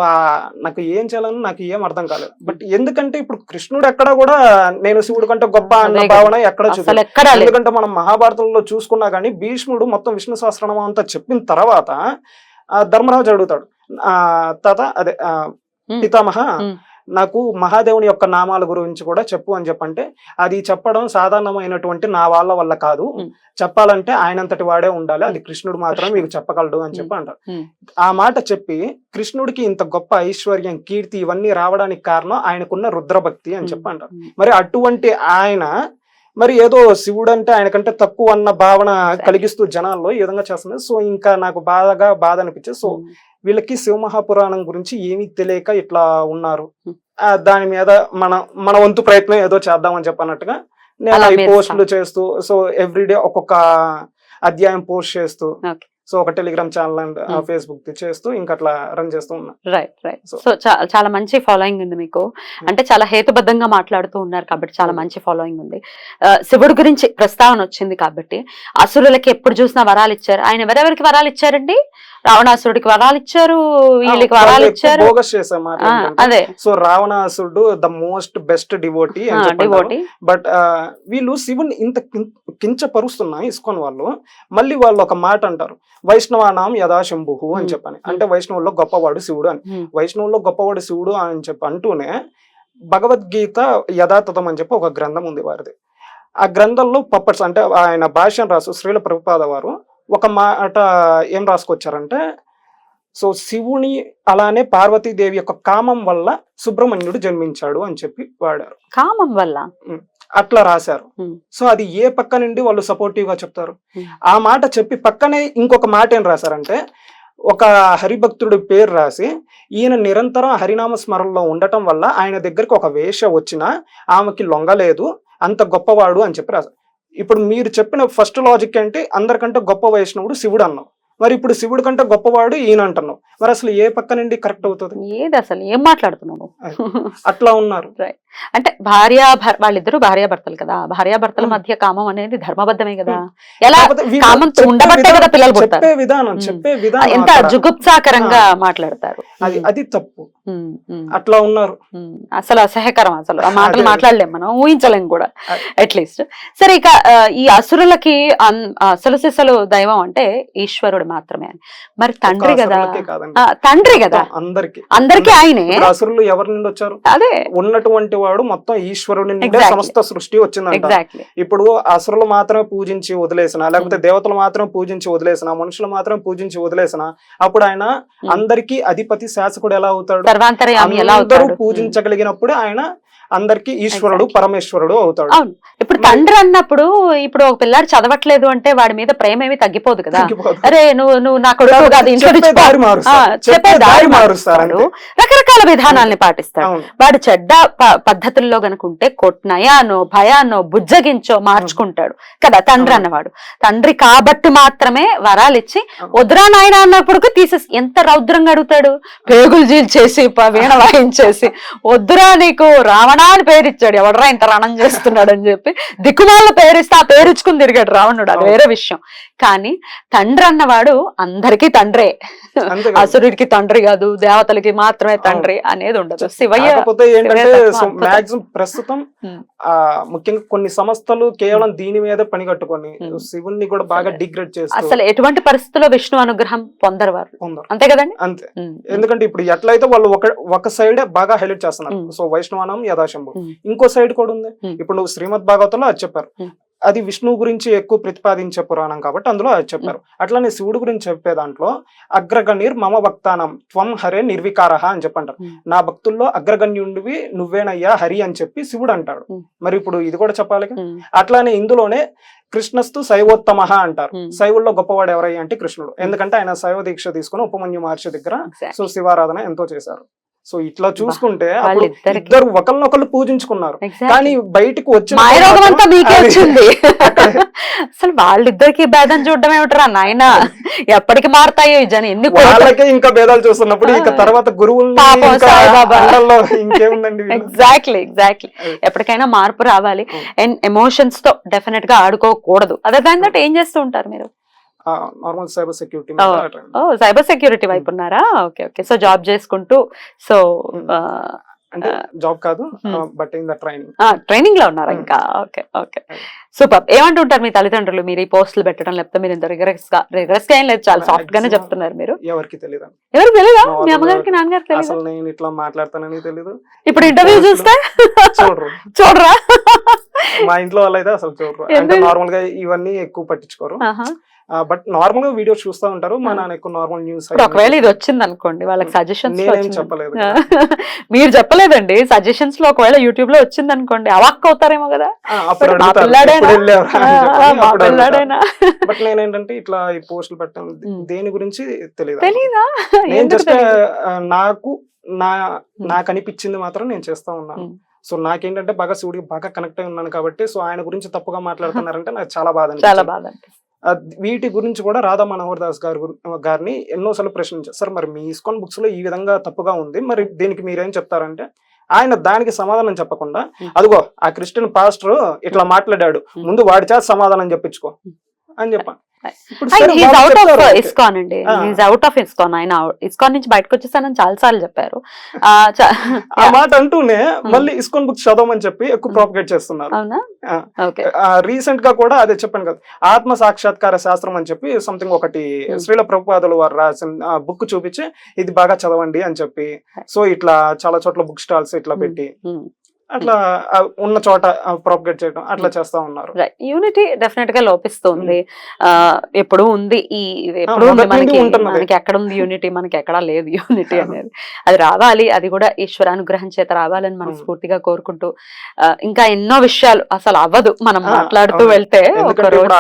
Speaker 2: నాకు ఏం చేయాలని నాకు ఏం అర్థం కాలేదు. బట్ ఎందుకంటే ఇప్పుడు కృష్ణుడు ఎక్కడ కూడా నేను శివుడు కంటే గొప్ప అన్న భావన ఎక్కడ చూపించారు. ఎందుకంటే మనం మహాభారతంలో చూసుకున్నా గానీ భీష్ముడు మొత్తం విష్ణు సహస్రనామం అంతా చెప్పిన తర్వాత ధర్మరాజు అడుగుతాడు, తాత అదే పితామహ నాకు మహాదేవుని యొక్క నామాల గురించి కూడా చెప్పు అని చెప్పంటే, అది చెప్పడం సాధారణమైనటువంటి నా వాళ్ళ వల్ల కాదు, చెప్పాలంటే ఆయనంతటి వాడే ఉండాలి, అది కృష్ణుడు మాత్రం మీకు చెప్పగలడు అని చెప్పి అంటారు. ఆ మాట చెప్పి కృష్ణుడికి ఇంత గొప్ప ఐశ్వర్యం, కీర్తి ఇవన్నీ రావడానికి కారణం ఆయనకున్న రుద్రభక్తి అని చెప్పి అంటారు. మరి అటువంటి ఆయన మరి ఏదో శివుడు అంటే ఆయనకంటే తక్కువ అన్న భావన కలిగిస్తూ జనాల్లో ఈ విధంగా చేస్తున్నారు. సో ఇంకా నాకు బాధ అనిపించింది. సో వీళ్ళకి శివ మహాపురాణం గురించి ఏమీ తెలియక ఇట్లా ఉన్నారు, దాని మీద మన వంతు ప్రయత్నం ఏదో చేద్దామని చెప్పన్నట్టుగా నేను ఈ పోస్టులు చేస్తూ, సో ఎవ్రీడే ఒక్కొక్క అధ్యాయం పోస్ట్ చేస్తూ, సో ఒక టెలిగ్రామ్ ఛానల్ అండ్ ఫేస్బుక్ చేస్తూ ఇంకా అట్లా రన్ చేస్తూ ఉన్నా.
Speaker 3: రైట్. సో చాలా మంచి ఫాలోయింగ్ ఉంది మీకు. అంటే చాలా హేతుబద్ధంగా మాట్లాడుతూ ఉన్నారు కాబట్టి చాలా మంచి ఫాలోయింగ్ ఉంది. శివుడు గురించి ప్రస్తావన వచ్చింది కాబట్టి అసురులకి ఎప్పుడు చూసినా వరాలు ఇచ్చారు. ఆయన ఎవరెవరికి వరాలు ఇచ్చారండి? రావణాసురుడికి వరాలు ఇచ్చారు, వీళ్ళకి వరాలు ఇచ్చారు.
Speaker 2: అదే సో రావణాసురుడు ద మోస్ట్ బెస్ట్ డివోటీ అని చెప్పి, బట్ వీళ్ళు శివుని ఇంత కించపరుస్తున్నా ఇస్కాన్ వాళ్ళు, మళ్ళీ వాళ్ళు ఒక మాట అంటారు, వైష్ణవానాం యథా శంభు అని చెప్పని. అంటే వైష్ణవుల్లో గొప్పవాడు శివుడు అని, వైష్ణవుల్లో గొప్పవాడు శివుడు అని చెప్పి అంటూనే భగవద్గీత యథాతథం అని చెప్పి ఒక గ్రంథం ఉంది వారిది. ఆ గ్రంథంలో పప్పట్స్ అంటే ఆయన భాష్యం రాసు శ్రీల ప్రభుపాద వారు ఒక మాట ఏం రాసుకొచ్చారంటే, సో శివుని అలానే పార్వతీదేవి యొక్క కామం వల్ల సుబ్రహ్మణ్యుడు జన్మించాడు అని చెప్పి వాడారు.
Speaker 3: కామం వల్ల
Speaker 2: అట్లా రాశారు. సో అది ఏ పక్క నుండి వాళ్ళు సపోర్టివ్ గా చెప్తారు. ఆ మాట చెప్పి పక్కనే ఇంకొక మాట ఏం రాశారంటే, ఒక హరిభక్తుడి పేరు రాసి ఈయన నిరంతరం హరినామ స్మరణలో ఉండటం వల్ల ఆయన దగ్గరికి ఒక వేష వచ్చినా ఆమెకి లొంగలేదు, అంత గొప్పవాడు అని చెప్పి రాశారు. ఇప్పుడు మీరు చెప్పిన ఫస్ట్ లాజిక్ ఏంటి, అందరికంటే గొప్ప వైష్ణవుడు శివుడు అన్నావు, మరి ఇప్పుడు శివుడు కంటే గొప్పవాడు ఈయన అంటున్నావు, మరి అసలు ఏ పక్క నుండి కరెక్ట్ అవుతుంది?
Speaker 3: ఏది అసలు ఏం మాట్లాడుతున్నావు?
Speaker 2: అట్లా ఉన్నారు.
Speaker 3: అంటే వాళ్ళిద్దరు భార్యాభర్తలు కదా, భార్యాభర్తల మధ్య కామం అనేది ధర్మబద్ధమే కదా. ఎలా కామంతో ఉండబట్టే కదా పిల్లలు పుడతారు.
Speaker 2: చెప్పే విధానం
Speaker 3: ఎంత జుగుప్సాకరంగా మాట్లాడతారు,
Speaker 2: అది తప్పు. అట్లా ఉన్నారు.
Speaker 3: అసలు అసహ్యకరం. అసలు ఆ మాటలు మాట్లాడలేం, మనం ఊహించలేం కూడా అట్లీస్ట్. సరే, ఇక ఈ అసురులకి అసలు సిసలు దైవం అంటే ఈశ్వరుడు మాత్రమే. మరి తండ్రి కదా, తండ్రి కదా, అందరికి ఆయనే.
Speaker 2: అసురులు ఎవరి నుండి వచ్చారు?
Speaker 3: అదే
Speaker 2: ఉన్నటువంటి వాడు మొత్తం ఈశ్వరుడి నుండి సమస్త సృష్టి వచ్చిందంట. ఇప్పుడు అసురులు మాత్రమే పూజించి వదిలేసిన, లేకపోతే దేవతలు మాత్రమే పూజించి వదిలేసిన, మనుషులు మాత్రమే పూజించి వదిలేసిన, అప్పుడు ఆయన అందరికీ అధిపతి శాసకుడు ఎలా అవుతాడు? అందరూ పూజించగలిగినప్పుడు ఆయన అందరికి ఈశ్వరుడు పరమేశ్వరుడు అవుతాడు.
Speaker 3: అవును. ఇప్పుడు తండ్రి అన్నప్పుడు ఇప్పుడు ఒక పిల్లాడు చదవట్లేదు అంటే వాడి మీద ప్రేమ ఏమి తగ్గిపోదు కదా. అరే నువ్వు నా కొడుకు కాదు, ఇంట్లో చెప్పే దారి మారుస్తాడు, రకరకాల విధానాల్ని పాటిస్తాడు. వాడు చెడ్డ పద్ధతుల్లో గనుకుంటే నయానో భయానో బుజ్జగించో మార్చుకుంటాడు కదా తండ్రి అన్నవాడు. తండ్రి కాబట్టి మాత్రమే వరాలు ఇచ్చి వద్దురా నాయన అన్నప్పుడు తీసేసి ఎంత రౌద్రంగా అడుగుతాడు, పేగులు జీల్ చేసి వీణ వాయించేసి వద్దురా నీకు రావణ రాణా అని పేరు ఇచ్చాడు, ఎవడరా ఇంత రణం చేస్తున్నాడు అని చెప్పి దిక్కుమాల పేరిస్తే ఆ పేరు ఇచ్చుకుని తిరిగాడు రావణుడు, అది వేరే విషయం. కానీ తండ్రి అన్నవాడు అందరికీ తండ్రే,
Speaker 2: అంతే కదా.
Speaker 3: అసురుడికి తండ్రి కాదు, దేవతలకి మాత్రమే తండ్రి అనేది ఉండదు. శివయ్య
Speaker 2: కాకపోతే ఏంటంటే
Speaker 3: శివయ్య
Speaker 2: మాక్సిమం ప్రస్తుతం
Speaker 3: ఉమ్.
Speaker 2: ముఖ్యంగా కొన్ని సంస్థలు కేవలం దీని మీద పని కట్టుకొని శివుణ్ణి కూడా బాగా డిగ్రేడ్ చేస్తారు.
Speaker 3: అసలు ఎటువంటి పరిస్థితుల్లో విష్ణు అనుగ్రహం పొందరు వారు, అంతే కదండి.
Speaker 2: అంతే, ఎందుకంటే ఇప్పుడు ఎట్లయితే వాళ్ళు ఒక సైడ్ బాగా హైలైట్ చేస్తున్నారు. సో వైష్ణవానం యథాశంభు, ఇంకో సైడ్ కూడా ఉంది. ఇప్పుడు నువ్వు శ్రీమద్ భాగవతంలో అది చెప్పారు, అది విష్ణువు గురించి ఎక్కువ ప్రతిపాదించే పురాణం కాబట్టి అందులో అది చెప్పారు. అట్లానే శివుడు గురించి చెప్పే దాంట్లో అగ్రగణ్యర్ మమ భక్తానం త్వం హరే నిర్వికారః అని చెప్పంటారు. నా భక్తుల్లో అగ్రగణ్యుడివి నువ్వేనయ్యా హరి అని చెప్పి శివుడు అంటాడు. మరి ఇప్పుడు ఇది కూడా చెప్పాలి. అట్లానే ఇందులోనే కృష్ణస్తు శైవోత్తమః అంటారు. శైవుల్లో గొప్పవాడు ఎవరయ్యా అంటే కృష్ణుడు, ఎందుకంటే ఆయన శైవ దీక్ష తీసుకుని ఉపమన్యు మహర్షి దగ్గర సో శివారాధన ఎంతో చేశారు. సో ఇట్లా చూసుకుంటే అప్పుడు ఇద్దరు ఒకరినొకరు పూజించుకున్నారు. కానీ బయటకు వచ్చిన
Speaker 3: అసలు వాళ్ళిద్దరికి భేదం చూడడం ఏమిటరా నాయన, ఎప్పటికి మారుతాయో ఈ జనం, ఎన్ని
Speaker 2: వాళ్ళకే ఇంకా భేదాలు చూస్తున్నప్పుడు ఇక తర్వాత గురువులు ఇంకేముందండి.
Speaker 3: ఎగ్జాక్ట్లీ ఎప్పటికైనా మార్పు రావాలి. అండ్ ఎమోషన్స్ తో డెఫినెట్ గా ఆడుకోకూడదు. అదే దాని దట్ ఏం చేస్తూ ఉంటారు మీరు?
Speaker 2: Normal cyber security.
Speaker 3: Cyber security వైపు ఉన్నారా? Okay okay. సో జాబ్ చేసుకుంటూ, సో
Speaker 2: అంటే జాబ్ కాదు బట్ ఇన్ ద
Speaker 3: ట్రైనింగ్ లో ఉన్నారా ఇంకా? Okay okay, super. ఏమంటుంటారు మీ తల్లిదండ్రులు మీరు ఈ పోస్టులు పెట్టడం, లేకపోతే మీరు ఇంత రిగరస్ గా ఏం లేదు, చాలా సాఫ్ట్ గానే చెప్తున్నారు మీరు?
Speaker 2: ఎవరికి తెలియదు.
Speaker 3: ఎవరికి తెలియదా? మీ అమ్మగారికి నాన్నగారికి తెలియదు?
Speaker 2: అసలు నేను ఇట్లా మాట్లాడతానని తెలియదు.
Speaker 3: ఇప్పుడు ఇంటర్వ్యూ చూస్తే చూడరా?
Speaker 2: మా ఇంట్లో వాళ్ళు అయితే అసలు చూడరు. అంటే నార్మల్ గా ఇవన్నీ ఎక్కువ పట్టించుకోరు. బట్ నార్మల్ గా వీడియోస్ చూస్తూ ఉంటారు. మా నాన్న ఎక్కువ నార్మల్ న్యూస్.
Speaker 3: ఒకవేళ ఇది వచ్చింది అనుకోండి, వాళ్ళకి సజెషన్స్
Speaker 2: చెప్పలేదు.
Speaker 3: మీరు చెప్పలేదండి, సజెషన్స్ లో ఒకవేళ యూట్యూబ్ లో వచ్చింది అనుకోండి, అవాక్ అవుతారేమో కదా.
Speaker 2: బట్ నేనేంటంటే ఇట్లా ఈ పోస్టులు పెట్టడం దేని గురించి తెలియదా?
Speaker 3: నేను
Speaker 2: జస్ట్ నాకు అనిపించింది మాత్రం నేను చేస్తా ఉన్నాను. సో నాకేంటంటే బాగా శివుడికి బాగా కనెక్ట్ అయి ఉన్నాను కాబట్టి, సో ఆయన గురించి తప్పుగా మాట్లాడుతున్నారంటే నాకు చాలా బాధ. వీటి గురించి కూడా రాధా మనోహర్ దాస్ గారిని ఎన్నోసార్లు ప్రశ్నించారు. సార్ మరి మీ ఇస్కాన్ బుక్స్ లో ఈ విధంగా తప్పుగా ఉంది, మరి దీనికి మీరేం చెప్తారంటే ఆయన దానికి సమాధానం చెప్పకుండా, అదిగో ఆ క్రిస్టియన్ పాస్టర్ ఇట్లా మాట్లాడాడు, ముందు వాడి చేత సమాధానం చెప్పించుకో అని చెప్పాను.
Speaker 3: ఇస్కాన్ అండి, అవుట్ ఆఫ్ ఇస్కాన్. ఆయన ఇస్కాన్ నుంచి బయటకు వచ్చేసానని చాలా సార్లు చెప్పారు.
Speaker 2: ఆ మాట అంటూనే మళ్ళీ ఇస్కాన్ బుక్స్ చదవమని చెప్పి ఎక్కువ ప్రాపగేట్ చేస్తున్నారు. రీసెంట్ గా కూడా అదే చెప్పాను కదా, ఆత్మ సాక్షాత్కార శాస్త్రం అని చెప్పి సంథింగ్ ఒకటి శ్రీల ప్రభుపాదులు వారు రాసిన బుక్ చూపించి ఇది బాగా చదవండి అని చెప్పి, సో ఇట్లా చాలా చోట్ల బుక్ స్టాల్స్ ఇట్లా పెట్టి అట్లా ఉన్న చోట ప్రాపగేట్ చేయడం అట్లా చేస్తా ఉన్నారు.
Speaker 3: యూనిటీ డెఫినెట్ గా లోపిస్తుంది. ఎప్పుడు ఉంది మనకి ఎక్కడ ఉంది యూనిటీ? మనకి ఎక్కడా లేదు యూనిటీ అనేది. అది రావాలి, అది కూడా ఈశ్వరానుగ్రహం చేత రావాలని మనస్ఫూర్తిగా కోరుకుంటూ, ఇంకా ఎన్నో విషయాలు అసలు అవ్వదు మనం మాట్లాడుతూ వెళ్తే.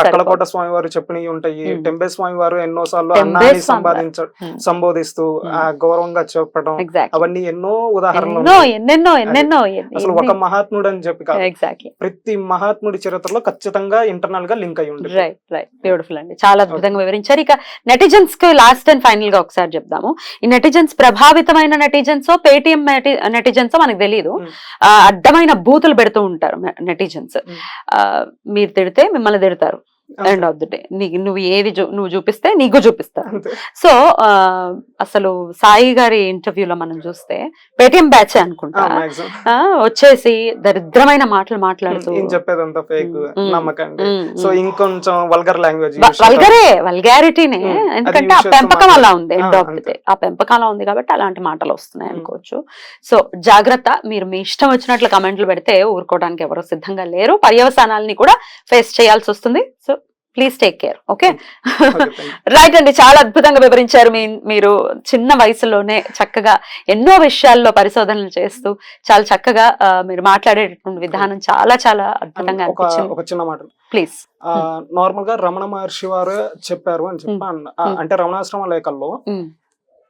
Speaker 2: అక్కలకోట స్వామి వారు చెప్పినవి ఉంటాయి, టెంబే స్వామి వారు ఎన్నోసార్లు సంబోధిస్తూ గౌరవంగా చెప్పడం, అవన్నీ ఎన్నో ఉదాహరణలు,
Speaker 3: ఎన్నెన్నో
Speaker 2: అసలు ఒక మహాత్ముడు అని చెప్పి కాదు, ప్రతి మహాత్ముడి చరిత్రలో ఖచ్చితంగా ఇంటర్నల్ గా లింక్ అయి ఉంటుంది.
Speaker 3: రైట్, బ్యూటిఫుల్ అండి, చాలా అద్భుతంగా వివరించారు. ఇక నెటిజన్స్ కి లాస్ట్ అండ్ ఫైనల్ గా ఒకసారి చెప్దాము. ఈ నెటిజన్స్ ప్రభావితమైన నెటిజన్స్, పేటిఎం నెటిజన్స్ మనకు తెలియదు, అడ్డమైన బూతులు పెడుతూ ఉంటారు నెటిజన్స్. మీరు తిడితే మిమ్మల్ని తిడతారు, ఎండ్ ఆఫ్ ది డే నువ్వు ఏది నువ్వు చూపిస్తే నీకు చూపిస్తారు. సో అసలు సాయి గారి ఇంటర్వ్యూలో మనం చూస్తే పేటిఎం బ్యాచ్ అనుకుంటా వచ్చేసి దరిద్రమైన మాటలు మాట్లాడుతూ
Speaker 2: చెప్పేదంతా ఫేక్, నమ్మకండి. సో ఇంకొంచెం వల్గర్ లాంగ్వేజ్,
Speaker 3: వల్గారిటీనే, ఎందుకంటే ఆ పెంపకం అలా ఉంది, ఎండ్ ఆఫ్ ది డే ఆ పెంపకం అలా ఉంది కాబట్టి అలాంటి మాటలు వస్తున్నాయి అనుకోవచ్చు. సో జాగ్రత్త, మీరు మీ ఇష్టం వచ్చినట్లు కమెంట్లు పెడితే ఊరుకోవడానికి ఎవరు సిద్ధంగా లేరు, పర్యవసానాలని కూడా ఫేస్ చేయాల్సి వస్తుంది. So please take care. Okay, right అండి, చాలా అద్భుతంగా వివరించారు. మీరు చిన్న వయసులోనే చక్కగా ఎన్నో విషయాల్లో పరిశోధనలు చేస్తూ చాలా చక్కగా మీరు మాట్లాడేటటువంటి విధానం చాలా చాలా అద్భుతంగా అనిపించింది.
Speaker 2: ఒక చిన్న మాట
Speaker 3: ప్లీజ్.
Speaker 2: నార్మల్ గా రమణ మహర్షి వారు చెప్పారు అని చెప్పి, అంటే రమణాశ్రమ లేఖల్లో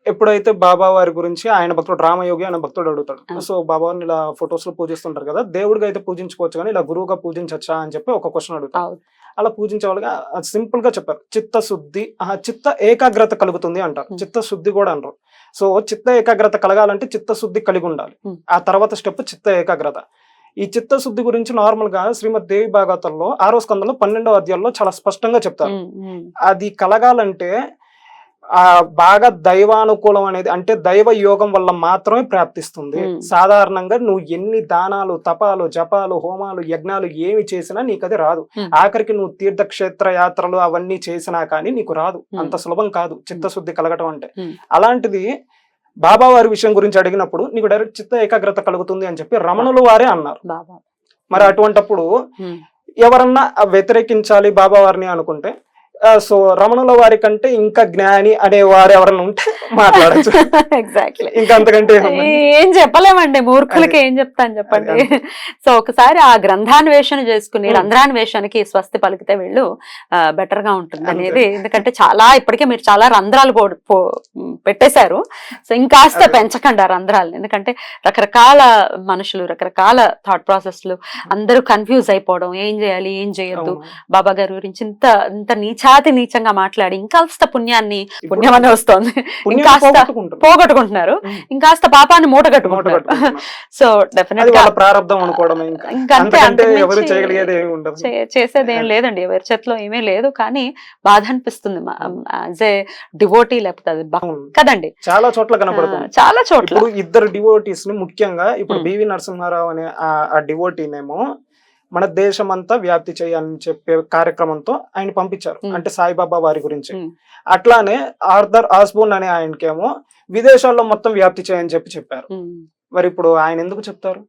Speaker 2: ఎప్పుడైతే బాబా వారి గురించి ఆయన భక్తుడు రామయోగి అనే భక్తుడు అడుగుతాడు, సో బాబా వారిని ఇలా ఫొటోస్ లో పూజిస్తుంటారు కదా, దేవుడిగా అయితే పూజించుకోవచ్చు కానీ ఇలా గురువుగా పూజించచ్చా అని చెప్పి ఒక క్వశ్చన్ అడుగుతాడు. అలా పూజించే వాళ్ళకి సింపుల్ గా చెప్పారు చిత్తశుద్ధి చిత్త ఏకాగ్రత కలుగుతుంది అంటారు, చిత్తశుద్ధి కూడా అంటారు. సో చిత్త ఏకాగ్రత కలగాలంటే చిత్తశుద్ధి కలిగి ఉండాలి. ఆ తర్వాత స్టెప్ చిత్త ఏకాగ్రత. ఈ చిత్తశుద్ధి గురించి నార్మల్ గా శ్రీమద్ దేవి భాగవతంలో 6వ స్కందంలో 12వ అధ్యాయంలో చాలా స్పష్టంగా చెప్తారు. అది కలగాలంటే బాగా దైవానుకూలం అనేది అంటే దైవ యోగం వల్ల మాత్రమే ప్రాప్తిస్తుంది. సాధారణంగా నువ్వు ఎన్ని దానాలు, తపాలు, జపాలు, హోమాలు, యజ్ఞాలు ఏమి చేసినా నీకు అది రాదు. ఆఖరికి నువ్వు తీర్థక్షేత్ర యాత్రలు అవన్నీ చేసినా కానీ నీకు రాదు. అంత సులభం కాదు చిత్తశుద్ధి కలగటం అంటే. అలాంటిది బాబా వారి విషయం గురించి అడిగినప్పుడు నీకు డైరెక్ట్ చిత్త ఏకాగ్రత కలుగుతుంది అని చెప్పి రమణులు వారే అన్నారు. మరి అటువంటప్పుడు ఎవరన్నా వ్యతిరేకించాలి బాబా వారిని అనుకుంటే సో రమణుల వారి కంటే ఇంకా జ్ఞాని అనే వారు ఎవరన్నా ఉంటే మాట్లాడచ్చు.
Speaker 3: ఎగ్జాక్ట్లీ.
Speaker 2: ఇంకా అంతకంటే
Speaker 3: ఏం చెప్పలేమండి, మూర్ఖులకి ఏం చెప్తాను చెప్పండి. సో ఒకసారి ఆ గ్రంథాన్వేషణ చేసుకుని రంధ్రాన్వేషణకి స్వస్తి పలికితే వీళ్ళు బెటర్ గా ఉంటుంది అనేది. ఎందుకంటే చాలా ఇప్పటికే మీరు చాలా రంధ్రాలు పెట్టేశారు. సో ఇంకాస్త పెంచకండి ఆ రంధ్రాలు. ఎందుకంటే రకరకాల మనుషులు, రకరకాల థాట్ ప్రాసెస్లు, అందరూ కన్ఫ్యూజ్ అయిపోవడం, ఏం చేయాలి ఏం చేయొద్దు, బాబా గారి గురించి ఇంత నీచాతి నీచంగా మాట్లాడి ఇంకాస్త పుణ్యం అనే వస్తోంది, ఇంకాస్త పోగొట్టుకుంటున్నారు, ఇంకాస్త పాపాన్ని మూట కట్టుకుంటున్నారు. సో డెఫినెట్ గా
Speaker 2: ప్రారంభం అనుకోవడం
Speaker 3: చేసేది ఏం లేదండి, ఎవరి చేతిలో ఏమీ లేదు. కానీ బాధ అనిపిస్తుంది యాజ్ ఏ డివోటీ, లేకపోతే అది కదండి
Speaker 2: చాలా చోట్ల కనపడుతుంది.
Speaker 3: చాలా చోట్ల
Speaker 2: ఇద్దరు డివోటీస్ ని, ముఖ్యంగా ఇప్పుడు బివి నరసింహారావు అనే ఆ డివోటీనేమో మన దేశం అంతా వ్యాప్తి చేయాలని చెప్పే కార్యక్రమంతో ఆయన పంపించారు, అంటే సాయిబాబా వారి గురించి. అట్లానే ఆర్థర్ ఆస్బోర్న్ అనే ఆయనకేమో విదేశాల్లో మొత్తం వ్యాప్తి చేయని చెప్పారు. మరి ఇప్పుడు ఆయన ఎందుకు చెప్తారు?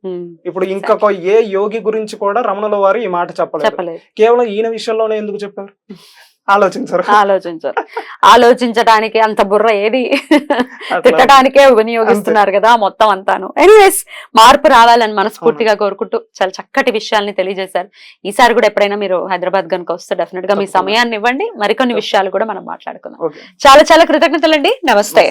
Speaker 2: ఇప్పుడు ఇంకొక ఏ యోగి గురించి కూడా రమణుల వారు ఈ మాట చెప్పలేదు, కేవలం ఈయన విషయంలోనే ఎందుకు చెప్పారు?
Speaker 3: ఆలోచించడానికి అంత బుర్ర ఏది, తిట్టడానికే వినియోగిస్తున్నారు కదా మొత్తం అంతాను. ఎనీవేస్, మార్పు రావాలని మనస్ఫూర్తిగా కోరుకుంటూ చాలా చక్కటి విషయాల్ని తెలియజేశారు. ఈసారి కూడా ఎప్పుడైనా మీరు హైదరాబాద్ కనుక వస్తే డెఫినెట్ గా మీ సమయాన్ని ఇవ్వండి, మరికొన్ని విషయాలు కూడా మనం మాట్లాడుకుందాం. చాలా చాలా కృతజ్ఞతలండి. నమస్తే.